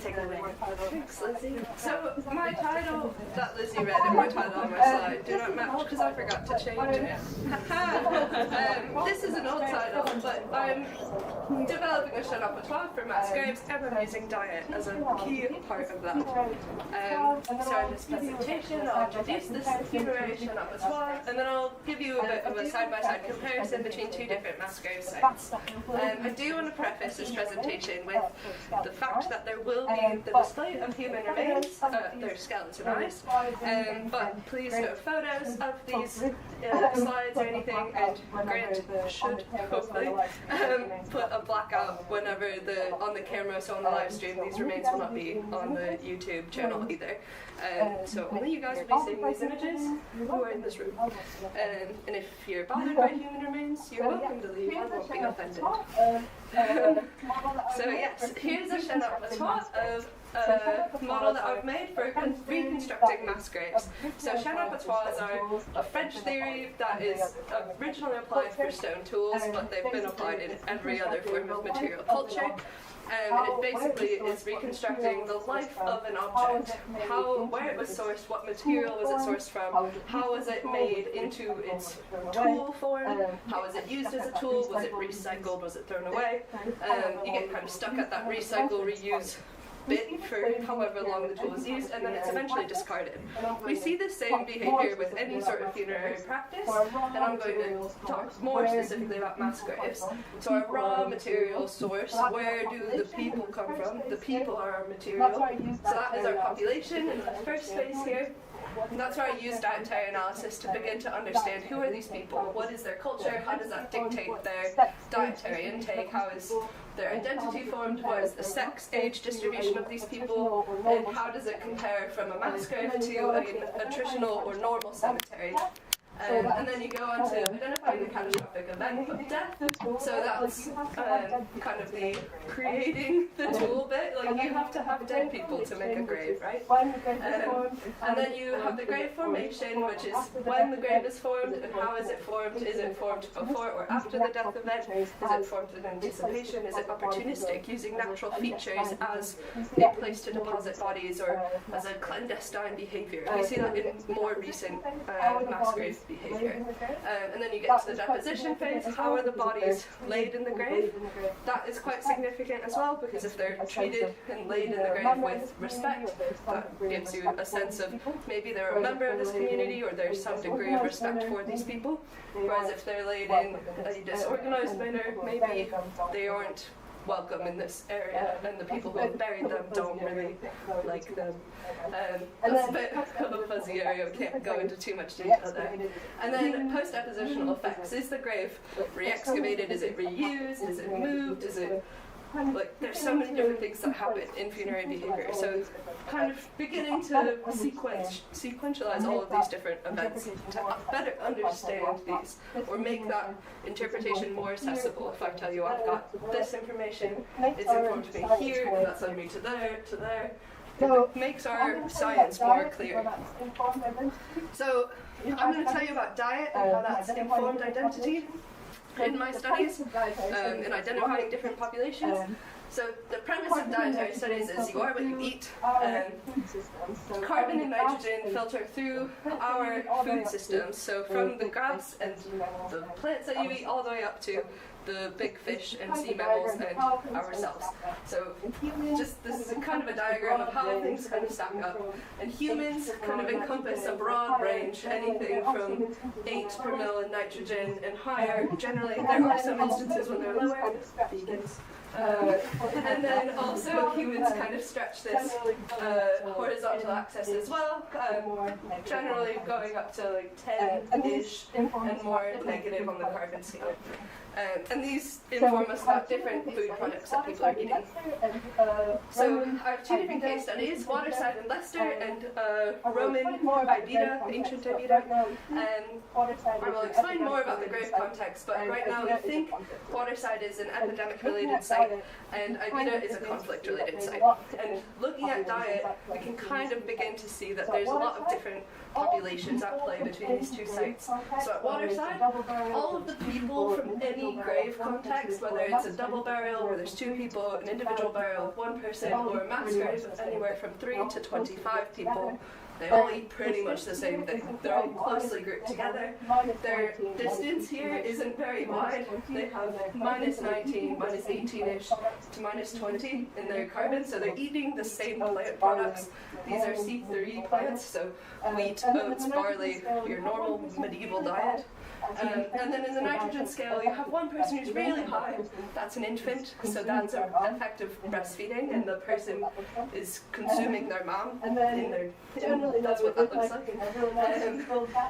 Take it away. Thanks, Lizzie. So my title that Lizzie read and my title on my slide do not match because I forgot to change it. This is an old title, but I'm developing a repertoire for mass graves and I'm using diet as a key part of that. So in this presentation I'll introduce this funerary repertoire and then I'll give you a bit of a side-by-side comparison between two different mass grave sites. I do want to preface this presentation with the fact that there will be the display of human remains, they're skeletonized, but please no photos of these slides or anything, and Grant should hopefully put a blackout whenever on the camera, so on the live stream, these remains will not be on the YouTube channel either. So only you guys will be seeing these images who are in this room. And if you're bothered by human remains, you're welcome to leave, I won't be offended. So yes, here's a repertoire of a model that I've made for reconstructing mass graves. So repertoires are a French theory that is originally applied for stone tools, but they've been applied in every other form of material culture. And it basically is reconstructing the life of an object, where it was sourced, what material was it sourced from, how was it made into its tool form, how was it used as a tool, was it recycled, was it thrown away. You get kind of stuck at that recycle, reuse bit for however long the tool is used, and then it's eventually discarded. We see the same behavior with any sort of funerary practice, and I'm going to talk more specifically about mass graves. So our raw material source, where do the people come from? The people are our material. So that is our population in the first phase here. And that's where I use dietary analysis to begin to understand who are these people, what is their culture, how does that dictate their dietary intake, how is their identity formed, what is the sex, age distribution of these people, and how does it compare from a mass grave to a traditional or normal cemetery. And then you go on to identifying the catastrophic event of death. So that's kind of the creating the tool bit. Like you have to have dead people to make a grave, right? And then you have the grave formation, which is when the grave is formed and how is it formed. Is it formed before or after the death event? Is it formed in anticipation? Is it opportunistic, using natural features as a place to deposit bodies or as a clandestine behavior? We see that in more recent mass grave behavior. And then you get to the deposition phase. How are the bodies laid in the grave? That is quite significant as well, because if they're treated and laid in the grave with respect, that gives you a sense of maybe they're a member of this community or there's some degree of respect for these people. Whereas if they're laid in a disorganized manner, maybe they aren't welcome in this area, and the people who have buried them don't really like them. That's a bit of a fuzzy area, we can't go into too much detail there. And then post-depositional effects. Is the grave re-excavated? Is it reused? Is it moved? Is it... Like, there's so many different things that happen in funerary behavior. So kind of beginning to sequentialize all of these different events to better understand these, or make that interpretation more accessible. If I tell you I've got this information, it's informed me here, and that's led me to there, to there. It makes our science more clear. So I'm going to tell you about diet and how that's informed identity in my studies, in identifying different populations. So the premise of dietary studies is you are what you eat. Carbon and nitrogen filter through our food systems, so from the grass and the plants that you eat all the way up to the big fish and sea mammals and ourselves. So just this is kind of a diagram of how things kind of stack up. And humans kind of encompass a broad range, anything from 8 per mil in nitrogen and higher. Generally, there are some instances when they're lower, vegans. And then also humans kind of stretch this horizontal axis as well, generally going up to like 10-ish and more negative on the carbon scale. And these inform us about different food products that people are eating. So I have two different case studies, Waterside in Leicester and Roman Ibida, ancient Ibida. I will explain more about the grave context, but right now we think Waterside is an epidemic-related site and Ibida is a conflict-related site. And looking at diet, we can kind of begin to see that there's a lot of different populations at play between these two sites. So at Waterside, all of the people from any grave context, whether it's a double burial where there's two people, an individual burial of one person, or a mass grave of anywhere from 3 to 25 people, they all eat pretty much the same thing. They're all closely grouped together. Their distance here isn't very wide. They have minus 19, minus 18-ish to minus 20 in their carbon, so they're eating the same plant products. These are C3 plants, so wheat, oats, barley, your normal medieval diet. And then in the nitrogen scale, you have one person who's really high. That's an infant, so that's an effective breastfeeding, and the person is consuming their mom in their. That's what that looks like.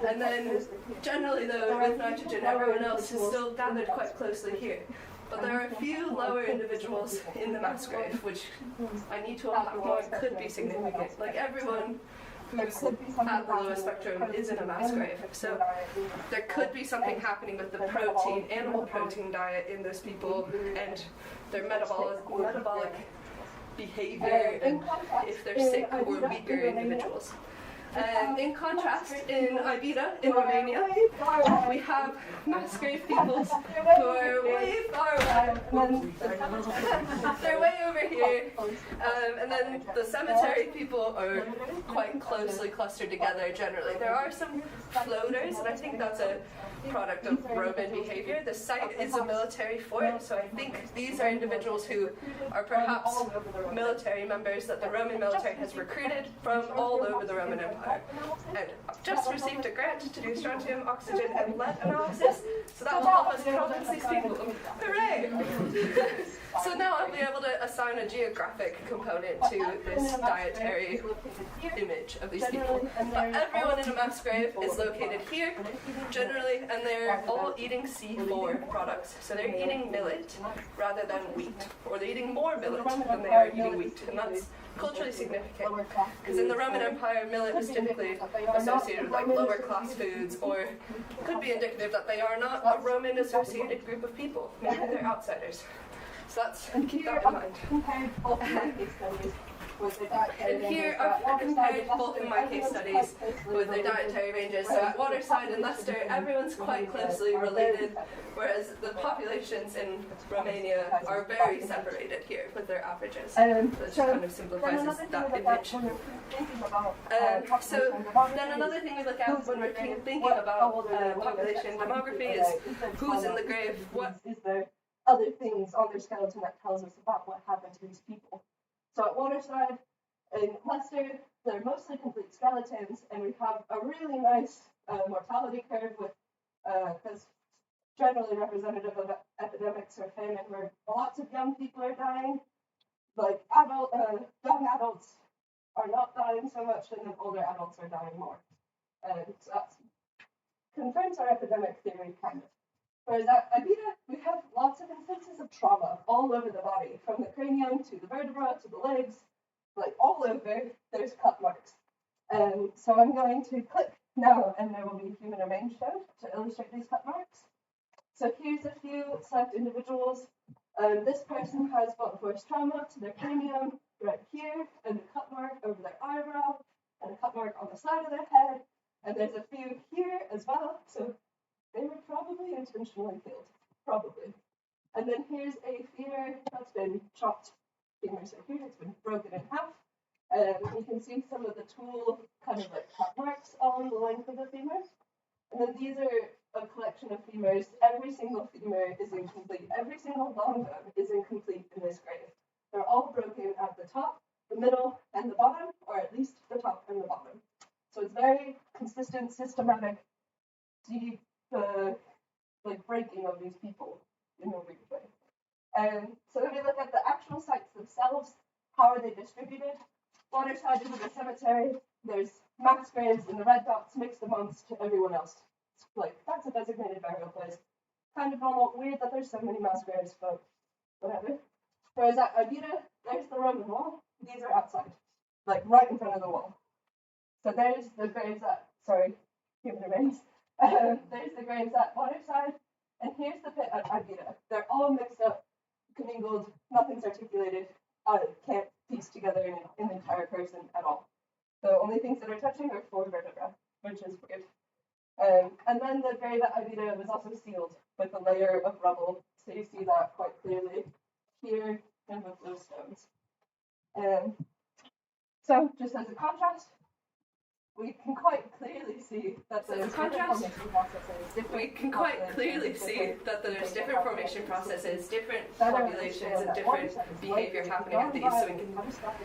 And then generally, though, with nitrogen, everyone else is still gathered quite closely here. But there are a few lower individuals in the mass grave, which I need to unpack more, could be significant. Like everyone who's at the lowest spectrum is in a mass grave. So there could be something happening with the protein, animal protein diet in those people and their metabolic behavior and if they're sick or weaker individuals. In contrast, in Ibida, in Romania, we have mass grave peoples who are way far away. They're way over here. And then the cemetery people are quite closely clustered together generally. There are some floaters, and I think that's a product of Roman behavior. The site is a military fort, so I think these are individuals who are perhaps military members that the Roman military has recruited from all over the Roman Empire. And I've just received a grant to do strontium, oxygen, and lead analysis, so that will help us province these people. Hooray! So now I'll be able to assign a geographic component to this dietary image of these people. But everyone in a mass grave is located here, generally, and they're all eating C4 products. So they're eating millet rather than wheat, or they're eating more millet than they are eating wheat, and that's culturally significant, because in the Roman Empire, millet was typically associated with like lower class foods, or could be indicative that they are not a Roman associated group of people. Maybe they're outsiders. So let's keep that in mind. And here I've compared both of my case studies with their dietary ranges. So at Waterside and Leicester, everyone's quite closely related, whereas the populations in Romania are very separated here with their averages. So it just kind of simplifies that image. So then another thing we look at when we're thinking about population demography is who's in the grave, what is there other things on their skeleton that tells us about what happened to these people. So at Waterside, in Leicester, they're mostly complete skeletons, and we have a really nice mortality curve with, because generally representative of epidemics or famine, where lots of young people are dying. Like young adults are not dying so much, and then older adults are dying more. And so that confirms our epidemic theory, kind of. Whereas at Ibida, we have lots of instances of trauma all over the body, from the cranium to the vertebra to the legs, like all over, there's cut marks. So I'm going to click now, and there will be human remains shown to illustrate these cut marks. So here's a few select individuals. This person has blunt force trauma to their cranium right here, and a cut mark over their eyebrow, and a cut mark on the side of their head, and there's a few here as well. So they were probably intentionally killed, probably. And then here's a femur that's been chopped. Femur, so here it's been broken in half. You can see some of the tool kind of like cut marks along the length of the femur. And then these are a collection of femurs. Every single femur is incomplete. Every single long bone is incomplete in this grave. They're all broken at the top, the middle, and the bottom, or at least the top and the bottom. So it's very consistent, systematic, deep, like breaking of these people in a weird way. So when we look at the actual sites themselves, how are they distributed? Waterside is a cemetery. There's mass graves in the red dots mixed amongst everyone else. It's like, that's a designated burial place. Kind of normal, weird that there's so many mass graves, but whatever. Whereas at Ibira, there's the Roman wall. These are outside, like right in front of the wall. So there's the graves at, human remains. There's the graves at Waterside, and here's the pit at Ibira. They're all mixed up, commingled, nothing's articulated. Can't piece together an entire person at all. The only things that are touching are 4 vertebrae, which is weird. And then the grave at Ibira was also sealed with a layer of rubble, so you see that quite clearly here and with those stones. So just as a contrast, we can quite clearly see that there's different formation processes, different populations, and different behavior happening at these, so we can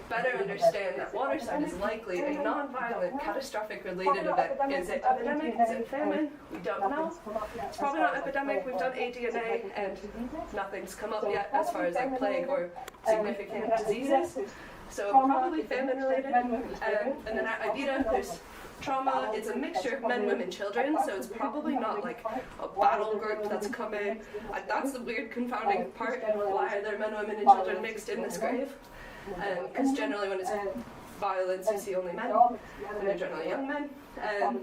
better understand that Waterside is likely a non-violent, catastrophic related event. Is it epidemic? Is it famine? We don't know. It's probably not epidemic. We've done ADNA, and nothing's come up yet as far as like plague or significant diseases. So probably famine related. And then at Ibira, there's trauma. It's a mixture of men, women, children. So it's probably not like a battle group that's come in. That's the weird confounding part. Why are there men, women, and children mixed in this grave? Because generally when it's violence, you see only men, and they're generally young men. And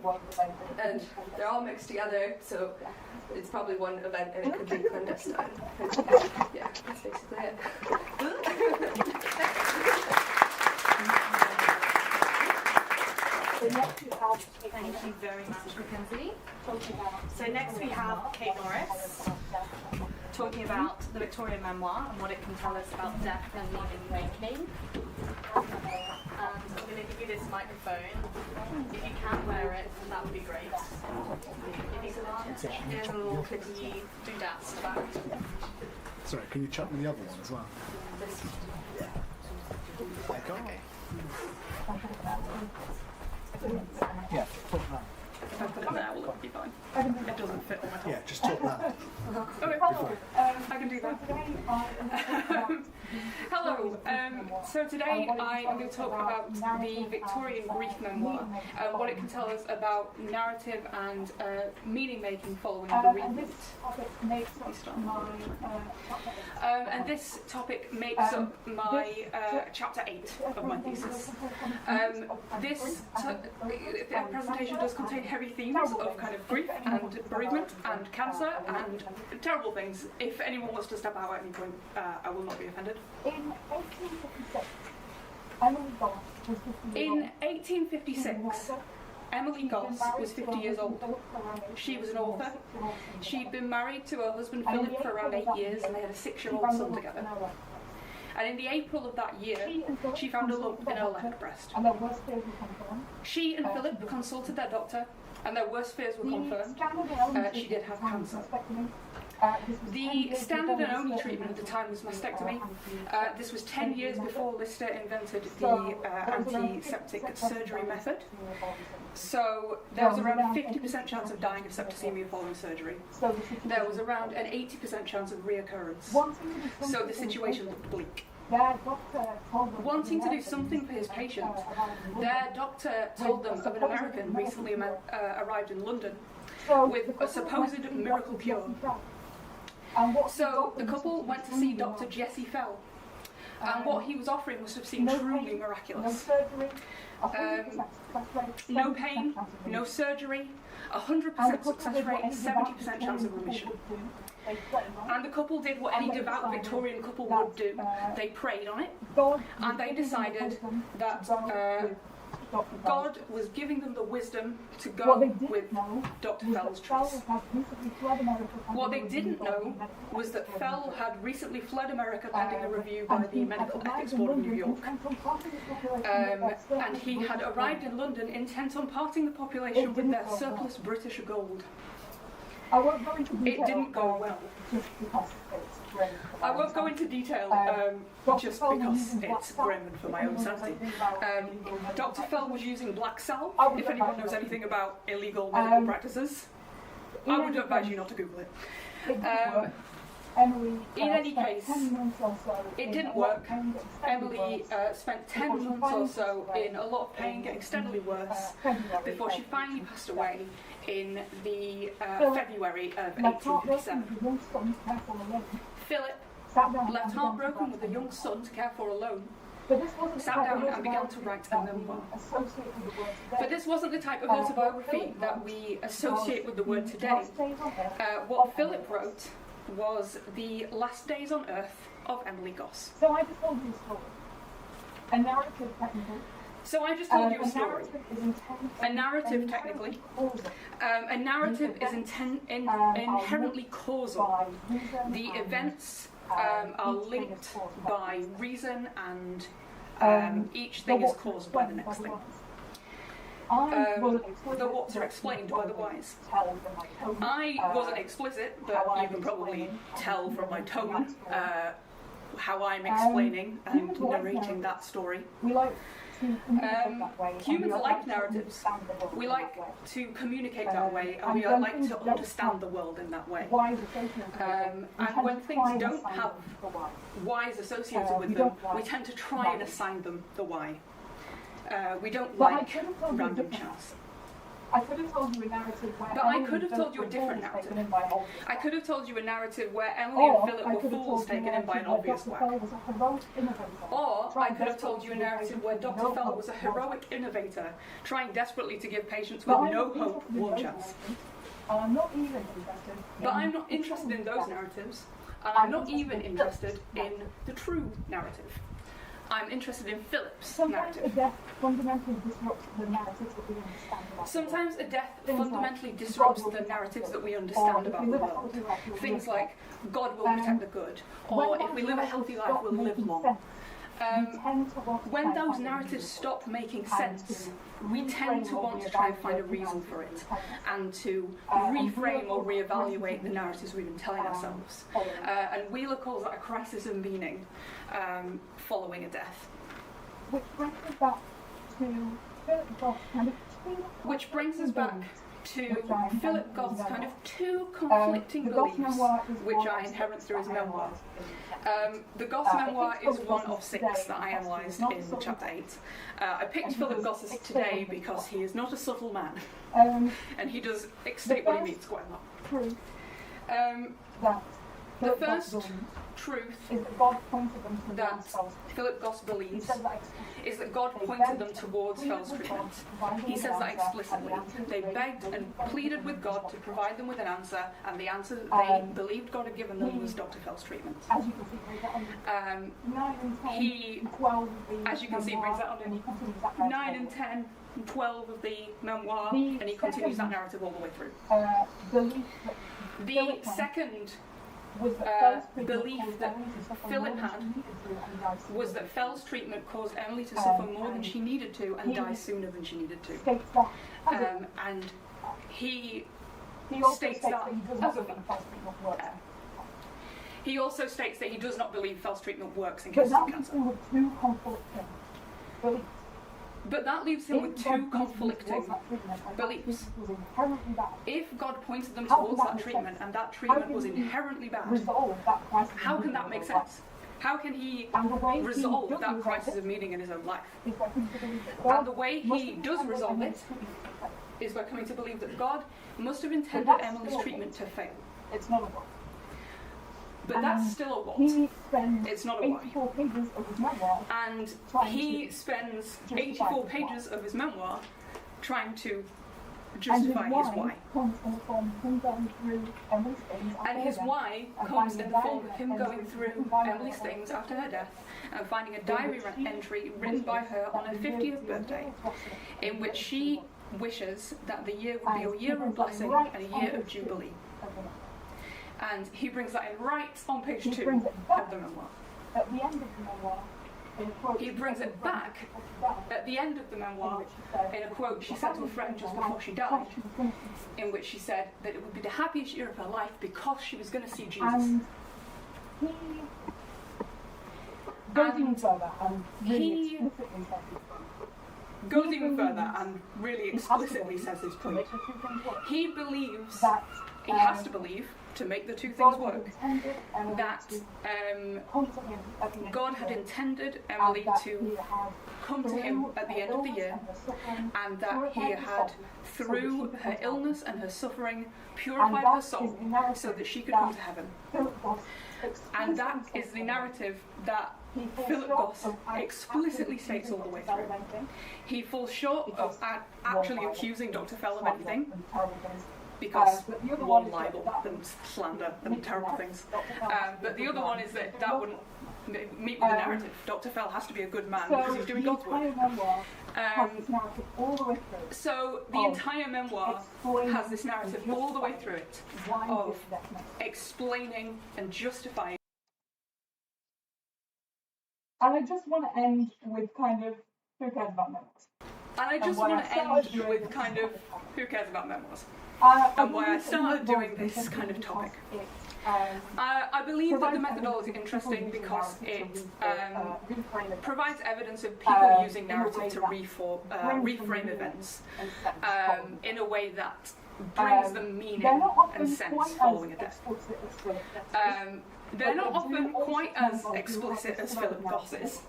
they're all mixed together. So it's probably one event, and it could be clandestine. Yeah, that's basically it. So next we have, thank you very much, Mackenzie. So next we have Kate Norris talking about the Victorian memoir and what it can tell us about death and meaning making. And I'm going to give you this microphone. If you can wear it, that would be great. If you can't, there's a little clicky doodads to back. Sorry, can you chuck me the other one as well? This Okay. Yeah, put that. If I put it there, will it be fine? It doesn't fit on my top. Yeah, just talk that. Okay, I can do that. Hello. So today I am going to talk about the Victorian grief memoir, what it can tell us about narrative and meaning making following the bereavement. And this topic makes up my chapter 8 of my thesis. This presentation does contain heavy themes of kind of grief and bereavement and cancer and terrible things. If anyone wants to step out at any point, I will not be offended. In 1856, Emily Goss was 50 years old. She was an author. She'd been married to her husband Philip for around 8 years, and they had a 6-year-old son together. And in the April of that year, she found a lump in her left breast. She and Philip consulted their doctor, and their worst fears were confirmed. She did have cancer. The standard and only treatment at the time was mastectomy. This was 10 years before Lister invented the antiseptic surgery method. So there was around a 50% chance of dying of septicemia following surgery. There was around an 80% chance of reoccurrence. So the situation looked bleak. Wanting to do something for his patient, their doctor told them of an American recently arrived in London with a supposed miracle cure. So the couple went to see Dr. Jesse Fell, and what he was offering must have seemed truly miraculous. No pain, no surgery, 100% success rate, 70% chance of remission. And the couple did what any devout Victorian couple would do. They prayed on it, and they decided that God was giving them the wisdom to go with Dr. Fell's choice. What they didn't know was that Fell had recently fled America pending a review by the Medical Ethics Board of New York. And he had arrived in London intent on parting the population with their surplus British gold. It didn't go well. I won't go into detail just because it's grim and for my own sanity. Dr. Fell was using black salve, if anyone knows anything about illegal medical practices. I would advise you not to Google it. Emily, in any case, 10 months or so it didn't work. Emily spent 10 months or so in a lot of pain, getting steadily worse, before she finally passed away in the February of 1857. Philip, left heartbroken with a young son to care for alone, sat down and began to write a memoir. But this wasn't the type of autobiography that we associate with the word today. What Philip wrote was the last days on earth of Emily Goss. So I just told you a story. A narrative technically. So I just told you a story. A narrative technically. A narrative is inherently causal. The events are linked by reason, and each thing is caused by the next thing. The whats are explained by the whys. I wasn't explicit, but you can probably tell from my tone how I'm explaining and narrating that story. Humans like narratives. We like to communicate that way, and we like to understand the world in that way. And when things don't have whys associated with them, we tend to try and assign them the why. We don't like random chance. I could have told you a narrative where But I could have told you a different narrative. I could have told you a narrative where Emily and Philip were fools taken in by an obvious whack. Or I could have told you a narrative where Dr. Fell was a heroic innovator, trying desperately to give patients with no hope one chance. But I'm not interested in those narratives, and I'm not even interested in the true narrative. I'm interested in Philip's narrative. A death fundamentally disrupts the narratives that we understand about Sometimes a death fundamentally disrupts the narratives that we understand about the world. Things like God will protect the good, or if we live a healthy life, we'll live long. When those narratives stop making sense, we tend to want to try and find a reason for it, and to reframe or reevaluate the narratives we've been telling ourselves. And Wheeler calls that a crisis of meaning following a death. Which brings us back to Philip Goth's kind of two conflicting beliefs, which are inherent through his memoir. The Goss memoir is one of 6 that I analysed in chapter 8. I picked Philip Goss's today because he is not a subtle man, and he does state what he means quite a lot. The first truth that Philip Goss believes is that God pointed them towards Fell's treatment. He says that explicitly. They begged and pleaded with God to provide them with an answer, and the answer that they believed God had given them was Dr. Fell's treatment. He, as you can see, brings that on in 9 and 10 and 12 of the memoir, and he continues that narrative all the way through. The second belief that Philip had was that Fell's treatment caused Emily to suffer more than she needed to and die sooner than she needed to. And he states that as a he also states that he does not believe Fell's treatment works in cases of cancer. But that leaves him with two conflicting beliefs. If God pointed them towards that treatment and that treatment was inherently bad, how can that make sense? How can he resolve that crisis of meaning in his own life? And the way he does resolve it is by coming to believe that God must have intended Emily's treatment to fail. It's not a what. But that's still a what. It's not a why. And he spends 84 pages of his memoir trying to justify his why. And his why comes in the form of him going through Emily's things after her death and finding a diary entry written by her on her 50th birthday, in which she wishes that the year would be a year of blessing and a year of jubilee. And he brings that in right on page 2 of the memoir. At the end of the memoir, he brings it back at the end of the memoir in a quote she said to a friend just before she died, in which she said that it would be the happiest year of her life because she was going to see Jesus. And he goes even further and really explicitly says goes even further and really explicitly says his point. He believes, he has to believe, to make the two things work, that God had intended Emily to come to him at the end of the year, and that he had, through her illness and her suffering, purified her soul so that she could come to heaven. And that is the narrative that Philip Goss explicitly states all the way through. He falls short of actually accusing Dr. Fell of anything, because one, libel, and slander, and terrible things. But the other one is that wouldn't meet with the narrative. Dr. Fell has to be a good man because he's doing God's work. So the entire memoir has this narrative all the way through it of explaining and justifying. And I just want to end with kind of, who cares about memoirs? And I just want to end with kind of, who cares about memoirs? And why I started doing this kind of topic. I believe that the methodology is interesting because it provides evidence of people using narrative to reframe events in a way that brings them meaning and sense following a death. They're not often quite as explicit as Philip Goss is,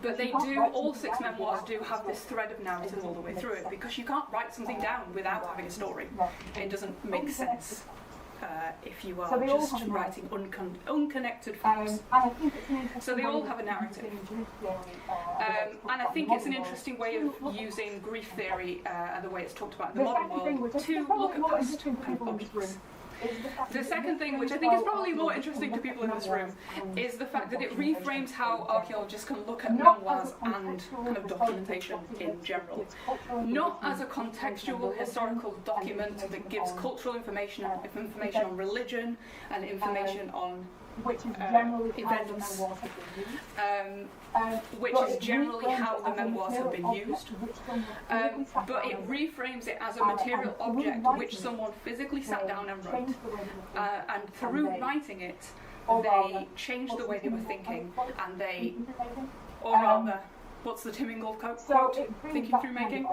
but they do, all 6 memoirs do have this thread of narrative all the way through it, because you can't write something down without having a story. It doesn't make sense if you are just writing unconnected facts. So they all have a narrative. And I think it's an interesting way of using grief theory and the way it's talked about in the modern world to look at past objects. The second thing, which I think is probably more interesting to people in this room, is the fact that it reframes how archaeologists can look at memoirs and kind of documentation in general. Not as a contextual historical document that gives cultural information on religion and information on events, which is generally how the memoirs have been used, but it reframes it as a material object which someone physically sat down and wrote, and through writing it they changed the way they were thinking, and they, or rather, what's the Tim Ingold quote? Thinking through making.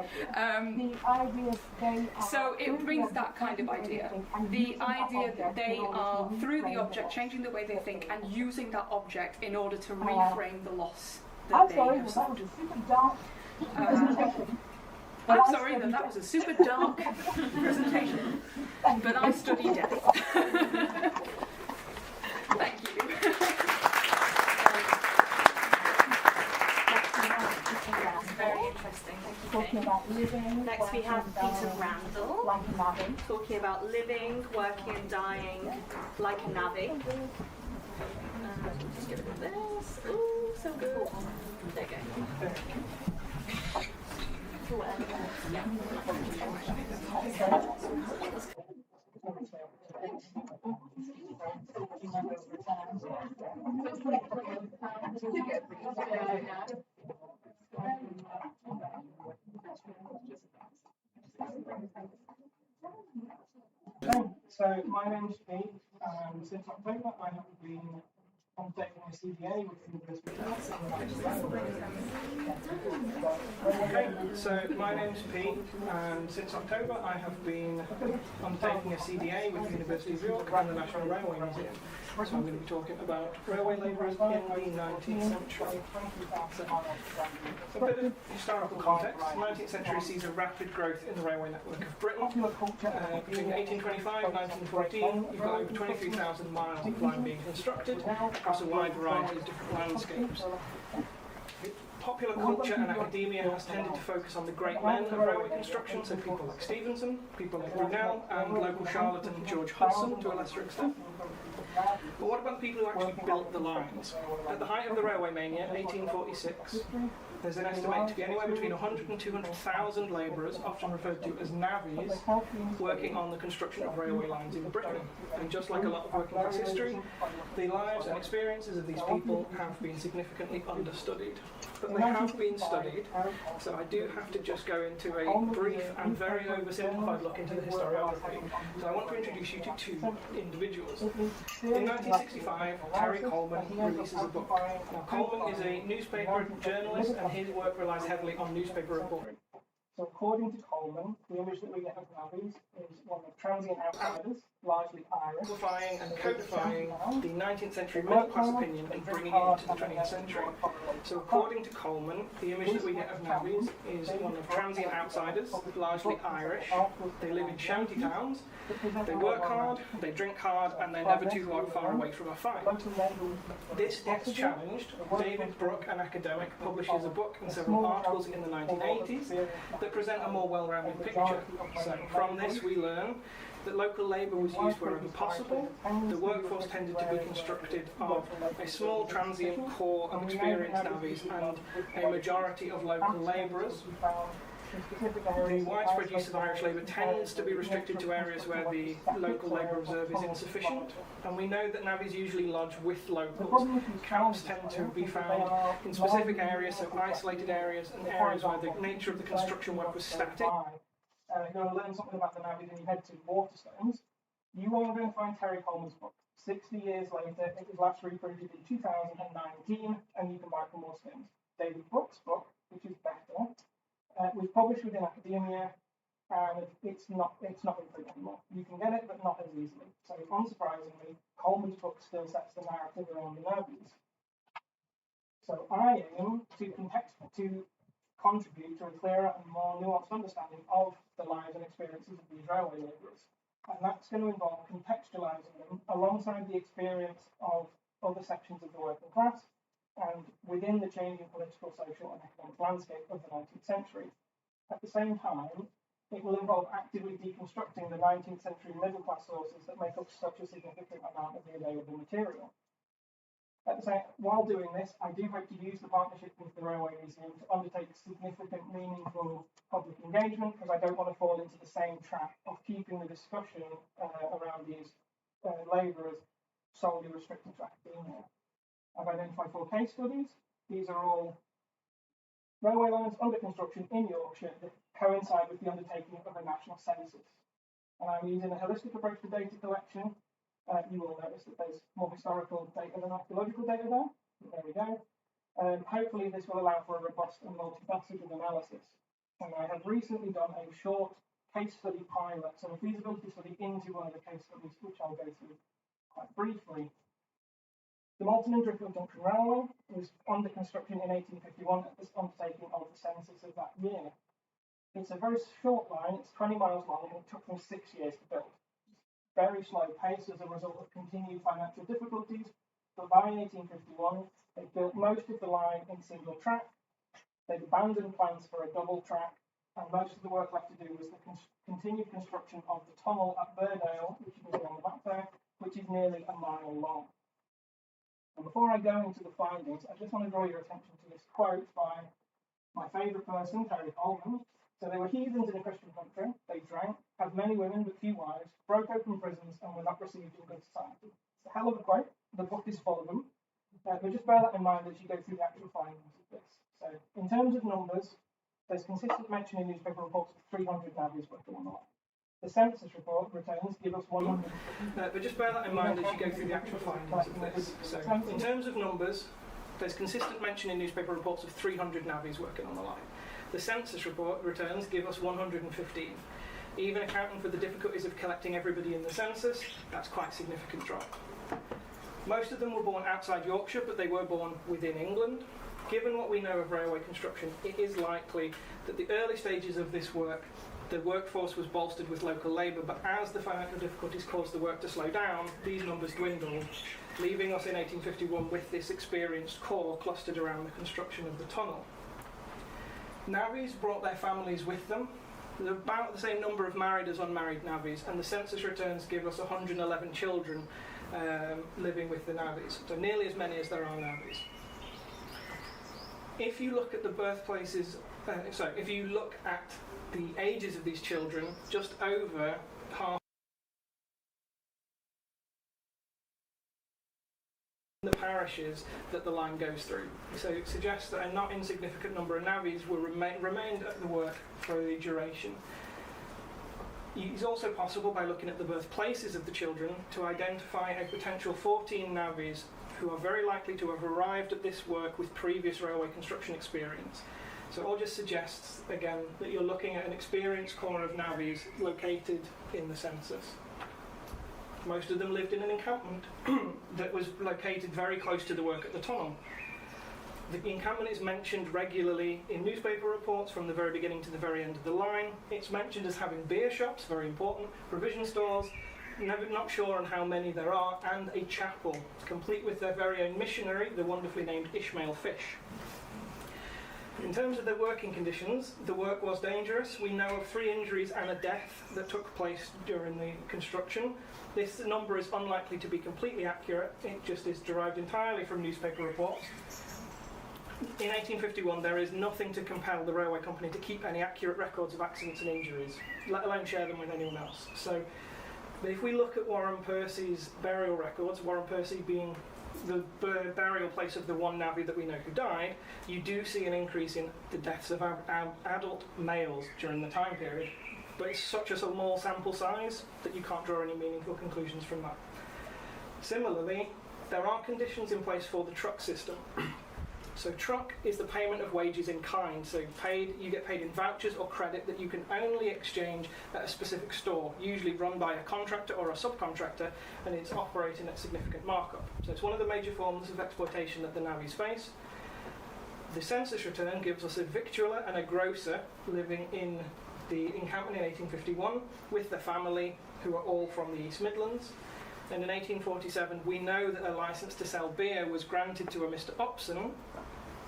So it brings that kind of idea. The idea that they are, through the object, changing the way they think and using that object in order to reframe the loss that they have suffered. I'm sorry that that was a super dark presentation, but I study death. Thank you. Very interesting. Talking about living. Next we have Peter Randall, like a navvy. Talking about living, working and dying like a navvy. Just get rid of this. Ooh, so good. There you So my name's Pete, and since October I have been undertaking my CDA with the University Okay, so my name's Pete, and since October I have been undertaking a CDA with the University of York and the National Railway Museum. So I'm going to be talking about railway labourers in the 19th century. So a bit of historical context. The 19th century sees a rapid growth in the railway network of Britain. Between 1825 and 1914, you've got over 23,000 miles of line being constructed across a wide variety of different landscapes. Popular culture and academia has tended to focus on the great men of railway construction, so people like Stephenson, people like Brunel, and local charlatan George Hudson to a lesser extent. But what about the people who actually built the lines? At the height of the railway mania, 1846, there's an estimate to be anywhere between 100 and 200,000 labourers, often referred to as navvies, working on the construction of railway lines in Britain. And just like a lot of working class history, the lives and experiences of these people have been significantly understudied. But they have been studied, so I do have to just go into a brief and very oversimplified look into the historiography. So I want to introduce you to 2 individuals. In 1965, Harry Coleman releases a book. Now, Coleman is a newspaper journalist and and his work relies heavily on newspaper reporting. So according to Coleman, the image that we get of navvies is one of transient outsiders, largely Irish, amplifying and codifying the 19th century middle class opinion and bringing it into the 20th century. So according to Coleman, the image that we get of navvies is one of transient outsiders, largely Irish. They live in shanty towns, they work hard, they drink hard, and they're never too far away from a fight. This gets challenged. David Brooke, an academic, publishes a book and several articles in the 1980s that present a more well-rounded picture. So from this we learn that local labour was used wherever possible. The workforce tended to be constructed of a small transient core of experienced navvies and a majority of local labourers. The widespread use of Irish labour tends to be restricted to areas where the local labour reserve is insufficient, and we know that navvies usually lodge with locals. Camps tend to be found in specific areas, so isolated areas and areas where the nature of the construction work was static. If you want to learn something about the navvies and you head to Waterstones, you are going to find Terry Coleman's book. 60 years later, it was last reprinted in 2019, and you can buy it from Waterstones. David Brooks' book, which is better, was published within academia, and it's not in print anymore. You can get it, but not as easily. So, unsurprisingly, Coleman's book still sets the narrative around the navvies. So, I aim to contribute to a clearer and more nuanced understanding of the lives and experiences of these railway labourers, and that's going to involve contextualising them alongside the experience of other sections of the working class, and within the changing political, social and economic landscape of the 19th century. At the same time, it will involve actively deconstructing the 19th century middle class sources that make up such a significant amount of the available material. While doing this, I do hope to use the partnership with the Railway Museum to undertake significant, meaningful public engagement, because I don't want to fall into the same trap of keeping the discussion around these labourers solely restricted to academia. I've identified 4 case studies. These are all railway lines under construction in Yorkshire that coincide with the undertaking of a national census. And I'm using a holistic approach to data collection. You will notice that there's more historical data than archaeological data there. There we go. Hopefully this will allow for a robust and multifaceted analysis. And I have recently done a short case study pilot, so a feasibility study into one of the case studies, which I'll go through quite briefly. The Malton and Driffield Junction Railway was under construction in 1851 at the undertaking of the census of that year. It's a very short line, it's 20 miles long, and it took them 6 years to build. Very slow pace as a result of continued financial difficulties, but by 1851 they built most of the line in single track. They'd abandoned plans for a double track, and most of the work left to do was the continued construction of the tunnel at Burdale, which you can see on the map there, which is nearly a mile long. And before I go into the findings, I just want to draw your attention to this quote by my favourite person, Terry Coleman. So they were heathens in a Christian country, they drank, had many women but few wives, broke open prisons, and were not received in good society. It's a hell of a quote, the book is full of them, but just bear that in mind as you go through the actual findings of this. So in terms of numbers, there's consistent mention in newspaper reports of 300 navvies working on the line. The census report returns give us 100. But just bear that in mind as you go through the actual findings of this. So in terms of numbers, there's consistent mention in newspaper reports of 300 navvies working on the line. The census report returns give us 115. Even accounting for the difficulties of collecting everybody in the census, that's quite a significant drop. Most of them were born outside Yorkshire, but they were born within England. Given what we know of railway construction, it is likely that the early stages of this work, the workforce was bolstered with local labour, but as the financial difficulties caused the work to slow down, these numbers dwindled, leaving us in 1851 with this experienced core clustered around the construction of the tunnel. Navvies brought their families with them. There's about the same number of married as unmarried navvies, and the census returns give us 111 children living with the navvies, so nearly as many as there are navvies. If you look at the birthplaces, if you look at the ages of these children, just over half the parishes that the line goes through. So it suggests that a not insignificant number of navvies will remained at the work for the duration. It's also possible, by looking at the birthplaces of the children, to identify a potential 14 navvies who are very likely to have arrived at this work with previous railway construction experience. So it all just suggests, again, that you're looking at an experienced core of navvies located in the census. Most of them lived in an encampment that was located very close to the work at the tunnel. The encampment is mentioned regularly in newspaper reports from the very beginning to the very end of the line. It's mentioned as having beer shops, very important, provision stores, not sure on how many there are, and a chapel, complete with their very own missionary, the wonderfully named Ishmael Fish. In terms of their working conditions, the work was dangerous. We know of 3 injuries and a death that took place during the construction. This number is unlikely to be completely accurate. It just is derived entirely from newspaper reports. In 1851, there is nothing to compel the railway company to keep any accurate records of accidents and injuries, let alone share them with anyone else. So, but if we look at Warren Percy's burial records, Warren Percy being the burial place of the one navvy that we know who died, you do see an increase in the deaths of adult males during the time period. But it's such a small sample size that you can't draw any meaningful conclusions from that. Similarly, there are conditions in place for the truck system. So truck is the payment of wages in kind. So you get paid in vouchers or credit that you can only exchange at a specific store, usually run by a contractor or a subcontractor, and it's operating at significant markup. So it's one of the major forms of exploitation that the navvies face. The census return gives us a victualler and a grocer living in the encampment in 1851 with their family, who are all from the East Midlands. And in 1847, we know that a licence to sell beer was granted to a Mr. Upson,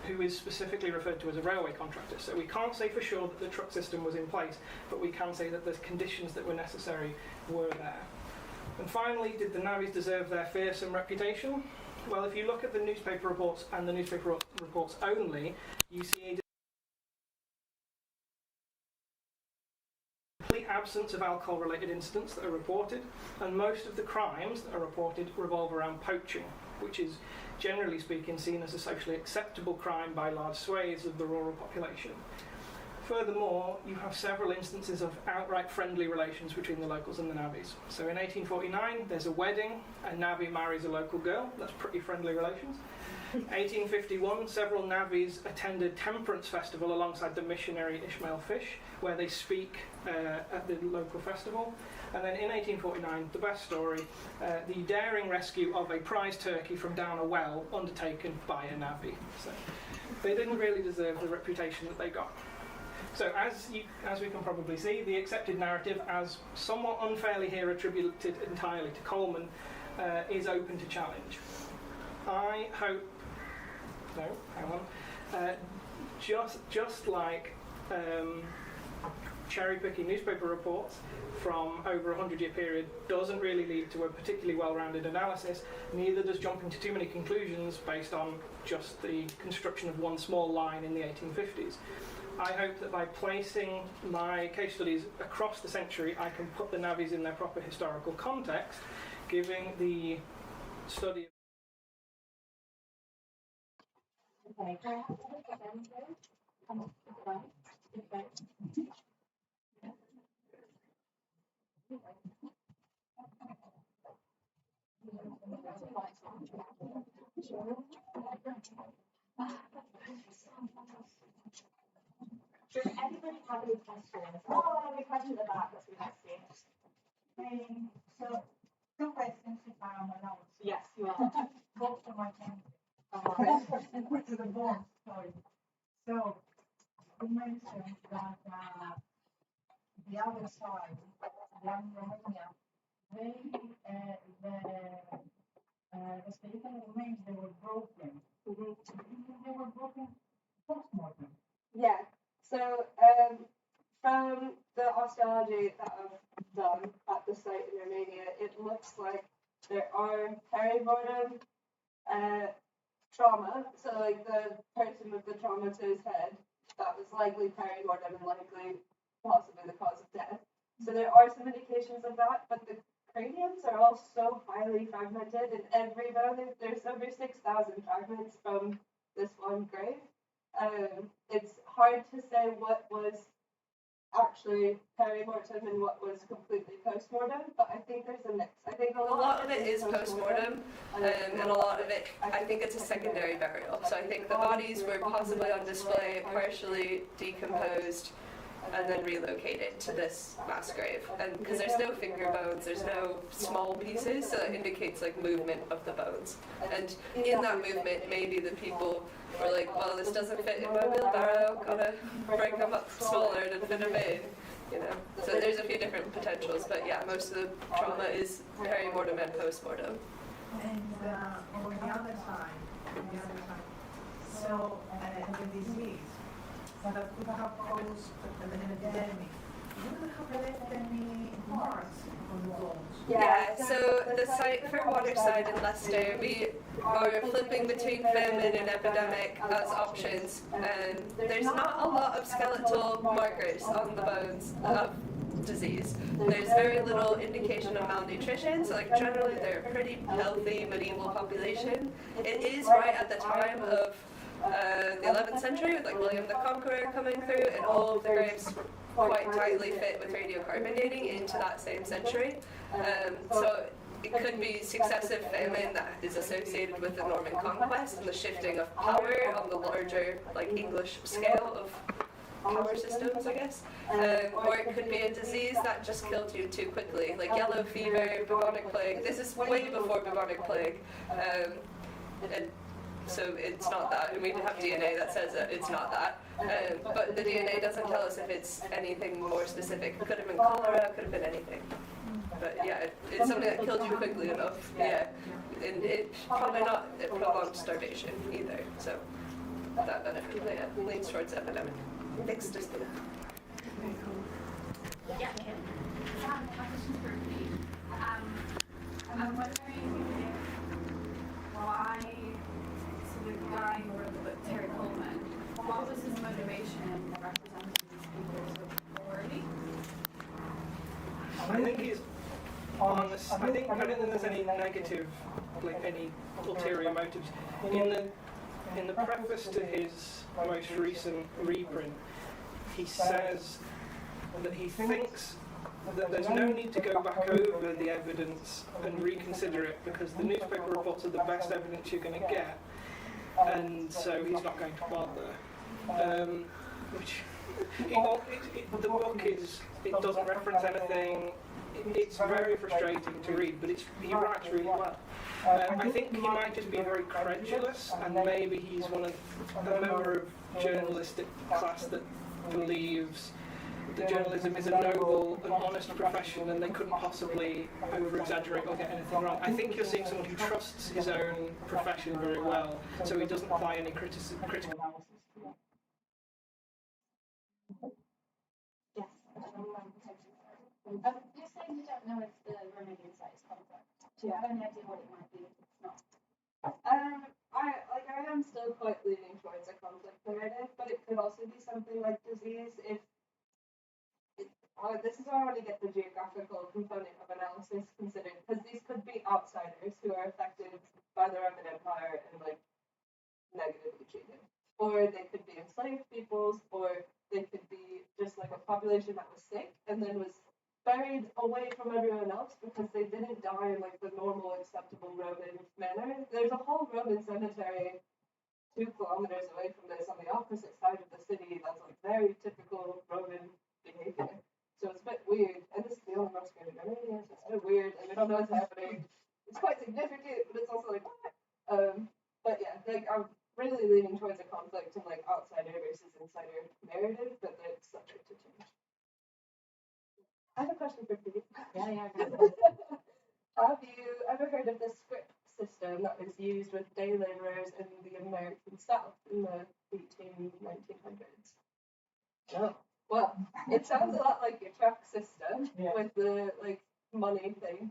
who is specifically referred to as a railway contractor. So we can't say for sure that the truck system was in place, but we can say that the conditions that were necessary were there. And finally, did the navvies deserve their fearsome reputation? Well, if you look at the newspaper reports and the newspaper reports only, you see a complete absence of alcohol-related incidents that are reported, and most of the crimes that are reported revolve around poaching, which is, generally speaking, seen as a socially acceptable crime by large swathes of the rural population. Furthermore, you have several instances of outright friendly relations between the locals and the navvies. So in 1849, there's a wedding, a navvy marries a local girl. That's pretty friendly relations. 1851, several navvies attended Temperance Festival alongside the missionary Ishmael Fish, where they speak at the local festival. And then in 1849, the best story, the daring rescue of a prize turkey from down a well undertaken by a navvy. So they didn't really deserve the reputation that they got. So as we can probably see, the accepted narrative, as somewhat unfairly here attributed entirely to Coleman, is open to challenge. I hope... No, hang on. Just like cherry-picking newspaper reports from over a 100-year period doesn't really lead to a particularly well-rounded analysis, neither does jumping to too many conclusions based on just the construction of one small line in the 1850s. I hope that by placing my case studies across the century, I can put the navvies in their proper historical context, giving the study... Okay. Does anybody have any questions? Oh, I have any questions about this. Let's see. So, 2 questions if I'm allowed. Yes, you are. Both to my family. To the board, sorry. So, you mentioned that the other side, Romania, the skeletal remains, they were broken. They were broken post-mortem. Yeah. So from the osteology that I've done at the site in Romania, it looks like there are perimortem trauma. So like the person with the trauma to his head, that was likely perimortem and likely possibly the cause of death. So there are some indications of that, but the craniums are all so highly fragmented in every bone. There's over 6,000 fragments from this one grave. It's hard to say what was actually peri-mortem and what was completely post-mortem, but I think there's a mix. I think a lot of it is post-mortem, and a lot of it, I think it's a secondary burial. So I think the bodies were possibly on display, partially decomposed, and then relocated to this mass grave. And because there's no finger bones, there's no small pieces, so it indicates like movement of the bones. And in that movement, maybe the people were like, well, this doesn't fit in my wheelbarrow, gotta break them up smaller to fit them in. You know, so there's a few different potentials, but yeah, most of the trauma is peri-mortem and post-mortem. And on the other side, so the disease that could have caused an epidemic, would have left any marks on the bones? Yeah, so the site for Waterside in Leicester, we are flipping between famine and epidemic as options, and there's not a lot of skeletal markers on the bones of disease. There's very little indication of malnutrition, so like generally they're a pretty healthy medieval population. It is right at the time of the 11th century with like William the Conqueror coming through, and all of the graves quite tightly fit with radiocarbon dating into that same century. So it could be successive famine that is associated with the Norman conquest and the shifting of power on the larger like English scale of power systems, I guess. Or it could be a disease that just killed you too quickly, like yellow fever, bubonic plague. This is way before bubonic plague. And so it's not that, and we have DNA that says that it's not that. But the DNA doesn't tell us if it's anything more specific. It could have been cholera, could have been anything. But yeah, it's something that killed you quickly enough. Yeah, and it's probably not a prolonged starvation either. So that definitely leans towards epidemic. Thanks, Justina. Yeah. A question for me. I'm wondering why, so the guy who wrote the book, Terry Coleman, what was his motivation in representing these people so poorly? I think it's honest. I don't think there's any negative, like any ulterior motives. In the preface to his most recent reprint, he says that he thinks that there's no need to go back over the evidence and reconsider it because the newspaper reports are the best evidence you're going to get, and so he's not going to bother. The book it doesn't reference anything. It's very frustrating to read, but he writes really well. I think he might just be very credulous, and maybe he's a member of journalistic class that believes that journalism is a noble and honest profession and they couldn't possibly over-exaggerate or get anything wrong. I think you're seeing someone who trusts his own profession very well, so he doesn't apply any critical analysis to it. Yes. You're saying you don't know if the Romanian site is complex. Do you have any idea what it might be if it's not? I am still quite leaning towards a conflict narrative, but it could also be something like disease this is why I want to get the geographical component of analysis considered, because these could be outsiders who are affected by the Roman Empire and like negatively treated, or they could be enslaved peoples, or they could be just like a population that was sick and then was buried away from everyone else because they didn't die in like the normal acceptable Roman manner. There's a whole Roman cemetery 2 kilometers away from this on the opposite side of the city that's like very typical Roman behavior. So it's a bit weird, and this is the only massacre in Romania, so it's a bit weird, and we don't know what's happening. It's quite significant, but it's also like, what? But yeah, like, I'm really leaning towards a conflict and like outsider versus insider narrative, but that's subject to change. I have a question for you. Yeah. Have you ever heard of the script system that was used with day laborers in the American South in the 1900s? No. Well, it sounds a lot like your track system with the like money thing,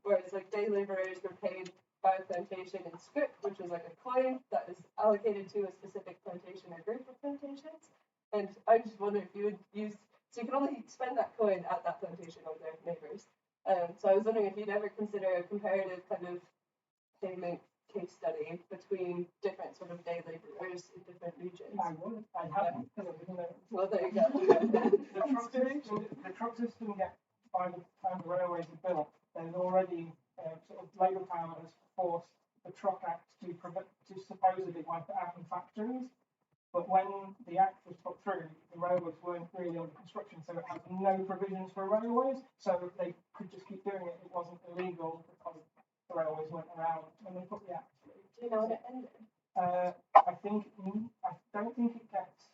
whereas like day laborers were paid by a plantation in scrip, which was like a coin that was allocated to a specific plantation or group of plantations. And I just wonder if you would use, so you can only spend that coin at that plantation or their neighbors. So I was wondering if you'd ever consider a comparative kind of payment case study between different sort of day labourers in different regions? I would. I haven't, because I didn't know. Well, there you go. The truck system gets, by the time the railways are built, there's already sort of Labour Power has forced the Truck Act to supposedly wipe it out in factories. But when the Act was put through, the railways weren't really under construction, so it had no provisions for railways, so they could just keep doing it. It wasn't illegal because the railways weren't around when they put the Act through. Do you know when it ended? I don't think it gets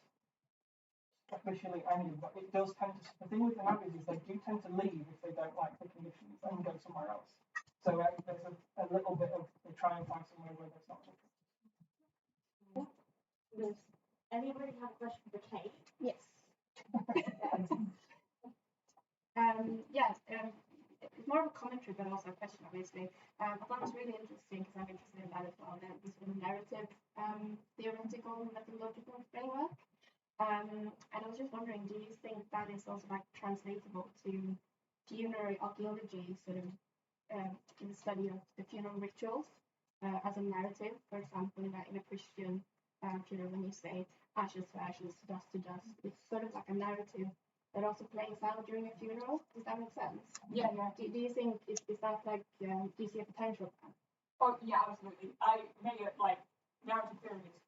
officially ended, but it does tend to. The thing with the navvies is they do tend to leave if they don't like the conditions and go somewhere else. So there's a little bit of they try and find somewhere where there's not. Does anybody have a question for Kate? Yes. It's more of a commentary, but also a question, obviously. I thought it was really interesting because I'm interested in that as well. The sort of narrative, theoretical, methodological framework. And I was just wondering, do you think that is also like translatable to funerary archaeology, sort of in the study of the funeral rituals as a narrative? For example, in a Christian funeral, when you say ashes to ashes, dust to dust, it's sort of like a narrative that also plays out during a funeral. Does that make sense? Yeah. Do you think is that like do you see a potential for that? Oh yeah, absolutely. I make it like narrative theory is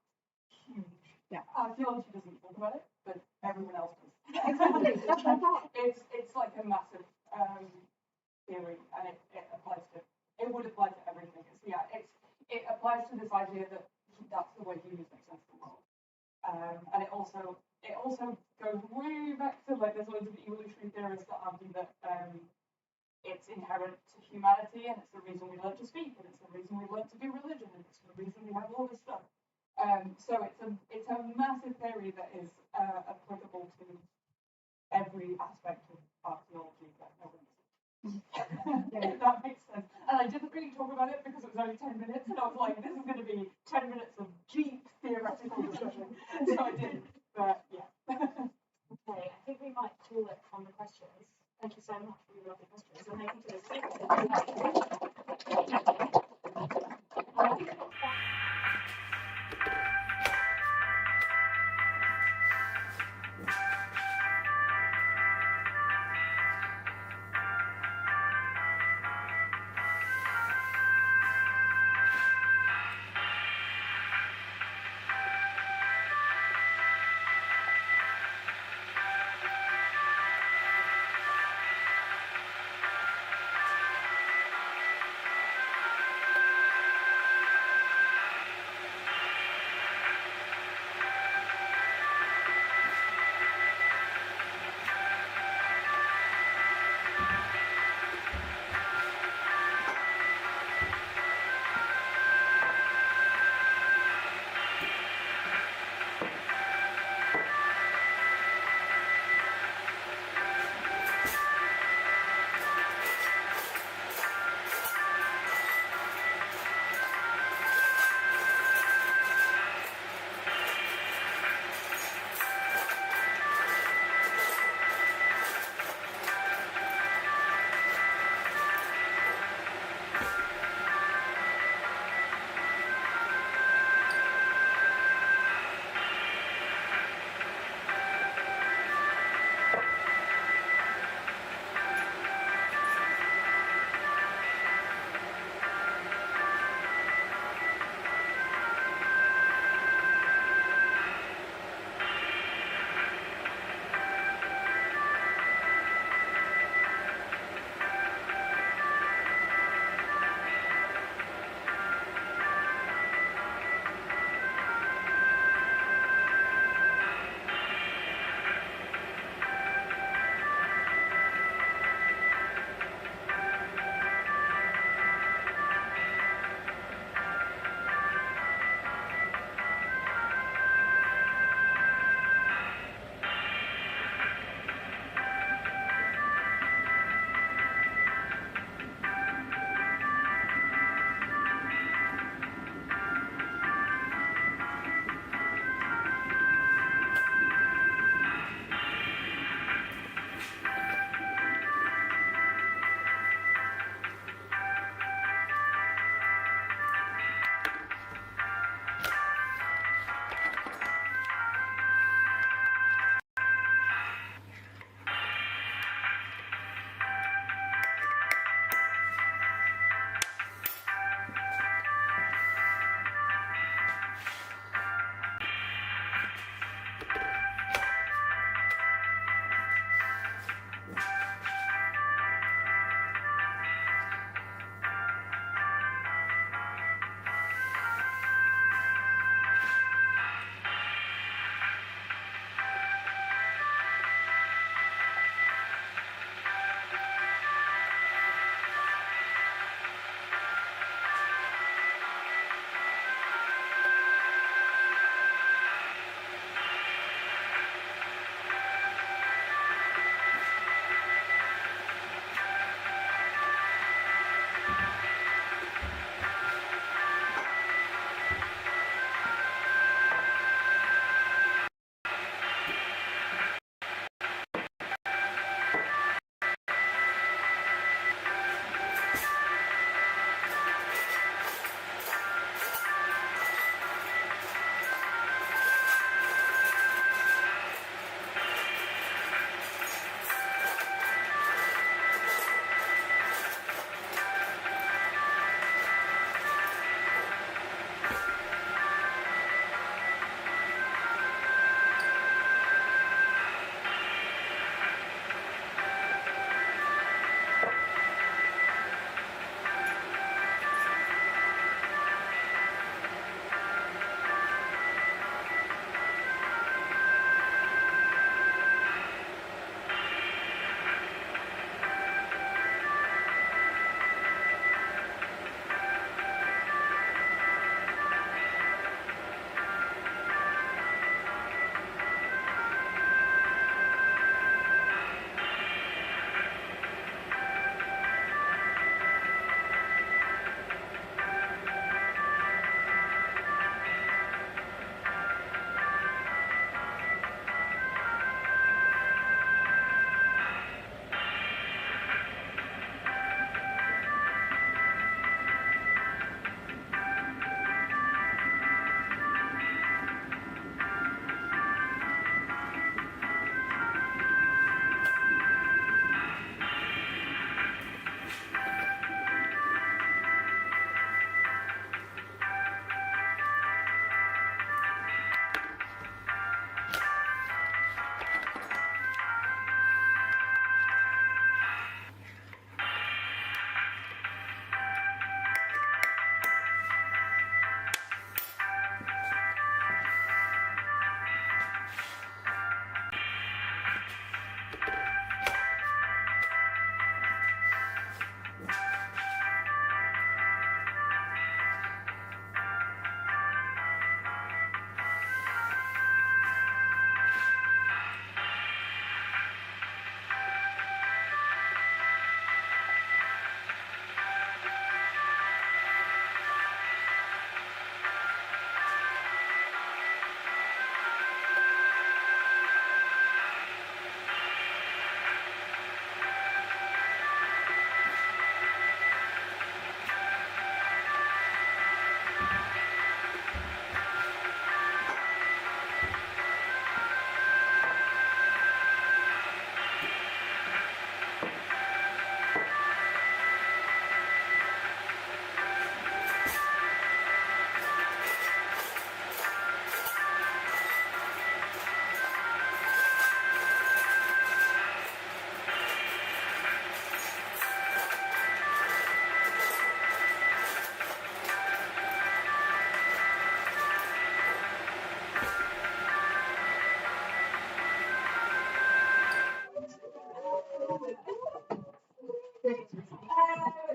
huge. Yeah. Theology doesn't talk about it, but everyone else does. Exactly. That's what I thought. It's like a massive theory, and it applies to. It would apply to everything. It applies to this idea that that's the way humans make sense of the world. And it also goes way back to like there's loads of evolutionary theorists that argue that it's inherent to humanity, and it's the reason we learn to speak, and it's the reason we learn to do religion, and it's the reason we have all this stuff. So it's a massive theory that is applicable to every aspect of archaeology that no one if that makes sense. And I didn't really talk about it because it was only 10 minutes, and I was like, this is going to be 10 minutes of deep theoretical discussion. So I didn't, but yeah. Okay, I think we might call it on the questions. Thank you so much for your lovely questions, and thank you to the speakers.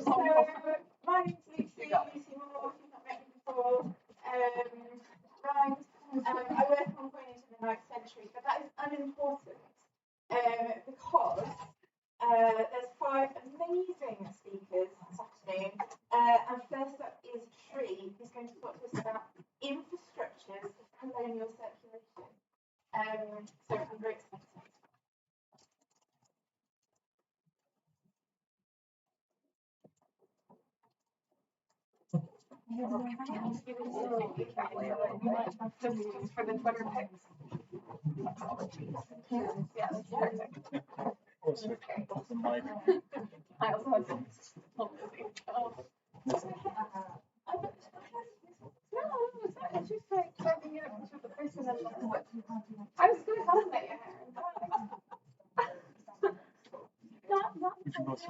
So, my name's Lucy Moore, if you've not met me before. Right, I work on going into the 9th century, but that is unimportant because there's 5 amazing speakers this afternoon. And first up is Sri, who's going to talk to us about infrastructures of colonial circulation. So I'm very excited. Just for the Twitter pics. Yeah, that's perfect. I also have some. No, it's not. It's just like having a picture of the person that I was going to help my hair. Not saying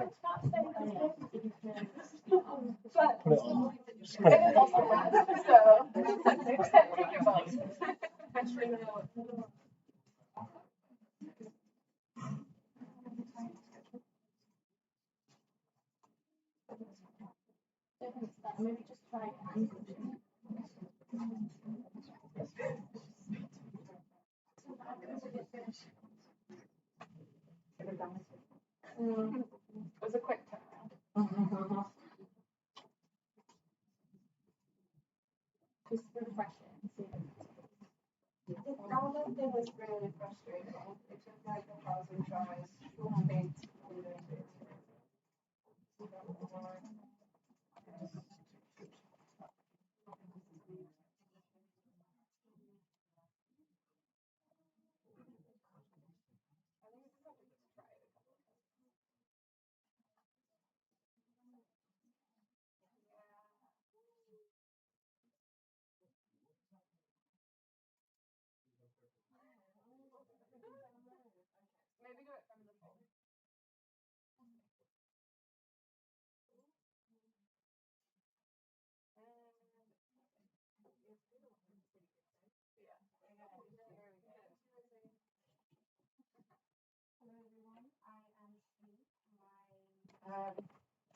but it is also bad, so take your vote. Maybe just try it was a quick turnaround. Just refreshing. The download thing was really frustrating. It took like 1,000 tries. Maybe do it from the phone. Hello everyone, I am Sri. My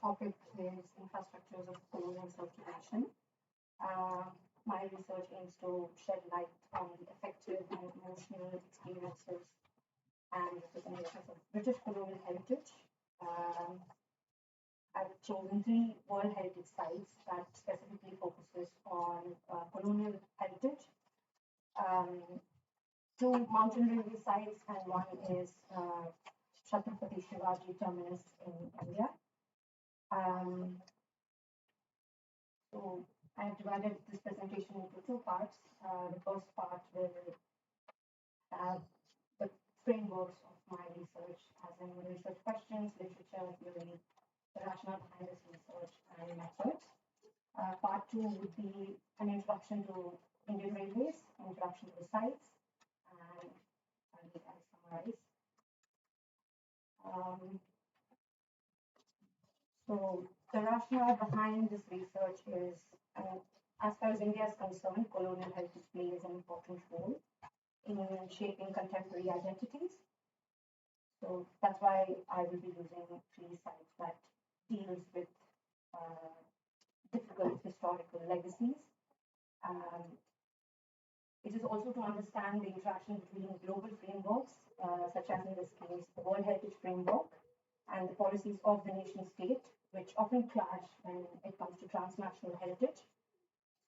topic is infrastructures of colonial circulation. My research aims to shed light on the affective and emotional experiences and representations of British colonial heritage. I've chosen 3 World Heritage Sites that specifically focuses on colonial heritage. 2 mountain railway sites and 1 is Chhatrapati Shivaji Terminus in India. So I have divided this presentation into 2 parts. The first part will have the frameworks of my research, as in research questions, literature, theory, the rationale behind this research, and methods. Part 2 would be an introduction to Indian Railways, introduction to the sites, and finally I'll summarize. So the rationale behind this research is, as far as India is concerned, colonial heritage plays an important role in shaping contemporary identities. So that's why I will be using 3 sites that deals with difficult historical legacies. It is also to understand the interaction between global frameworks, such as in this case, the World Heritage Framework, and the policies of the nation state, which often clash when it comes to transnational heritage.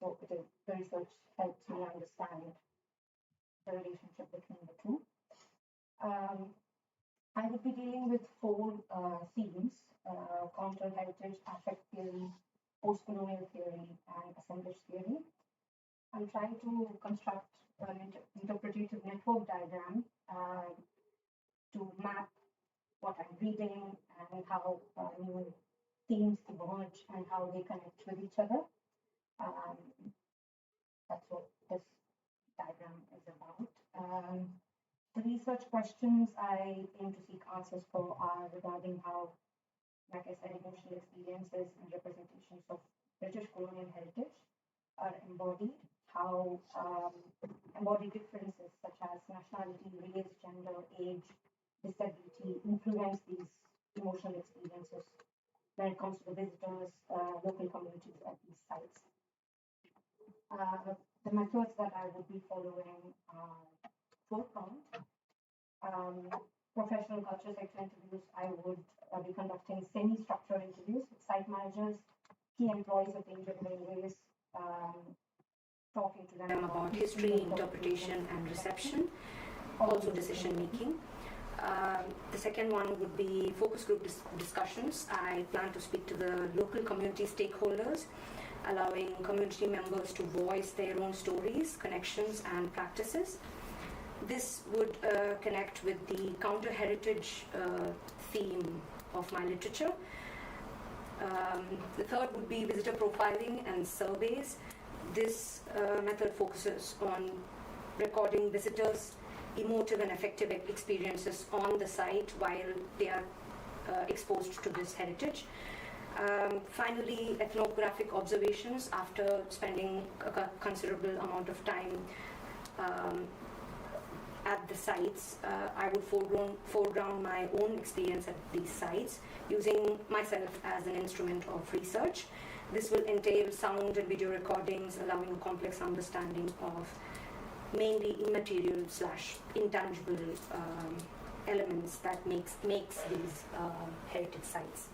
So the research helps me understand the relationship between the 2. I will be dealing with 4 themes: counter heritage, affect theory, post-colonial theory, and assemblage theory. I'm trying to construct an interpretative network diagram to map what I'm reading and how new themes emerge and how they connect with each other. That's what this diagram is about. The research questions I aim to seek answers for are regarding how, like I said, emotional experiences and representations of British colonial heritage are embodied, how embodied differences such as nationality, race, gender, age, disability influence these emotional experiences when it comes to the visitors, local communities at these sites. The methods that I would be following are four-pronged. Professional culture sector interviews, I would be conducting semi-structured interviews with site managers, key employees of the Indian Railways, talking to them about history, interpretation and reception, also decision making. The second one would be focus group discussions. I plan to speak to the local community stakeholders, allowing community members to voice their own stories, connections and practices. This would connect with the counter-heritage theme of my literature. The third would be visitor profiling and surveys. This method focuses on recording visitors' emotive and affective experiences on the site while they are exposed to this heritage. Finally, ethnographic observations. After spending a considerable amount of time at the sites, I would foreground my own experience at these sites, using myself as an instrument of research. This will entail sound and video recordings, allowing a complex understanding of mainly immaterial / intangible elements that makes these heritage sites.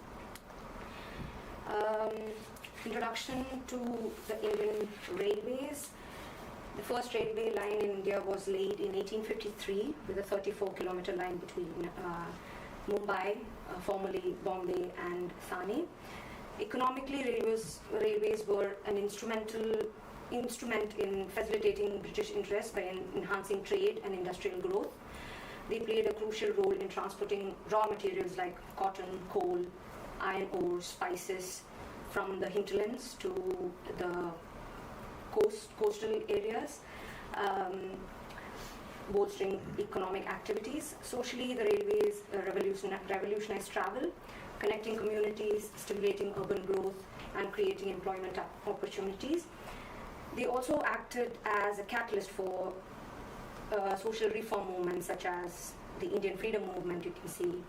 Introduction to the Indian Railways. The first railway line in India was laid in 1853 with a 34-kilometer line between Mumbai, formerly Bombay, and Thane. Economically, railways were an instrument in facilitating British interests by enhancing trade and industrial growth. They played a crucial role in transporting raw materials like cotton, coal, iron ore, spices from the hinterlands to the coastal areas, bolstering economic activities. Socially, the railways revolutionized travel, connecting communities, stimulating urban growth, and creating employment opportunities. They also acted as a catalyst for social reform movements such as the Indian freedom movement. You can see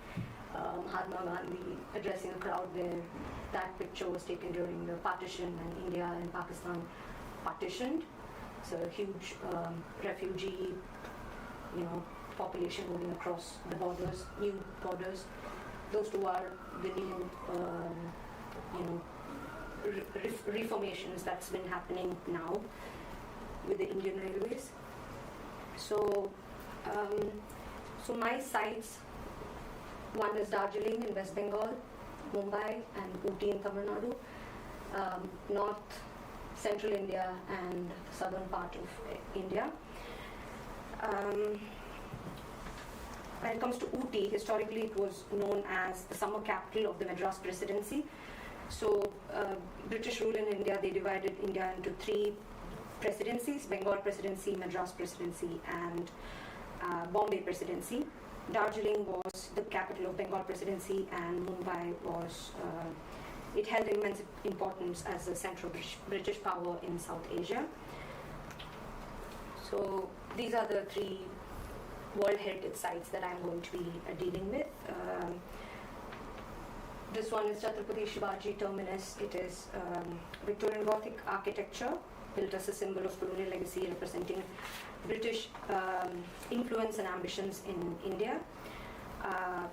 Mahatma Gandhi addressing a crowd there. That picture was taken during the partition, and India and Pakistan partitioned. So a huge refugee, population moving across the borders, new borders. Those two are the new, reformations that's been happening now with the Indian Railways. So, so my sites, one is Darjeeling in West Bengal, Mumbai and Ooty in Tamil Nadu, north central India and southern part of India. When it comes to Ooty, historically it was known as the summer capital of the Madras Presidency. So British rule in India, they divided India into three presidencies: Bengal Presidency, Madras Presidency and Bombay Presidency. Darjeeling was the capital of Bengal Presidency and Mumbai was, it held immense importance as a central British power in South Asia. So these are the three World Heritage Sites that I'm going to be dealing with. This one is Chhatrapati Shivaji Terminus. It is Victorian Gothic architecture built as a symbol of colonial legacy representing British influence and ambitions in India. I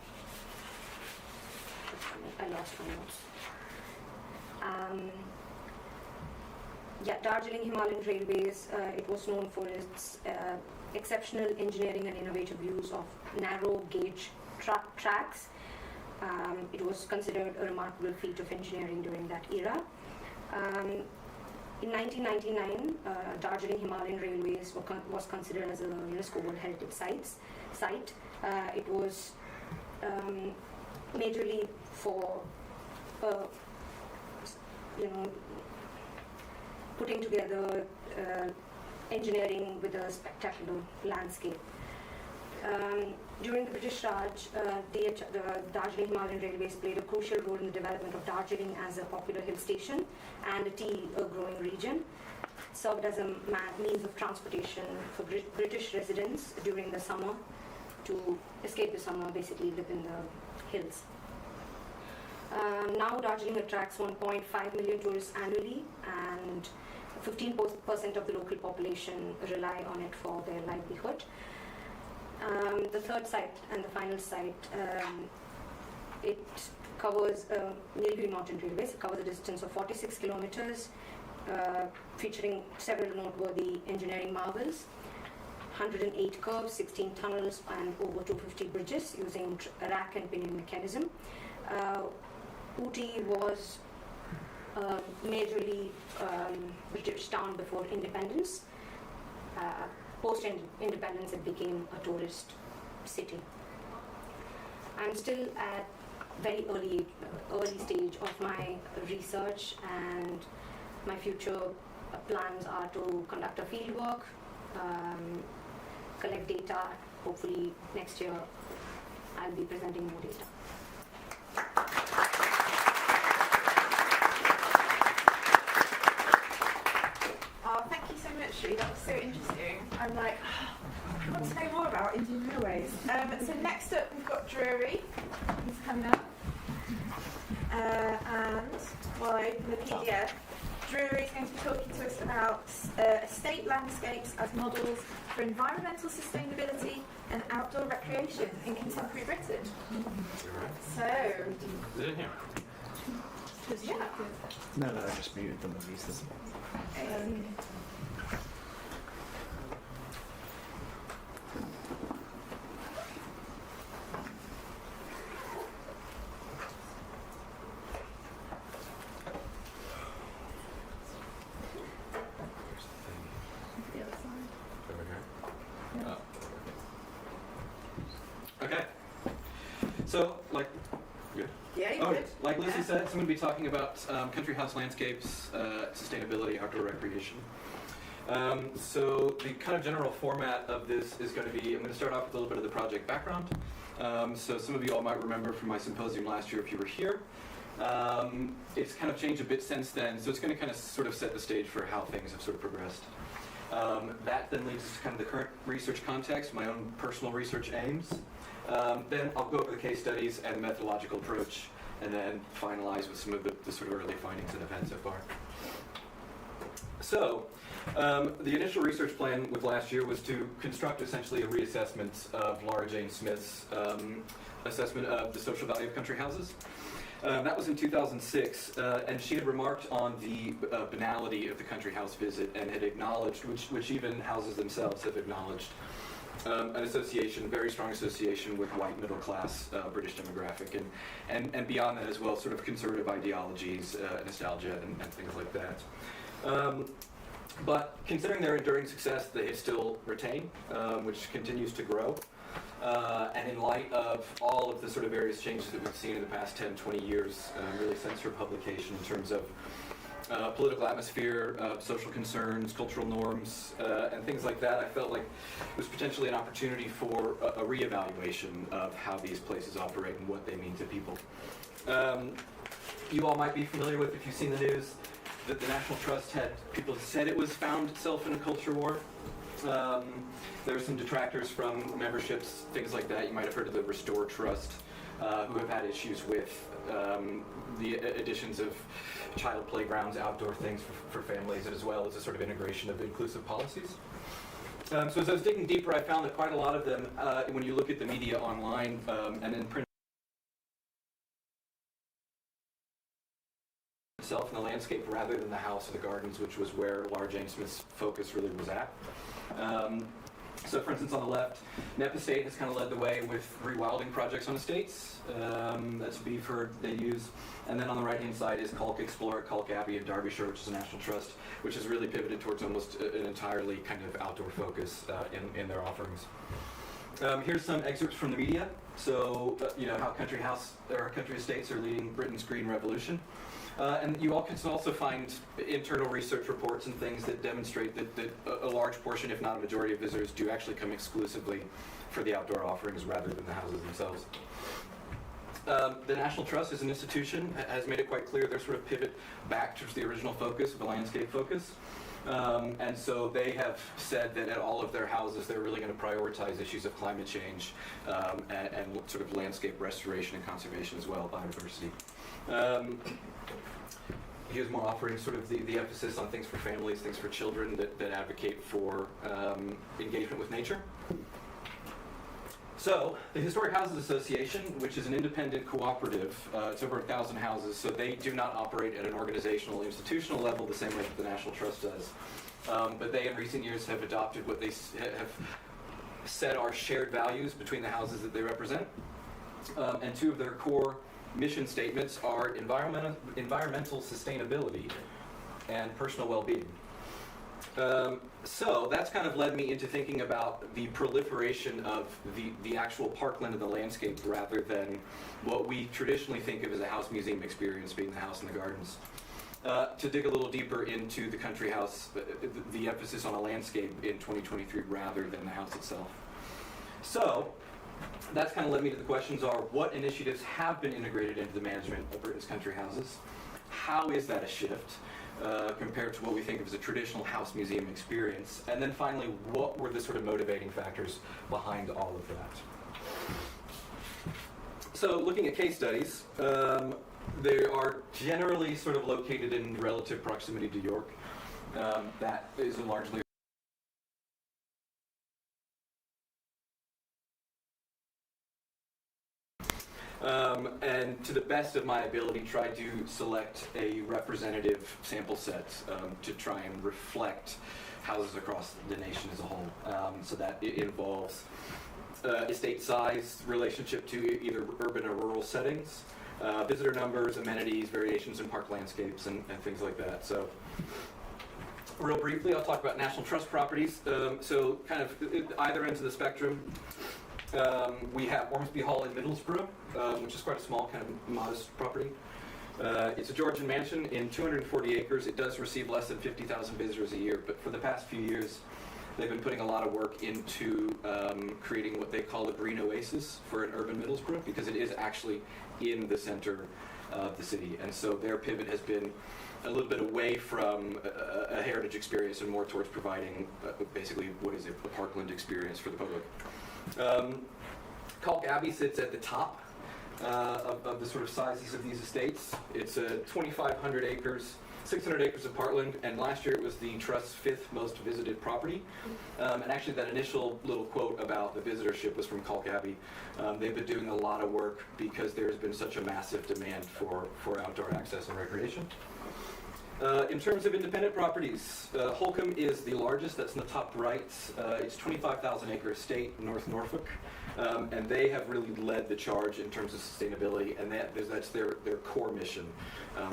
lost my notes. Darjeeling Himalayan Railways, it was known for its exceptional engineering and innovative use of narrow gauge tracks. It was considered a remarkable feat of engineering during that era. In 1999, Darjeeling Himalayan Railways was considered as a UNESCO World Heritage Site. It was majorly for putting together engineering with a spectacular landscape. During the British Raj, the Darjeeling Himalayan Railways played a crucial role in the development of Darjeeling as a popular hill station and a tea growing region. It served as a means of transportation for British residents during the summer to escape the summer, basically live in the hills. Now Darjeeling attracts 1.5 million tourists annually, and 15% of the local population rely on it for their livelihood. The third site and the final site, it covers Nilgiri Mountain Railways. It covers a distance of 46 kilometers, featuring several noteworthy engineering marvels, 108 curbs, 16 tunnels, and over 250 bridges using rack and pinion mechanism. Ooty was a majorly British town before independence. Post-independence, it became a tourist city. I'm still at very early stage of my research, and my future plans are to conduct a field work, collect data. Hopefully next year I'll be presenting more data. Thank you so much, Sri. That was so interesting. I'm like, I want to know more about Indian railways. So next up, we've got Drury. He's coming up. And while I open the PDF, Drury is going to be talking to us about estate landscapes as models for environmental sustainability and outdoor recreation in contemporary Britain. So, Is it in here? yeah. No, I just muted them and used them. Okay. So, like, good. Yeah, you're Oh, good. like Lucy said, so I'm going to be talking about country house landscapes, sustainability, outdoor recreation. So the kind of general format of this is going to be, I'm going to start off with a little bit of the project background. So some of you all might remember from my symposium last year if you were here. It's kind of changed a bit since then, so it's going to kind of sort of set the stage for how things have sort of progressed. That then leads us to kind of the current research context, my own personal research aims. Then I'll go over the case studies and the methodological approach, and then finalize with some of the sort of early findings that I've had so far. So, the initial research plan with last year was to construct essentially a reassessment of Laura Jane Smith's assessment of the social value of country houses. That was in 2006, and she had remarked on the banality of the country house visit and had acknowledged, which even houses themselves have acknowledged, an association, very strong association with white middle class British demographic, and beyond that as well, sort of conservative ideologies, nostalgia, and things like that. But considering their enduring success, they have still retained, which continues to grow. And in light of all of the sort of various changes that we've seen in the past 10, 20 years, really since her publication in terms of political atmosphere, social concerns, cultural norms, and things like that, I felt like it was potentially an opportunity for a reevaluation of how these places operate and what they mean to people. You all might be familiar with, if you've seen the news, that the National Trust had, people said it was found itself in a culture war. There are some detractors from memberships, things like that. You might have heard of the Restore Trust, who have had issues with the additions of child playgrounds, outdoor things for families, as well as a sort of integration of inclusive policies. So as I was digging deeper, I found that quite a lot of them, when you look at the media online and in print itself in the landscape rather than the house or the gardens, which was where Laura Jane Smith's focus really was at. So for instance, on the left, Knepp Estate has kind of led the way with rewilding projects on estates. That's Beeford they use. And then on the right-hand side is Calk Explorer, Calk Abbey in Derbyshire, which is a national trust, which has really pivoted towards almost an entirely kind of outdoor focus in their offerings. Here's some excerpts from the media. So, how country estates are leading Britain's green revolution. And you all can also find internal research reports and things that demonstrate that a large portion, if not a majority of visitors, do actually come exclusively for the outdoor offerings rather than the houses themselves. The National Trust as an institution has made it quite clear their sort of pivot back towards the original focus, the landscape focus. And so they have said that at all of their houses, they're really going to prioritize issues of climate change and sort of landscape restoration and conservation as well, biodiversity. Here's more offering sort of the emphasis on things for families, things for children that advocate for engagement with nature. So, the Historic Houses Association, which is an independent cooperative, it's over 1,000 houses, so they do not operate at an organizational, institutional level the same way that the National Trust does. But they, in recent years, have adopted what they have said are shared values between the houses that they represent. And two of their core mission statements are environmental sustainability and personal well-being. So that's kind of led me into thinking about the proliferation of the actual parkland and the landscape rather than what we traditionally think of as a house museum experience, being the house and the gardens. To dig a little deeper into the country house, the emphasis on a landscape in 2023 rather than the house itself. So that's kind of led me to the questions are, what initiatives have been integrated into the management of Britain's country houses? How is that a shift? Compared to what we think of as a traditional house museum experience. And then finally, what were the sort of motivating factors behind all of that? So looking at case studies, they are generally sort of located in relative proximity to York. That is largely and to the best of my ability, try to select a representative sample set to try and reflect houses across the nation as a whole. So that it involves estate size, relationship to either urban or rural settings, visitor numbers, amenities, variations in park landscapes, and things like that. So real briefly, I'll talk about National Trust properties. So kind of either ends of the spectrum. We have Ormsby Hall in Middlesbrough, which is quite a small, kind of modest property. It's a Georgian mansion in 240 acres. It does receive less than 50,000 visitors a year, but for the past few years, they've been putting a lot of work into creating what they call a green oasis for an urban Middlesbrough, because it is actually in the center of the city. And so their pivot has been a little bit away from a heritage experience and more towards providing basically what is a parkland experience for the public. Calk Abbey sits at the top of the sort of sizes of these estates. It's 2,500 acres, 600 acres of parkland, and last year it was the Trust's 5th most visited property. And actually that initial little quote about the visitorship was from Calk Abbey. They've been doing a lot of work because there's been such a massive demand for outdoor access and recreation. In terms of independent properties, Holcombe is the largest, that's in the top right. It's 25,000 acre estate, North Norfolk, and they have really led the charge in terms of sustainability, and that's their core mission.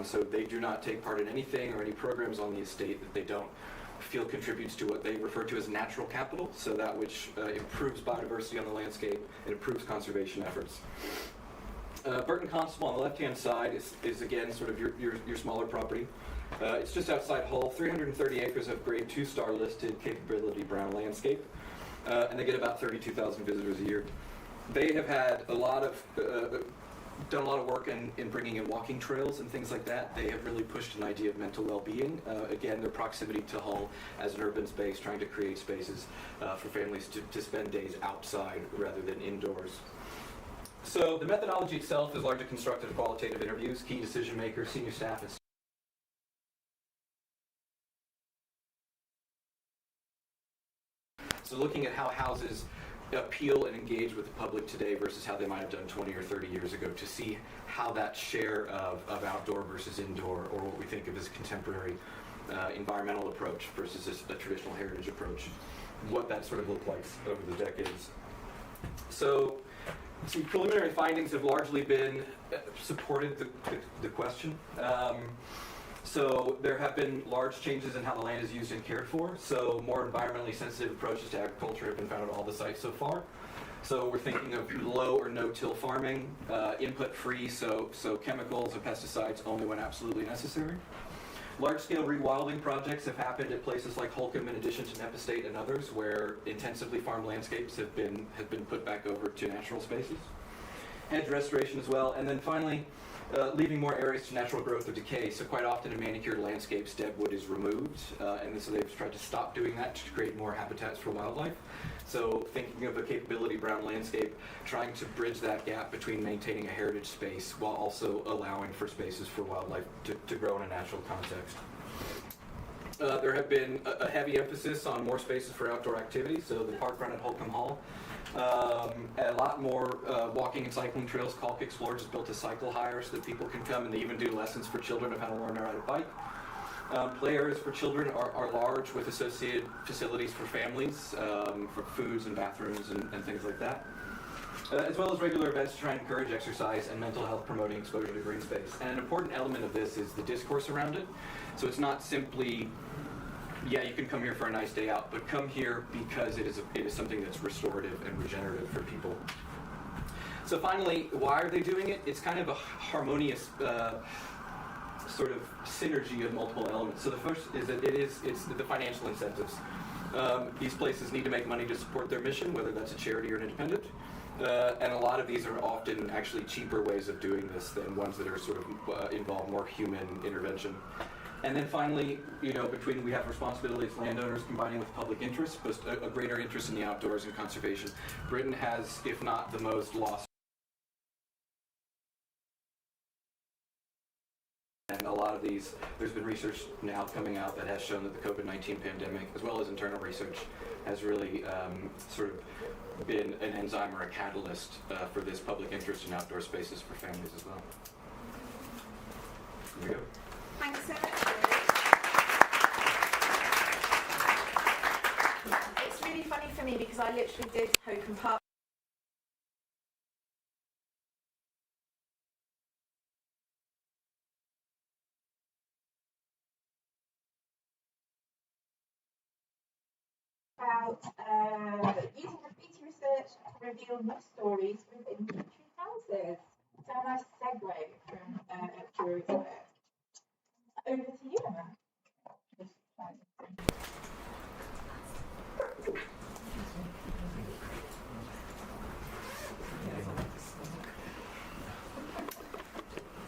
So they do not take part in anything or any programs on the estate that they don't feel contributes to what they refer to as natural capital, so that which improves biodiversity on the landscape and improves conservation efforts. Burton Constable on the left-hand side is again sort of your smaller property. It's just outside Hull, 330 acres of grade 2-star listed capability brown landscape, and they get about 32,000 visitors a year. They have had a lot of done a lot of work in bringing in walking trails and things like that. They have really pushed an idea of mental well-being. Again, their proximity to Hull as an urban space, trying to create spaces for families to spend days outside rather than indoors. So the methodology itself is largely constructed of qualitative interviews, key decision makers, senior staff, and so looking at how houses appeal and engage with the public today versus how they might have done 20 or 30 years ago, to see how that share of outdoor versus indoor, or what we think of as a contemporary environmental approach versus a traditional heritage approach, what that sort of looked like over the decades. So some preliminary findings have largely been supported the question. So there have been large changes in how the land is used and cared for. So more environmentally sensitive approaches to agriculture have been found at all the sites so far. So we're thinking of low or no-till farming, input-free, so chemicals and pesticides only when absolutely necessary. Large-scale rewilding projects have happened at places like Holcombe, in addition to Knepp Estate and others, where intensively farmed landscapes have been put back over to natural spaces. edge restoration as well, and then finally, leaving more areas to natural growth or decay. So quite often in manicured landscapes, dead wood is removed, and so they've tried to stop doing that to create more habitats for wildlife. So thinking of a capability brown landscape, trying to bridge that gap between maintaining a heritage space while also allowing for spaces for wildlife to grow in a natural context. There have been a heavy emphasis on more spaces for outdoor activities, so the park front at Holcomb Hall. A lot more walking and cycling trails. Calk Explore just built a cycle hire so that people can come, and they even do lessons for children of how to learn to ride a bike. Play areas for children are large with associated facilities for families, for foods and bathrooms and things like that. As well as regular events to try and encourage exercise and mental health promoting exposure to green space. And an important element of this is the discourse around it. So it's not simply, yeah, you can come here for a nice day out, but come here because it is something that's restorative and regenerative for people. So finally, why are they doing it? It's kind of a harmonious sort of synergy of multiple elements. So the first is that it's the financial incentives. These places need to make money to support their mission, whether that's a charity or an independent. And a lot of these are often actually cheaper ways of doing this than ones that are sort of involve more human intervention. And then finally, we have responsibility as landowners combining with public interest, but a greater interest in the outdoors and conservation. Britain has, if not the most, lost. And a lot of these, there's been research now coming out that has shown that the COVID-19 pandemic, as well as internal research, has really sort of been an enzyme or a catalyst for this public interest in outdoor spaces for families as well. Here we go. Thanks so much. It's really funny for me because I literally did Holcomb Park. About using graffiti research to reveal new stories within country houses. So a nice segue from curious work. Over to you, Emma.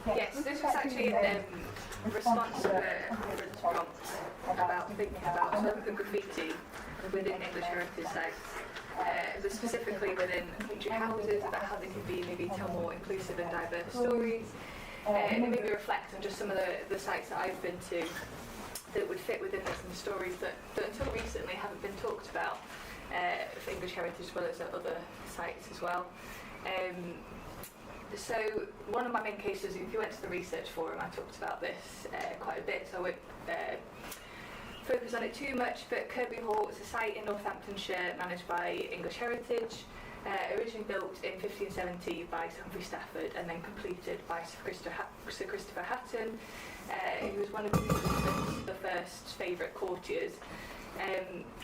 Yes, this was actually in response to a prompt about thinking about some of the graffiti within English heritage sites, but specifically within country houses, about how they can be maybe tell more inclusive and diverse stories, and maybe reflect on just some of the sites that I've been to that would fit within this, and stories that until recently haven't been talked about for English heritage as well as at other sites as well. So one of my main cases, if you went to the research forum, I talked about this quite a bit, so I won't focus on it too much, but Kirby Hall is a site in Northamptonshire managed by English Heritage, originally built in 1570 by Sir Humphrey Stafford and then completed by Sir Christopher Hatton, who was one of the first favourite courtiers.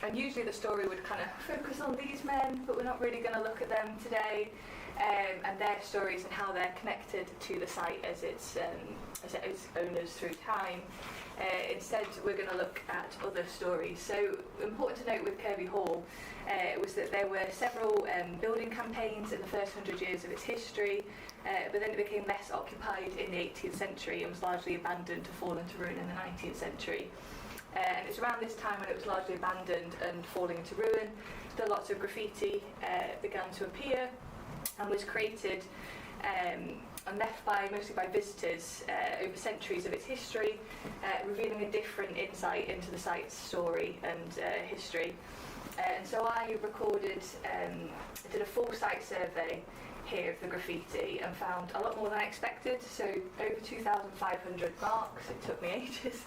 And usually the story would kind of focus on these men, but we're not really going to look at them today, and their stories and how they're connected to the site as its owners through time. Instead, we're going to look at other stories. So, important to note with Kirby Hall was that there were several building campaigns in the first 100 years of its history, but then it became less occupied in the 18th century and was largely abandoned to fall into ruin in the 19th century. And it's around this time when it was largely abandoned and falling into ruin that lots of graffiti began to appear and was created and left mostly by visitors over centuries of its history, revealing a different insight into the site's story and history. And so I did a full site survey here of the graffiti and found a lot more than I expected, so over 2,500 marks. It took me ages.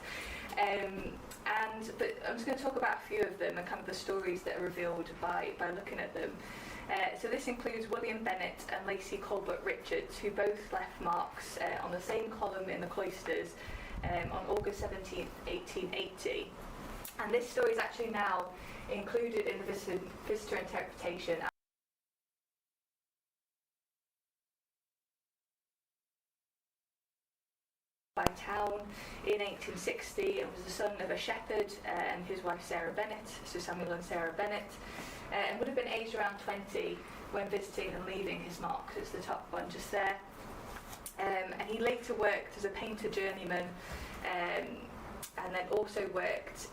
But I'm just going to talk about a few of them and kind of the stories that are revealed by looking at them. So this includes William Bennett and Lacey Colbert Richards, who both left marks on the same column in the cloisters on August 17th, 1880. And this story is actually now included in the visitor interpretation by town in 1860, and was the son of a shepherd and his wife Sarah Bennett, so Samuel and Sarah Bennett, and would have been aged around 20 when visiting and leaving his mark. It's the top one just there. And he later worked as a painter journeyman, and then also worked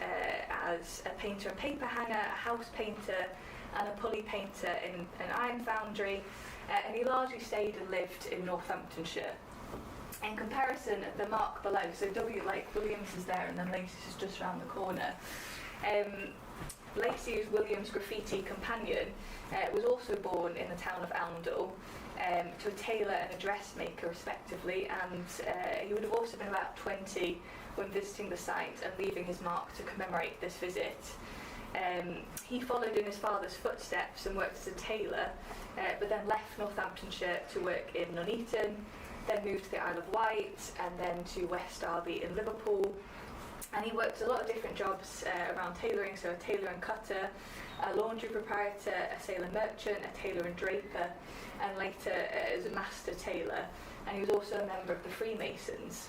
as a painter and paper hanger, a house painter, and a pulley painter in an iron foundry. And he largely stayed and lived in Northamptonshire. In comparison, the mark below, so W. Like Williams is there, and then Lacey is just around the corner. Lacey, who's William's graffiti companion, was also born in the town of Oundle, to a tailor and a dressmaker respectively, and he would have also been about 20 when visiting the site and leaving his mark to commemorate this visit. He followed in his father's footsteps and worked as a tailor, but then left Northamptonshire to work in Nuneaton, then moved to the Isle of Wight, and then to West Derby in Liverpool. And he worked a lot of different jobs around tailoring, so a tailor and cutter, a laundry proprietor, a sailor merchant, a tailor and draper, and later as a master tailor. And he was also a member of the Freemasons.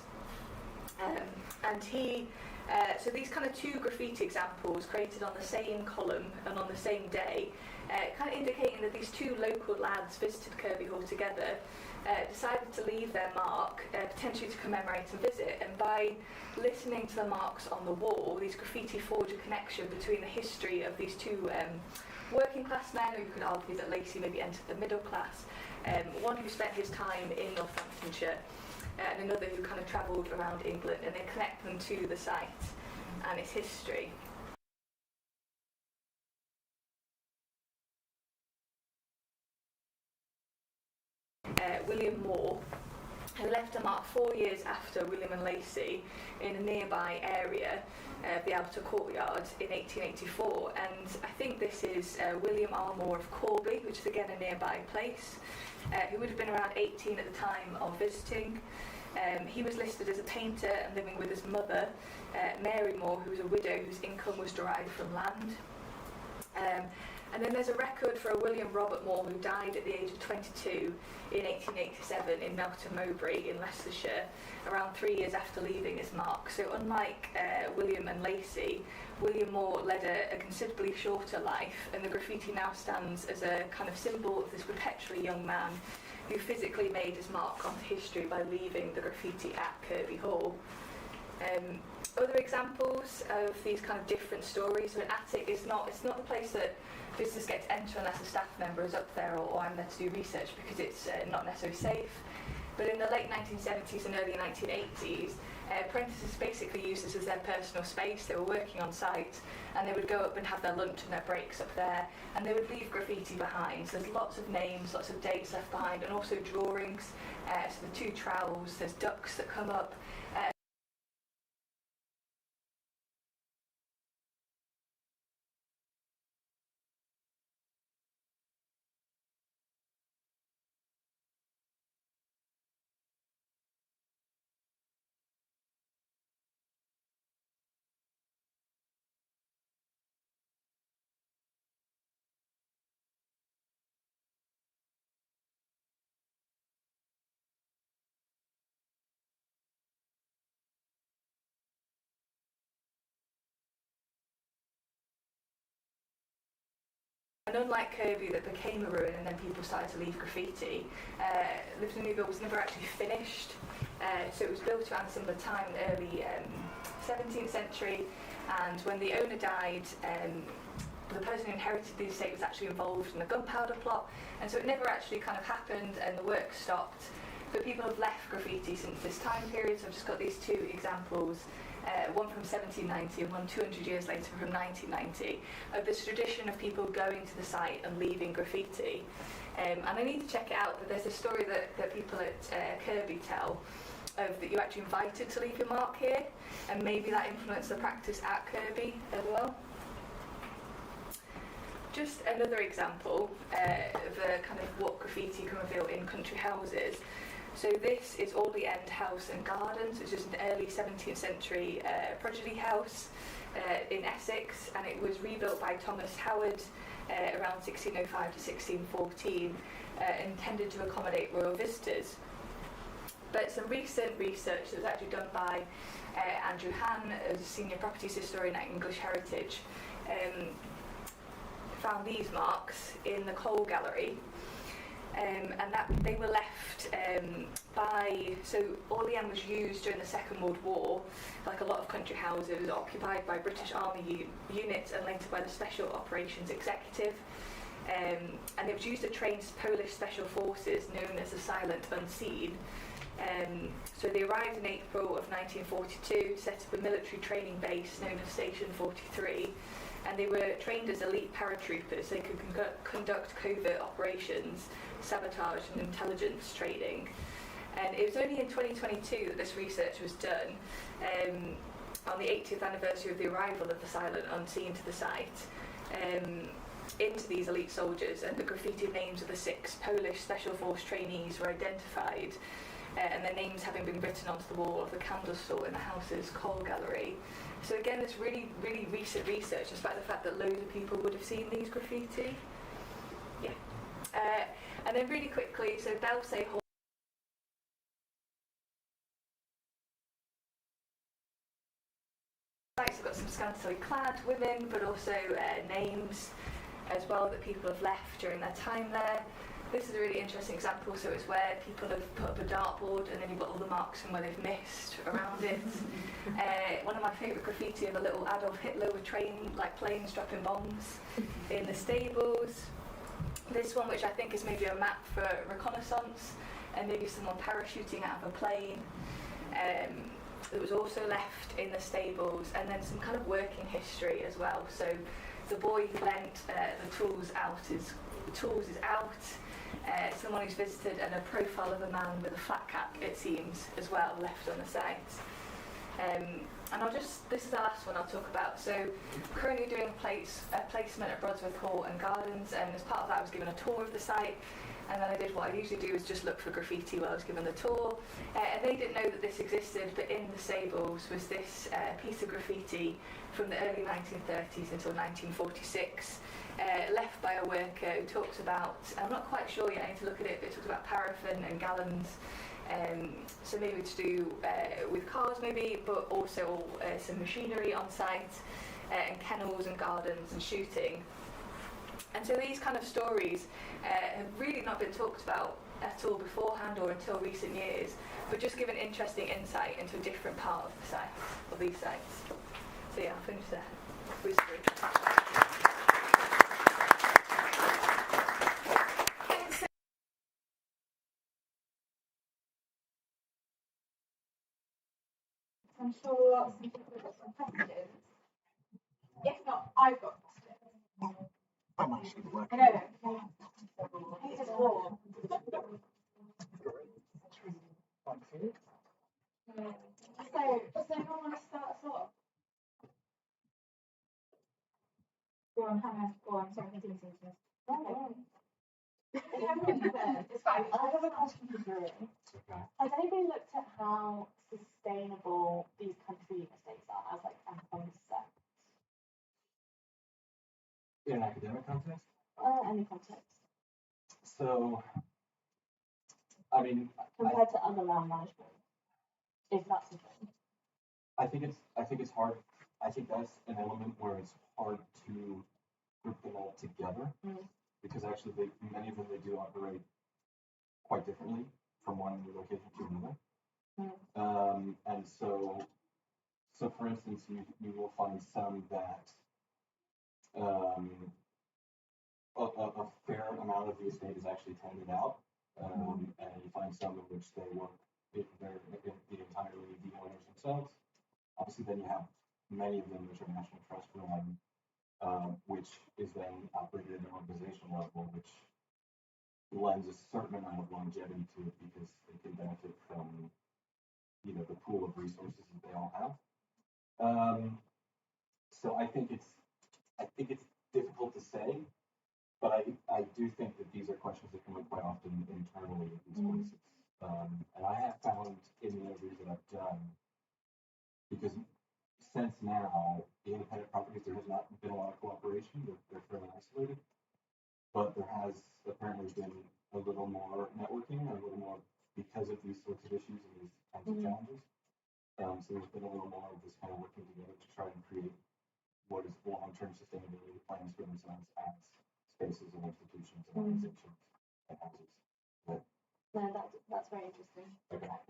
And he, so these kind of two graffiti examples created on the same column and on the same day, kind of indicating that these two local lads visited Kirby Hall together, decided to leave their mark, potentially to commemorate and visit, and by listening to the marks on the wall, these graffiti forge a connection between the history of these two working class men, or you could argue that Lacey maybe entered the middle class, one who spent his time in Northamptonshire, and another who kind of travelled around England, and they connect them to the site and its history. William Moore, who left a mark 4 years after William and Lacey in a nearby area, the Outer Courtyard, in 1884. And I think this is William R. Moore of Corby, which is again a nearby place, who would have been around 18 at the time of visiting. He was listed as a painter and living with his mother, Mary Moore, who was a widow whose income was derived from land. And then there's a record for a William Robert Moore who died at the age of 22 in 1887 in Melton Mowbray in Leicestershire, around 3 years after leaving his mark. So unlike William and Lacey, William Moore led a considerably shorter life, and the graffiti now stands as a kind of symbol of this perpetually young man who physically made his mark onto history by leaving the graffiti at Kirby Hall. Other examples of these kind of different stories, so an attic is it's not the place that visitors get to enter unless a staff member is up there, or I'm there to do research, because it's not necessarily safe. But in the late 1970s and early 1980s, apprentices basically used this as their personal space. They were working on site, and they would go up and have their lunch and their breaks up there, and they would leave graffiti behind. So there's lots of names, lots of dates left behind, and also drawings. So the two trowels, there's ducks that come up. And unlike Kirby, that became a ruin and then people started to leave graffiti, Liverpool New Build was never actually finished. So it was built around a similar time, in the early 17th century, and when the owner died, the person who inherited the estate was actually involved in the gunpowder plot, and so it never actually kind of happened and the work stopped. But people have left graffiti since this time period, so I've just got these two examples. One from 1790 and one 200 years later from 1990, of this tradition of people going to the site and leaving graffiti. And I need to check it out, but there's a story that people at Kirby tell of that you're actually invited to leave your mark here, and maybe that influenced the practice at Kirby as well. Just another example of kind of what graffiti can reveal in country houses. So this is Audley End House and Gardens, which is an early 17th century prodigy house in Essex, and it was rebuilt by Thomas Howard around 1605 to 1614, intended to accommodate royal visitors. But some recent research that was actually done by Andrew Han, as a senior properties historian at English Heritage, found these marks in the coal gallery. And that they were left so Orléans was used during the Second World War, like a lot of country houses, occupied by British Army units and later by the Special Operations Executive. And it was used to train Polish special forces known as the Silent Unseen. So they arrived in April of 1942 to set up a military training base known as Station 43. And they were trained as elite paratroopers, so they could conduct covert operations, sabotage and intelligence training. And it was only in 2022 that this research was done, on the 80th anniversary of the arrival of the Silent Unseen to the site, into these elite soldiers, and the graffiti names of the 6 Polish Special Force trainees were identified, and their names having been written onto the wall of the candle store in the house's coal gallery. So again, it's really, really recent research, despite the fact that loads of people would have seen these graffiti. Yeah. And then really quickly, so Belsay Hall sites have got some scantily clad women, but also names as well that people have left during their time there. This is a really interesting example, so it's where people have put up a dartboard and then you've got all the marks from where they've missed around it. One of my favourite graffiti of a little Adolf Hitler with planes dropping bombs in the stables. This one, which I think is maybe a map for reconnaissance, and maybe someone parachuting out of a plane. That was also left in the stables, and then some kind of working history as well. So the boy who lent the tools is out. Someone who's visited, and a profile of a man with a flat cap, it seems, as well, left on the site. And this is the last one I'll talk about. So currently doing a placement at Brodsworth Hall and Gardens, and as part of that I was given a tour of the site, and then I did what I usually do, is just look for graffiti while I was given the tour. And they didn't know that this existed, but in the stables was this piece of graffiti from the early 1930s until 1946, left by a worker who talks about, I'm not quite sure yet, I need to look at it, but it talks about paraffin and gallons. So maybe to do with cars maybe, but also some machinery on site, and kennels and gardens and shooting. And so these kind of stories have really not been talked about at all beforehand or until recent years, but just give an interesting insight into a different part of the site, of these sites. So yeah, I'll finish there. I'm sure some people have got some questions. If not, I've got questions. I'm actually working. I know. He just warm. So, does anyone want to start us off? Go on, Hannah. Go on. Sorry, I didn't see you. It's fine. I have a question for Drew. Has anybody looked at how sustainable these country estates are as like a concept? In an academic context? Any context. So, I mean, compared to other land management, if that's the thing. I think it's hard. I think that's an element where it's hard to group them all together, because actually many of them they do operate quite differently from one location to another. And so for instance, you will find some that a fair amount of the estate is actually tenanted out, and you find some in which they're entirely the owners themselves. Obviously, then you have many of them which are national trust run, which is then operated at an organizational level, which lends a certain amount of longevity to it because they can benefit from, the pool of resources that they all have. So I think it's difficult to say, but I do think that these are questions that come up quite often internally at these places. And I have found in the interviews that I've done, because since now, the independent properties, there has not been a lot of cooperation. They're fairly isolated. But there has apparently been a little more networking, a little more because of these sorts of issues and these kinds of challenges. So there's been a little more of this kind of working together to try and create what is long-term sustainability plans for themselves as spaces and institutions and organizations and houses. But, No, that's very interesting. okay. That's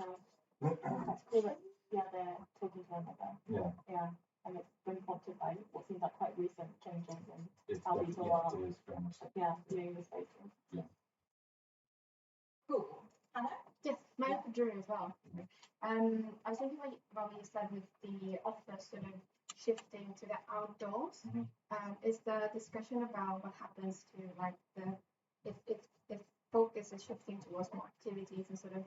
cool that they're talking to them about that. Yeah. Yeah. And it's been prompted by what seems like quite recent changes in It's how people are it is very much so. doing the spaces. Yeah. Cool. Anna? Yes, my for Drew as well. I was thinking about what you said with the offer sort of shifting to the outdoors. Is the discussion about what happens to like if focus is shifting towards more activities and sort of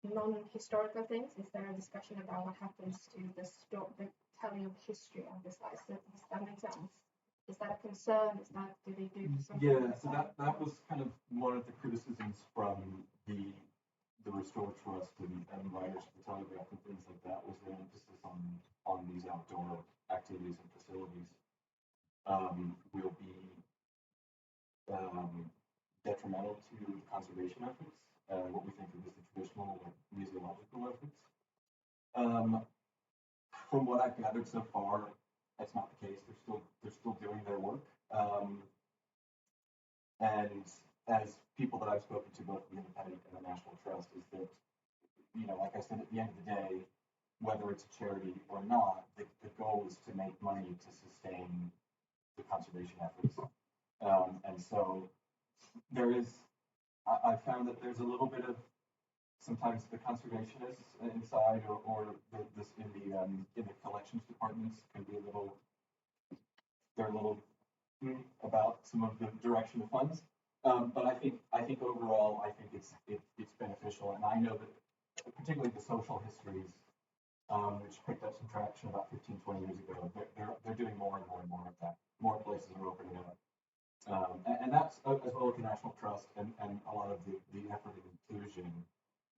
non-historical things? Is there a discussion about what happens to the telling of history on the slides? Does that make sense? Is that a concern? Do they do something? Yeah, so that was kind of one of the criticisms from the Restore Trust and writers of the Telegraph and things like that, was their emphasis on these outdoor activities and facilities will be detrimental to the conservation efforts, what we think of as the traditional museological efforts. From what I've gathered so far, that's not the case. They're still doing their work. And as people that I've spoken to, both the Independent and the National Trust, is that, like I said, at the end of the day, whether it's a charity or not, the goal is to make money to sustain the conservation efforts. And so I found that there's a little bit of, sometimes the conservationists inside or this in the collections departments can be they're a little about some of the direction of funds. But I think overall, I think it's beneficial, and I know that particularly the social histories, which picked up some traction about 15, 20 years ago, they're doing more and more and more of that. More places are opening up, and that's as well as the National Trust and a lot of the effort of inclusion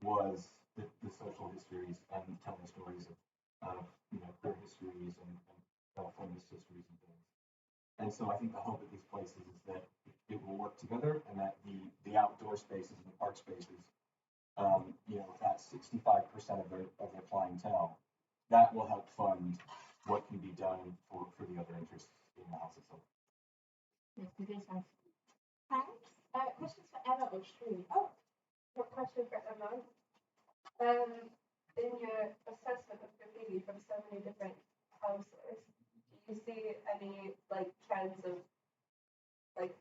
was the social histories and telling stories of queer histories and feminist histories and things. And so I think the hope of these places is that it will work together, and that the outdoor spaces and the park spaces, that 65% of their clientele, that will help fund what can be done for the other interests in the house itself. Yes, it makes sense. Thanks. Questions for Emma or Shri? Oh, what question for Emma? In your assessment of graffiti from so many different houses, do you see any trends of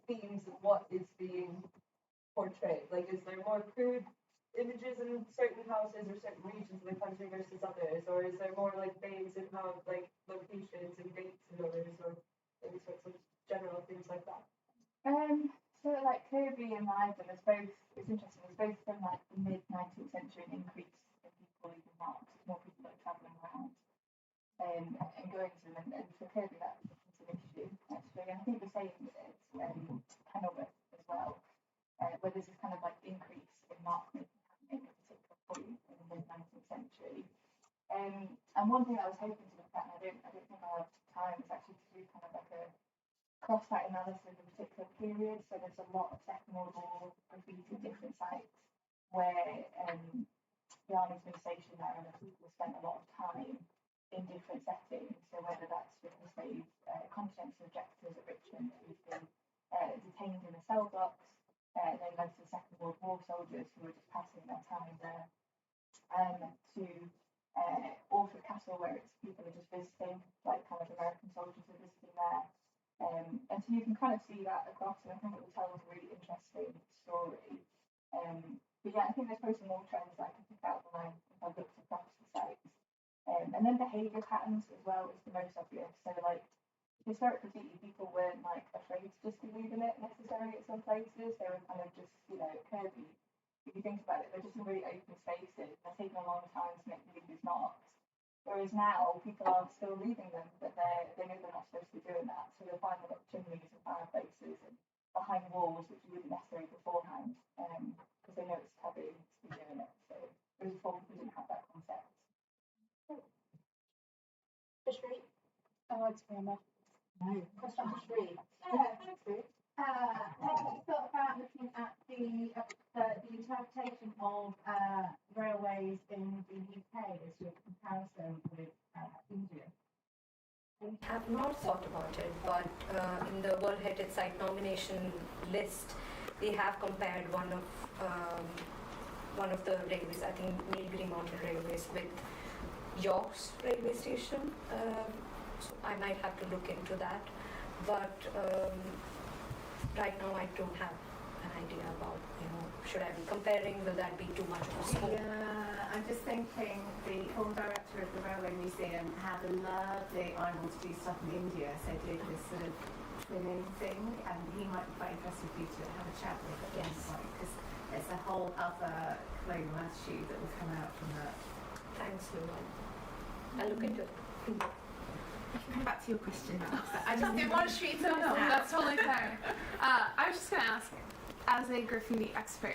themes of what is being portrayed? Is there more crude images in certain houses or certain regions of the country versus others, or is there more veins that have locations and dates in others, or any sorts of general things like that? So Kirby and Leiden is both, it's interesting, it's both from the mid 19th century an increase in people leaving marks, more people that are travelling around and going to them, and for Kirby that's an issue actually. And I think the same is Kenilworth as well, where there's this kind of increase in mark making happening at a particular point in the mid 19th century. And one thing I was hoping to look at, and I don't think I have time, is actually to do kind of a cross-site analysis of a particular period. So there's a lot of second World War graffiti at different sites where the army's been stationed there and the people spent a lot of time in different settings. So whether that's with the slave conscientious objectors at Richmond who've been detained in the cell blocks, and then most of the Second World War soldiers who were just passing their time there, to Orford Castle where it's people are just visiting, kind of American soldiers are visiting there. And so you can kind of see that across, and I think it will tell us a really interesting story. But yeah, I think there's probably some more trends I can pick out when I've looked across the sites. And then behaviour patterns as well is the most obvious. So historic graffiti, people weren't afraid to just be leaving it necessarily at some places. They were kind of just, Kirby, if you think about it, they're just in really open spaces. They're taking a long time to make these marks. Whereas now, people are still leaving them, but they know they're not supposed to be doing that. So they'll find them up chimneys and fireplaces and behind walls, which you wouldn't necessarily beforehand, because they know it's taboo to be doing it. So whereas before, people didn't have that concept. For Shri? Oh, it's very much. No. Question for Shri. Yeah, thanks, Ruth. Have you thought about looking at the interpretation of railways in the UK as your comparison with India? I have not thought about it, but in the World Heritage Site nomination list, they have compared one of the railways, I think Nilgiri Mountain Railways, with York's railway station. So I might have to look into that, but right now I don't have an idea about, should I be comparing? Will that be too much of a scope? Yeah, I'm just thinking the former director of the Railway Museum had a lovely, I want to do stuff in India, so did this sort of twinning thing, and he might be quite interested for you to have a chat with at Yes. some point, because there's a whole other colonial attitude that will come out from that. Thanks, Lula. I'll look into it. I can come back to your question now. I just didn't want to shoot them. No, that's totally fair. I was just going to ask, as a graffiti expert,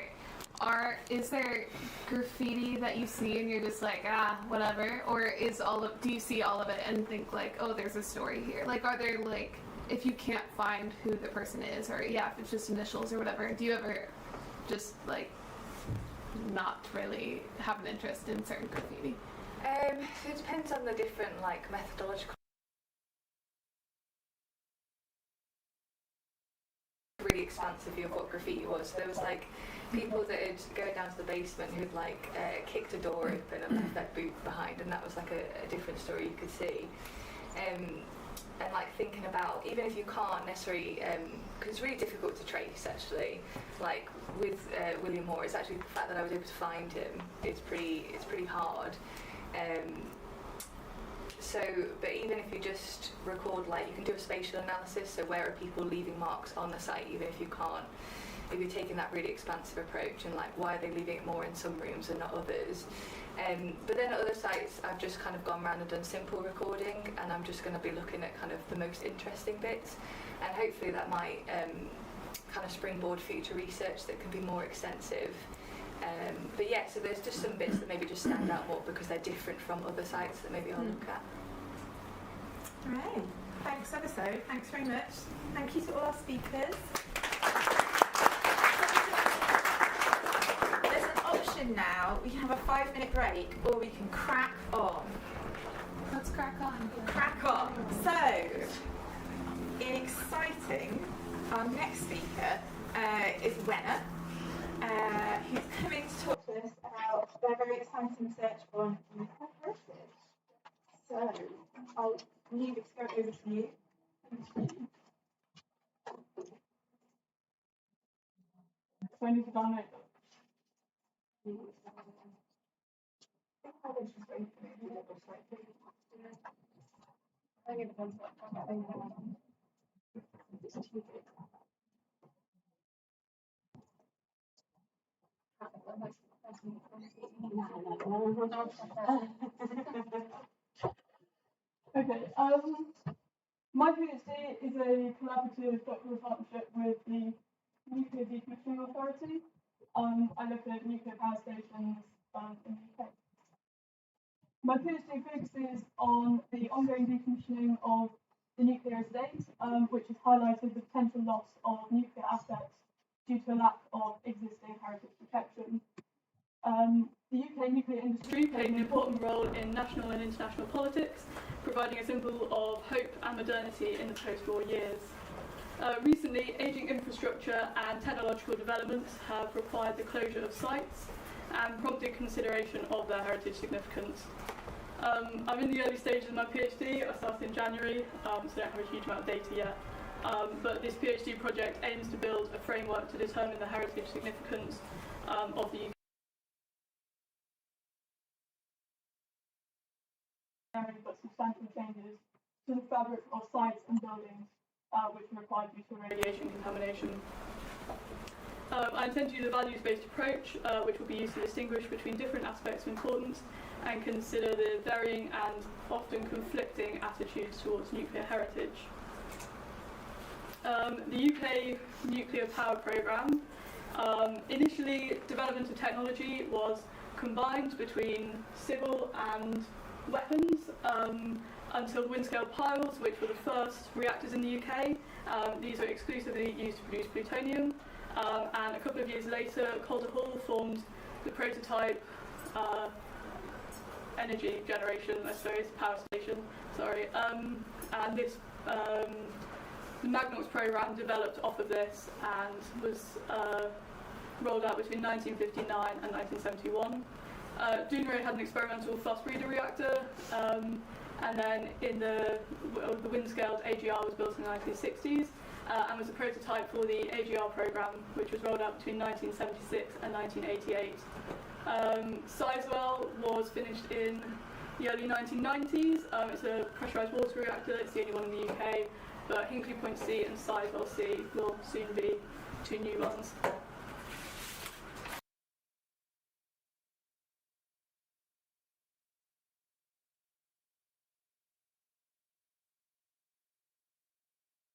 is there graffiti that you see and you're just like, whatever, or do you see all of it and think like, oh, there's a story here? Like, are there like, if you can't find who the person is, or if it's just initials or whatever, do you ever just like not really have an interest in certain graffiti? It depends on the different like methodological. Really expansive view of what graffiti was. There was like people that would go down to the basement who'd like kicked a door open and left their boot behind, and that was like a different story you could see. And like thinking about, even if you can't necessarily, because it's really difficult to trace actually. Like with William Moore, it's actually the fact that I was able to find him. It's pretty hard. But even if you just record, like you can do a spatial analysis, so where are people leaving marks on the site, even if you can't, if you're taking that really expansive approach, and like why are they leaving it more in some rooms and not others. But then at other sites I've just kind of gone around and done simple recording, and I'm just going to be looking at kind of the most interesting bits, and hopefully that might kind of springboard future research that can be more extensive. But yeah, so there's just some bits that maybe just stand out more because they're different from other sites that maybe I'll look at. Right. Thanks ever so. Thanks very much. Thank you to all our speakers. There's an option now. We can have a 5-minute break, or we can crack on. Let's crack on. Crack on. So, exciting. Our next speaker is Wenna. Who's coming to talk to us about their very exciting search for new heritage. So, I'll leave it to go over to you. So I need to download them. Okay. My PhD is a collaborative doctoral partnership with the Nuclear Decommissioning Authority. I look at nuclear power stations in the UK. My PhD focuses on the ongoing decommissioning of the nuclear estate, which has highlighted the potential loss of nuclear assets due to a lack of existing heritage protection. The UK nuclear industry played an important role in national and international politics, providing a symbol of hope and modernity in the post-war years. Recently, ageing infrastructure and technological developments have required the closure of sites and prompted consideration of their heritage significance. I'm in the early stages of my PhD. I started in January, so I don't have a huge amount of data yet. But this PhD project aims to build a framework to determine the heritage significance of the UK. But substantial changes to the fabric of sites and buildings which are required due to radiation contamination. I intend to use a values-based approach which will be used to distinguish between different aspects of importance and consider the varying and often conflicting attitudes towards nuclear heritage. The UK nuclear power programme, initially development of technology was combined between civil and weapons until wind-scale piles, which were the first reactors in the UK. These were exclusively used to produce plutonium, and a couple of years later Calder Hall formed the prototype energy generation, I suppose, power station, sorry. And this, the Magnox programme developed off of this and was rolled out between 1959 and 1971. Dounreay had an experimental fast breeder reactor, and then in the wind-scaled AGR was built in the 1960s, and was a prototype for the AGR programme, which was rolled out between 1976 and 1988. Sizewell was finished in the early 1990s. It's a pressurised water reactor, it's the only one in the UK, but Hinkley Point C and Sizewell C will soon be two new ones.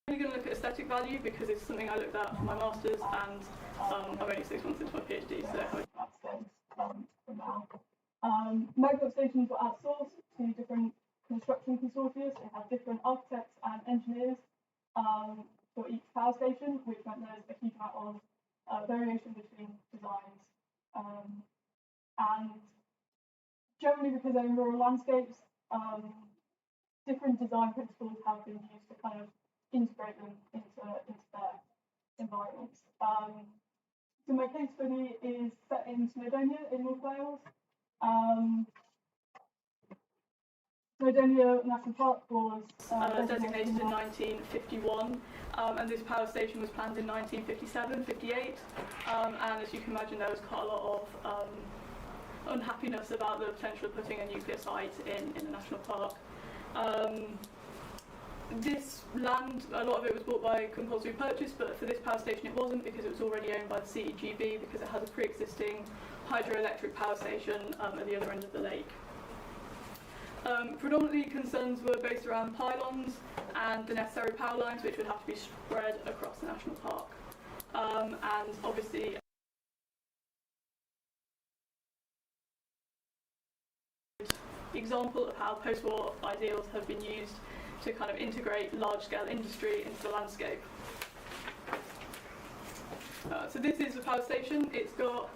I'm going to look at aesthetic value because it's something I looked at for my master's, and I'm only 6 months into my PhD, so. Magnox stations were outsourced to different construction consortia. They have different architects and engineers for each power station, which meant there's a huge amount of variation between designs. And generally, because they're in rural landscapes, different design principles have been used to kind of integrate them into their environments. So my case study is set in Snowdonia in North Wales. Snowdonia National Park was designated in 1951, and this power station was planned in 1957, 58, and as you can imagine there was quite a lot of unhappiness about the potential of putting a nuclear site in the national park. This land, a lot of it was bought by compulsory purchase, but for this power station it wasn't, because it was already owned by the CEGB, because it had a pre-existing hydroelectric power station at the other end of the lake. Predominantly concerns were based around pylons and the necessary power lines, which would have to be spread across the national park. And obviously example of how post-war ideals have been used to kind of integrate large-scale industry into the landscape. So this is the power station. It's got,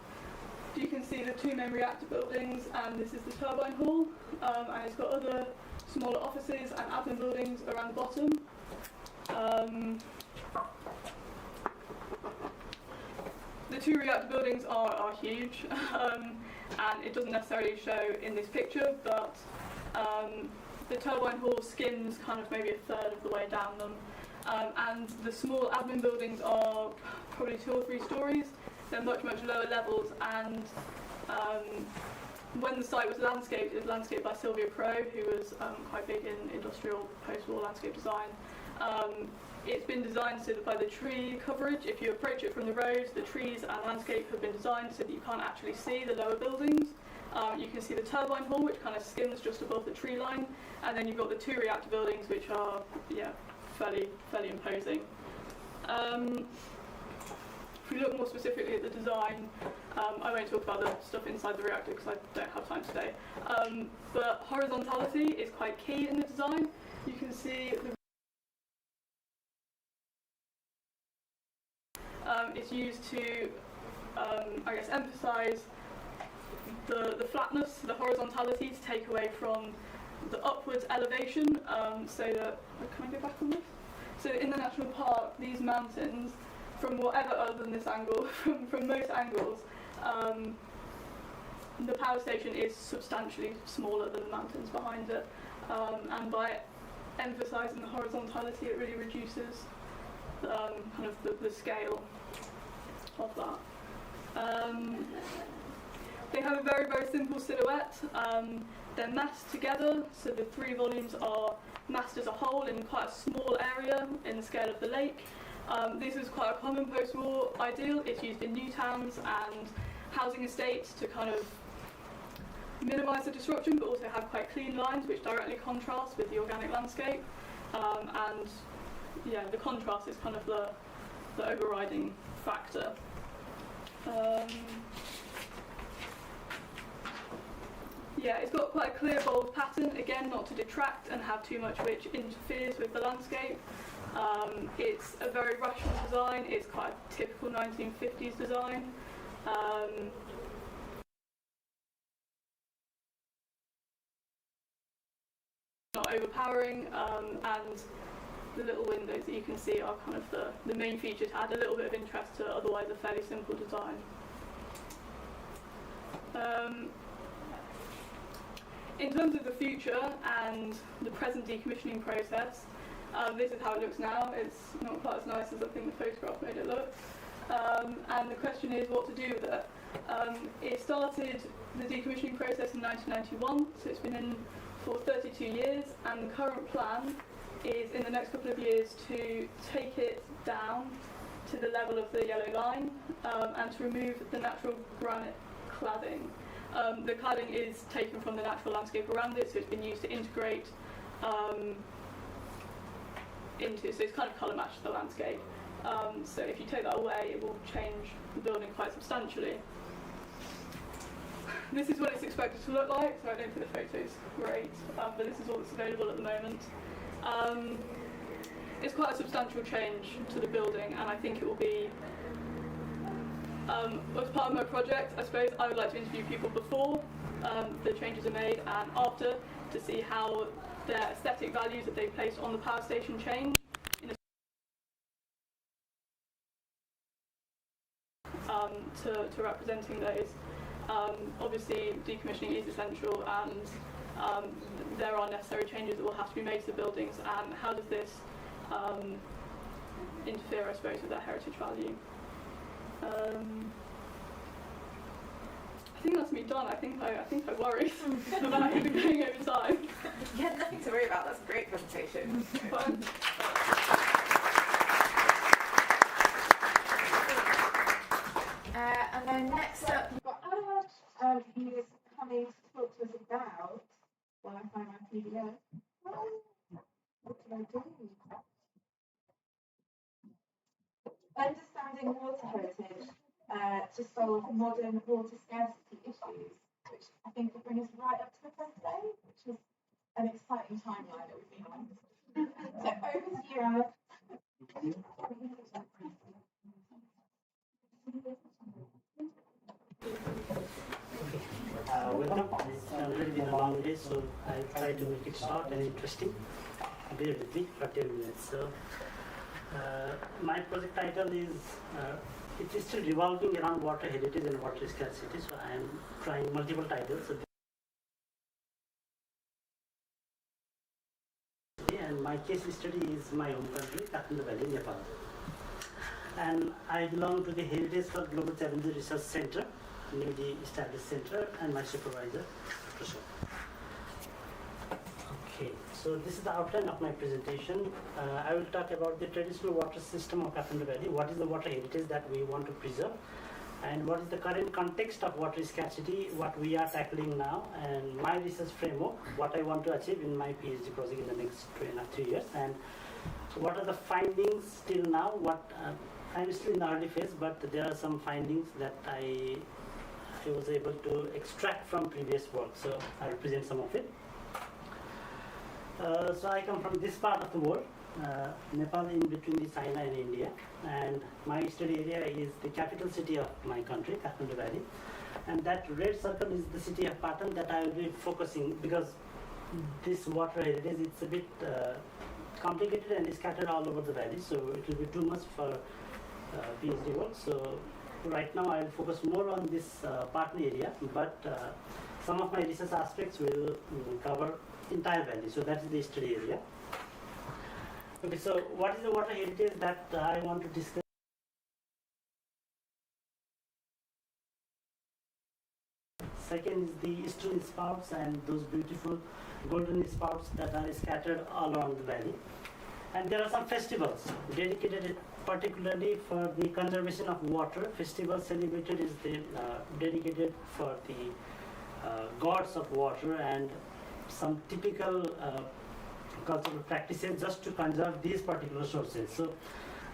you can see the two main reactor buildings, and this is the turbine hall, and it's got other smaller offices and admin buildings around the bottom. The two reactor buildings are huge, and it doesn't necessarily show in this picture, but the turbine hall skims kind of maybe a third of the way down them, and the small admin buildings are probably 2 or 3 stories. They're much lower levels, and when the site was landscaped, it was landscaped by Sylvia Crowe, who was quite big in industrial post-war landscape design. It's been designed so that by the tree coverage, if you approach it from the road, the trees and landscape have been designed so that you can't actually see the lower buildings. You can see the turbine hall, which kind of skims just above the tree line, and then you've got the 2 reactor buildings, which are fairly imposing. If we look more specifically at the design, I won't talk about the stuff inside the reactor because I don't have time today, but horizontality is quite key in the design. You can see it's used to, I guess, emphasise the flatness, the horizontality, to take away from the upwards elevation, so that, can I go back on this? So in the national park, these mountains, from whatever other than this angle, from most angles, the power station is substantially smaller than the mountains behind it, and by emphasising the horizontality, it really reduces kind of the scale of that. They have a very simple silhouette. They're massed together, so the 3 volumes are massed as a whole in quite a small area in the scale of the lake. This is quite a common post-war ideal. It's used in new towns and housing estates to kind of minimise the disruption, but also have quite clean lines which directly contrast with the organic landscape. And yeah, the contrast is kind of the overriding factor. Yeah, it's got quite a clear, bold pattern, again, not to detract and have too much which interferes with the landscape. It's a very Russian design, it's quite a typical 1950s design. not overpowering, and the little windows that you can see are kind of the main feature to add a little bit of interest to otherwise a fairly simple design. In terms of the future and the present decommissioning process, this is how it looks now. It's not quite as nice as I think the photograph made it look. And the question is what to do with it. It started the decommissioning process in 1991, so it's been in for 32 years, and the current plan is in the next couple of years to take it down to the level of the yellow line and to remove the natural granite cladding. The cladding is taken from the natural landscape around it, so it's been used to integrate into, so it's kind of colour matched the landscape. So if you take that away, it will change the building quite substantially. This is what it's expected to look like, so I don't think the photo's great, but this is all that's available at the moment. It's quite a substantial change to the building, and I think it will be, as part of my project, I suppose I would like to interview people before the changes are made and after to see how their aesthetic values that they place on the power station change. To representing those. Obviously decommissioning is essential, and there are necessary changes that will have to be made to the buildings, and how does this interfere, I suppose, with their heritage value. I think that's me done. I think I worried about even going over time. You had nothing to worry about. That's a great presentation. And then next up, we've got Anna, who is coming to talk to us about, while I find my PDF, what did I do? Understanding water heritage to solve modern water scarcity issues, which I think will bring us right up to the present day, which is an exciting timeline that we've been on. So over to you, Anna. Welcome. It's already been a long day, so I'll try to make it short and interesting. Bear with me for 10 minutes. So, my project title is, it is still revolving around water heritage and water scarcity, so I am trying multiple titles. So and my case study is my home country, Kathmandu Valley, Nepal. And I belong to the Heritage for Global Challenges Research Center, newly established center, and my supervisor, Dr. Shaw. Okay, so this is the outline of my presentation. I will talk about the traditional water system of Kathmandu Valley, what is the water heritage that we want to preserve, and what is the current context of water scarcity, what we are tackling now, and my research framework, what I want to achieve in my PhD project in the next 3 years, and what are the findings till now. I'm still in the early phase, but there are some findings that I was able to extract from previous work, so I will present some of it. So I come from this part of the world, Nepal, in between China and India, and my study area is the capital city of my country, Kathmandu Valley, and that red circle is the city of Patan that I will be focusing, because this water heritage, it's a bit complicated and is scattered all over the valley, so it will be too much for PhD work. So right now I will focus more on this Patan area, but some of my research aspects will cover entire valley, so that is the study area. Okay, so what is the water heritage that I want to discuss? Second is the eastern spouts and those beautiful golden spouts that are scattered all around the valley. And there are some festivals dedicated particularly for the conservation of water. Festival celebrated is dedicated for the gods of water, and some typical cultural practices just to conserve these particular sources. So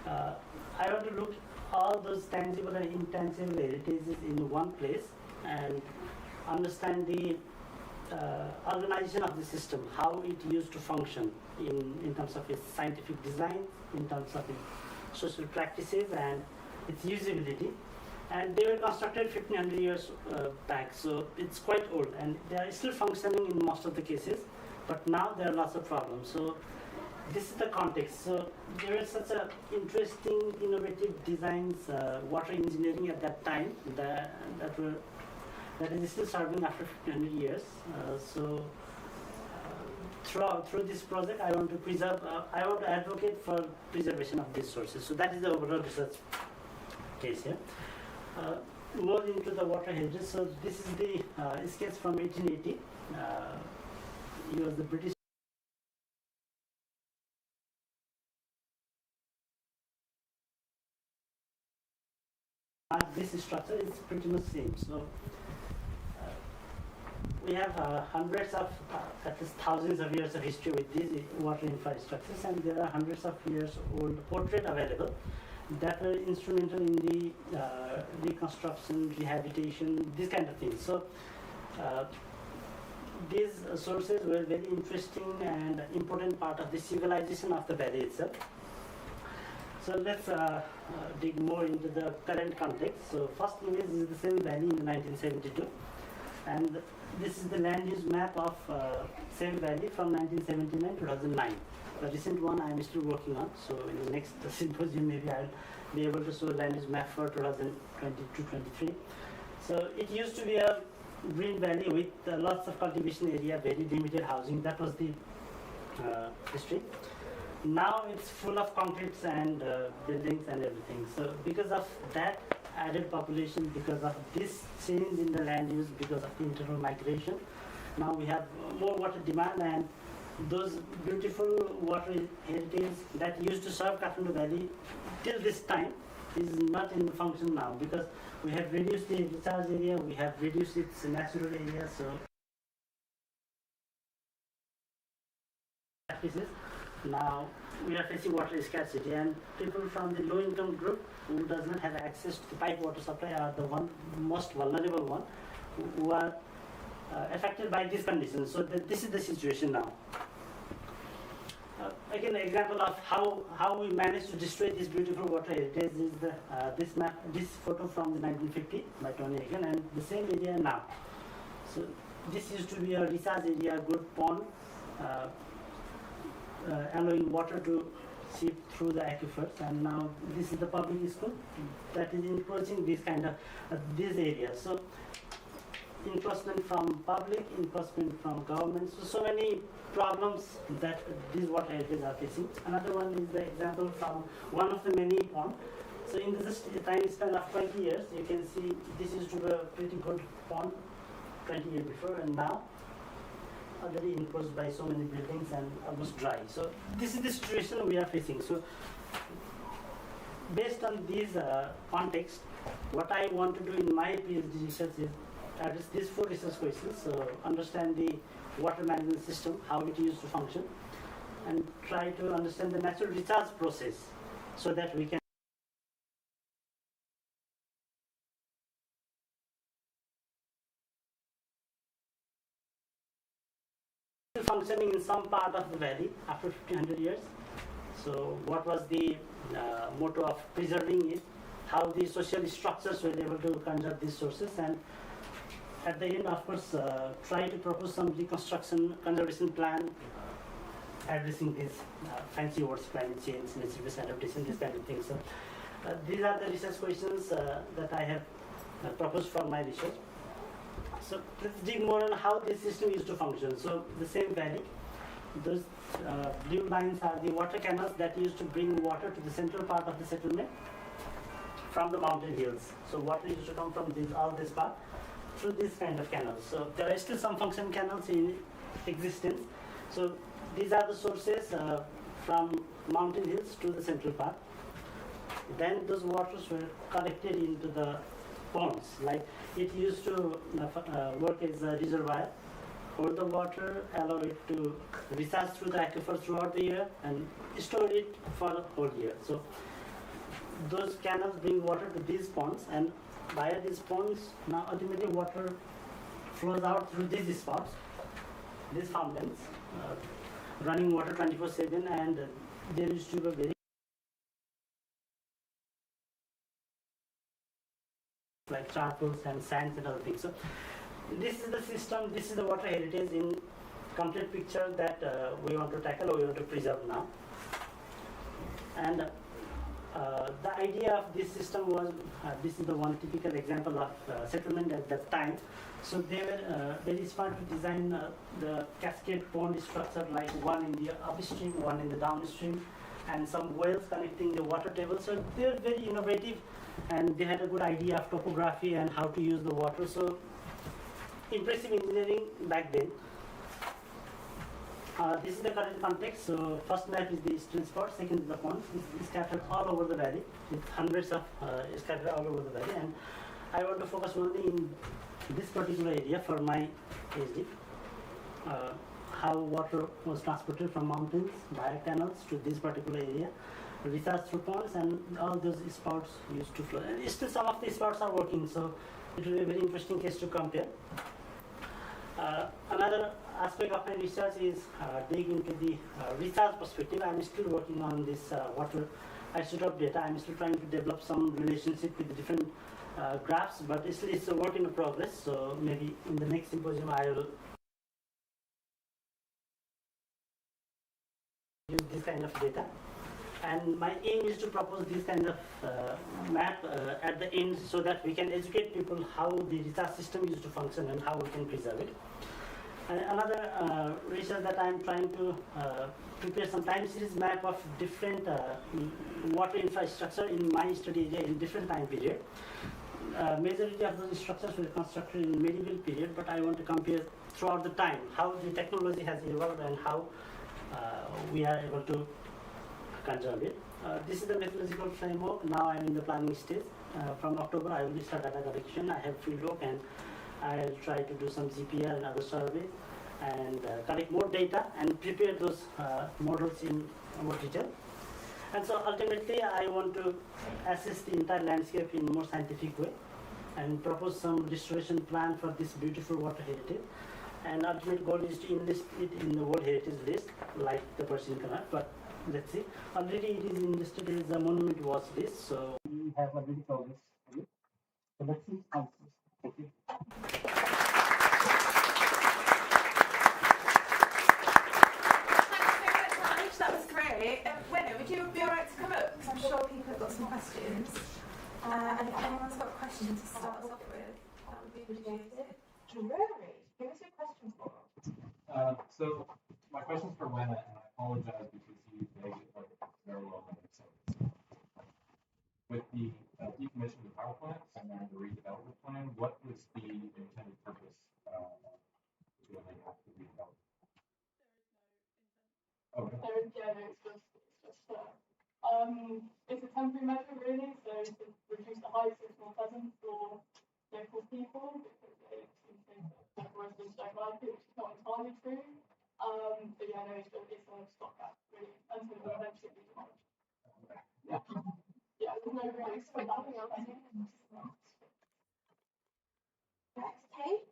I want to look all those tangible and intangible heritages in one place and understand the organization of the system, how it used to function in terms of its scientific design, in terms of its social practices and its usability. And they were constructed 1500 years back, so it's quite old, and they are still functioning in most of the cases. but now there are lots of problems. So this is the context. So there is such a interesting, innovative designs, water engineering at that time that is still serving after 1,500 years. Through this project, I want to preserve. I want to advocate for preservation of these sources. So that is the overall research case here. More into the water heritage. So this is the sketch from 1880. He was the British. This structure is pretty much same. So we have hundreds of, at least thousands of years of history with these water infrastructures, and there are hundreds of years old portraits available that were instrumental in the reconstruction, rehabilitation, these kind of things. So these sources were very interesting and important part of the civilization of the valley itself. So let's dig more into the current context. So first image is the same valley in 1972, and this is the land use map of same valley from 1979-2009. The recent one I am still working on. So in the next symposium, maybe I'll be able to show land use map for 2022-23. So it used to be a green valley with lots of cultivation area, very limited housing. That was the history. Now it's full of concretes and buildings and everything. So because of that added population, because of this change in the land use, because of the internal migration, now we have more water demand, and those beautiful water heritage that used to serve Kathmandu Valley till this time is not in function now, because we have reduced the recharge area, we have reduced its natural area. So practices. Now we are facing water scarcity, and people from the low income group who does not have access to the pipe water supply are the most vulnerable one who are affected by these conditions. So this is the situation now. Again, an example of how we managed to destroy this beautiful water heritage is this photo from the 1950 by Tony again, and the same area now. So this used to be a recharge area, good pond, allowing water to seep through the aquifers, and now this is the public school that is encroaching this kind of these areas. So encroachment from public, encroachment from government, so many problems that these water areas are facing. Another one is the example from one of the many ponds. So in this time span of 20 years, you can see this used to be a pretty good pond 20 years before, and now already enclosed by so many buildings and almost dry. So this is the situation we are facing. So based on these context, what I want to do in my PhD research is address these 4 research questions. So understand the water management system, how it used to function, and try to understand the natural recharge process so that we can functioning in some part of the valley after 1,500 years. So what was the motto of preserving it, how the social structures were able to conserve these sources, and at the end, of course, try to propose some reconstruction conservation plan addressing these fancy words, climate change, nature-based adaptation, these kind of things. So these are the research questions that I have proposed for my research. So let's dig more on how this system used to function. So the same valley, those blue lines are the water canals that used to bring water to the central part of the settlement from the mountain hills. So water used to come from all this part through this kind of canals. So there are still some function canals in existence. So these are the sources from mountain hills to the central part. Then those waters were collected into the ponds. Like it used to work as a reservoir, hold the water, allow it to recharge through the aquifer throughout the year, and store it for the whole year. So those canals bring water to these ponds, and via these ponds, now ultimately water flows out through these spots, these fountains, running water 24/7, and there used to be a very like charcoals and sands and other things. So this is the system, this is the water heritage in complete picture that we want to tackle or we want to preserve now. And the idea of this system was, this is the one typical example of settlement at that time. So they were very smart to design the cascade pond structure, like one in the upstream, one in the downstream, and some wells connecting the water table. So they were very innovative, and they had a good idea of topography and how to use the water. So impressive engineering back then. This is the current context. So first map is the eastern spot, second is the pond. It's scattered all over the valley, with hundreds of scattered all over the valley. And I want to focus only in this particular area for my PhD. How water was transported from mountains via canals to this particular area, recharged through ponds, and all those spouts used to flow. And still some of the spouts are working, so it will be a very interesting case to compare. Another aspect of my research is dig into the recharge perspective. I'm still working on this water isotope data. I'm still trying to develop some relationship with the different graphs, but it's a work in progress. So maybe in the next symposium I will use this kind of data. And my aim is to propose this kind of map at the end, so that we can educate people how the recharge system used to function and how we can preserve it. And another research that I am trying to prepare some time series map of different water infrastructure in my study area in different time period. Majority of those structures were constructed in medieval period, but I want to compare throughout the time how the technology has evolved and how we are able to conserve it. This is the methodological framework. Now I am in the planning stage. From October I will start data collection. I have fieldwork and I'll try to do some GPR and other surveys and collect more data and prepare those models in more detail. And so ultimately I want to assess the entire landscape in a more scientific way and propose some restoration plan for this beautiful water heritage. And ultimate goal is to enlist it in the World Heritage List, like the Persian Canal. But let's see. Already it is enlisted as a monument watch list, so we have already progress. So let's see. Thank you. That was great. Wenna, would you be alright to come up? Because I'm sure people have got some questions. And if anyone's got a question to start us off with, that would be appreciated. Drury, give us your question for us. So my question's for Wenna, and I apologize because you made it like very well done. With the decommission of the power plant and then the redevelopment plan, what was the intended purpose when they have to redevelop? Okay. It's a temporary measure really, so to reduce the height so it's more pleasant for local people, because it seems to think that local residents don't like it, which is not entirely true. But yeah, no, it's a stopgap really, until we eventually be demolished. Yeah, there's no real explanation. Next, Kate.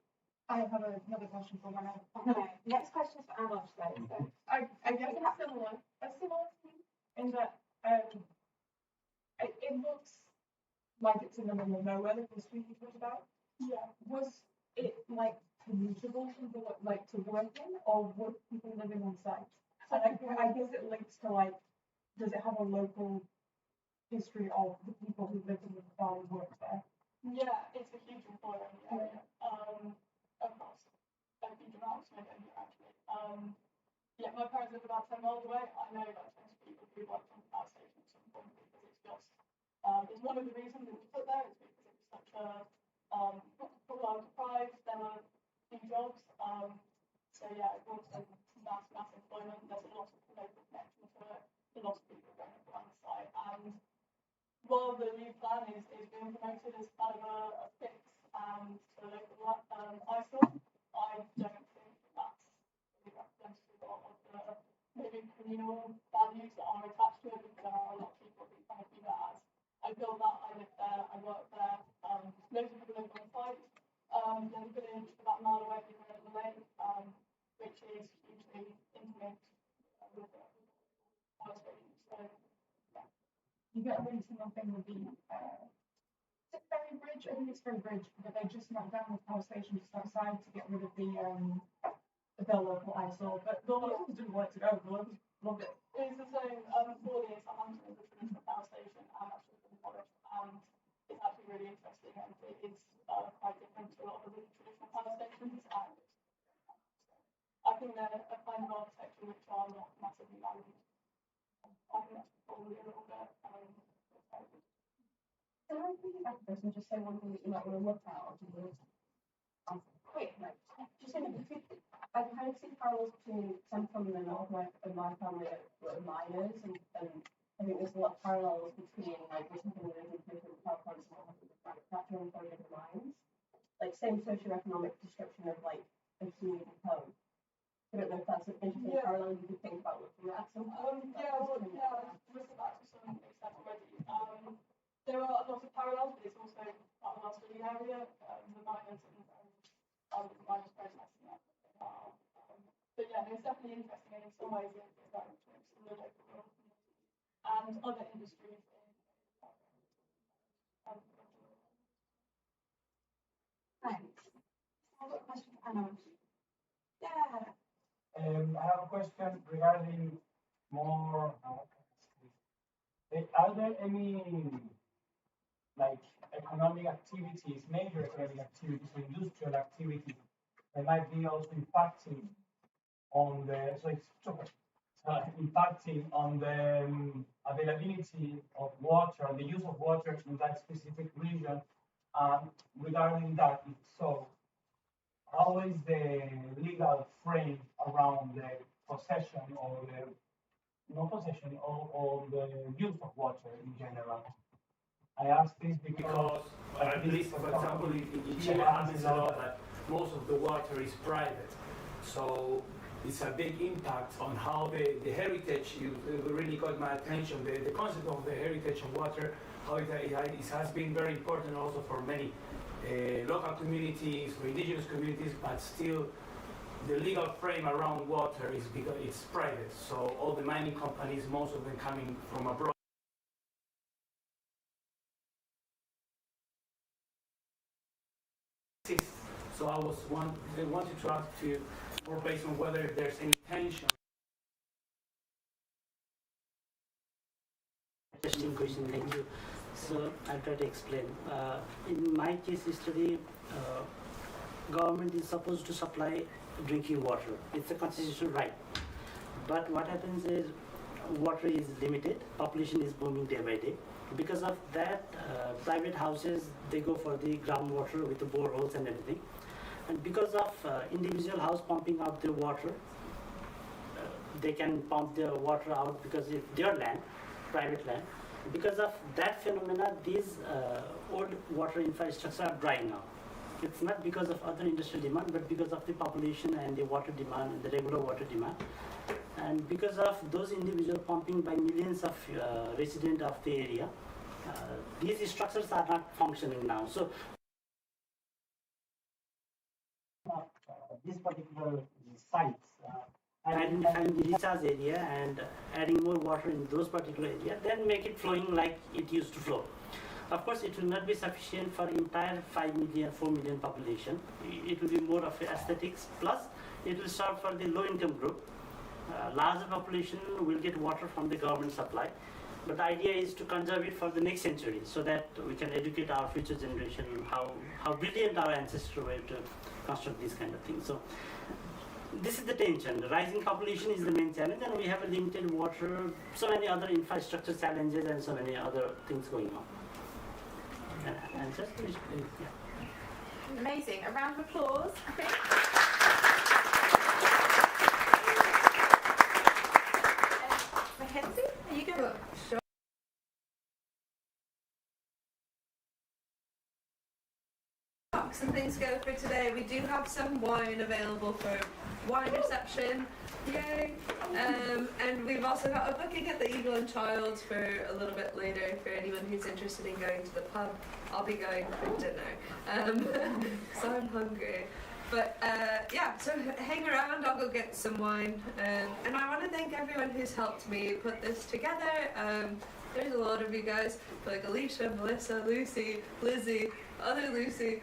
I have another question for Wenna. Okay. Next question is for Alosh though. So I guess it's similar. A similar thing in that it looks like it's in the middle of nowhere, the history you talked about. Yeah. Was it like commutable for like to work in, or were people living on site? And I guess it links to like, does it have a local history of the people who lived in the valley and worked there? Yeah, it's a huge employer in the area. Across a huge amount of area actually. Yeah, my parents live about 10 miles away. I know about 20 people who worked on the power station at some point because it's just, it's one of the reasons it was put there, is because it was such a, deprived, there were few jobs. So yeah, it brought in mass employment. There's a lot of local connection to it, a lot of people going around the site. And while the new plan is being promoted as kind of a fix and to local eyesore, I don't think that's really representative of the maybe communal values that are attached to it, because there are a lot of people who kind of see that as, I built that, I live there, I work there. Loads of people live on site. There's a village about a mile away from the lake, which is hugely intimate with the power station. So yeah. You get a really similar thing with the Ferry Bridge. I think it's Ferry Bridge, but they just knocked down the power station just outside to get rid of the their local ISO, but the locals didn't want to go, the locals loved it. It's the same 4 years I'm on the traditional power station and actually from the forest, and it's actually really interesting, and it is quite different to a lot of the traditional power stations, and I think they're a kind of architecture which are not massively valued. I think that's probably a little bit Can I piggyback this and just say one thing that you might want to look at, or do you quick, like, just in I kind of see parallels between some from the north, like, of my family are miners, and I think there's a lot of parallels between, like, there's something that is different power plants and manufacturing for different mines. Like, same socioeconomic description of, like, a community home. I don't know if that's an interesting parallel you could think about looking at. just about to some extent already. There are a lot of parallels, but it's also part of our study area, the miners and the miners processing that. But yeah, it's definitely interesting, and in some ways it's very influenced in the local world and other industries. Thanks. I've got a question for Anna. Yeah. I have a question regarding more. Are there any like economic activities, major economic activities, or industrial activities that might be also impacting on the impacting on the availability of water, the use of water in that specific region? Regarding that, if so, how is the legal frame around the possession or the no possession or the use of water in general? I ask this because at least, for example, in Chile happens a lot that most of the water is private. So it's a big impact on how the heritage, you really got my attention, the concept of the heritage of water, how it has been very important also for many local communities, for indigenous communities, but still the legal frame around water is because it's private. So all the mining companies, most of them coming from abroad. So I wanted to ask you more based on whether there's any tension. Interesting question, thank you. So I'll try to explain. In my case study, government is supposed to supply drinking water. It's a constitutional right. But what happens is water is limited, population is booming day by day. Because of that, private houses, they go for the groundwater with the boreholes and everything. And because of individual house pumping out their water, they can pump their water out because it's their land, private land. Because of that phenomena, these old water infrastructure are drying out. It's not because of other industrial demand, but because of the population and the water demand, and the regular water demand. And because of those individual pumping by millions of residents of the area, these structures are not functioning now. So this particular sites, identifying the recharge area and adding more water in those particular areas, then make it flowing like it used to flow. Of course, it will not be sufficient for entire 5 million, 4 million population. It will be more of aesthetics, plus it will serve for the low income group. Larger population will get water from the government supply. But the idea is to conserve it for the next century so that we can educate our future generation how brilliant our ancestors were to construct these kind of things. So this is the tension. The rising population is the main challenge, and we have a limited water, so many other infrastructure challenges and so many other things going on. And just yeah. Amazing. A round of applause, I think. Mackenzie, are you going? Sure. And things go for today. We do have some wine available for wine reception. Yay! And we've also got a booking at the Eagle and Child for a little bit later for anyone who's interested in going to the pub. I'll be going for dinner. So I'm hungry. But yeah, so hang around, I'll go get some wine. And I want to thank everyone who's helped me put this together. There's a lot of you guys, like Alicia, Melissa, Lucy, Lizzie, other Lucy.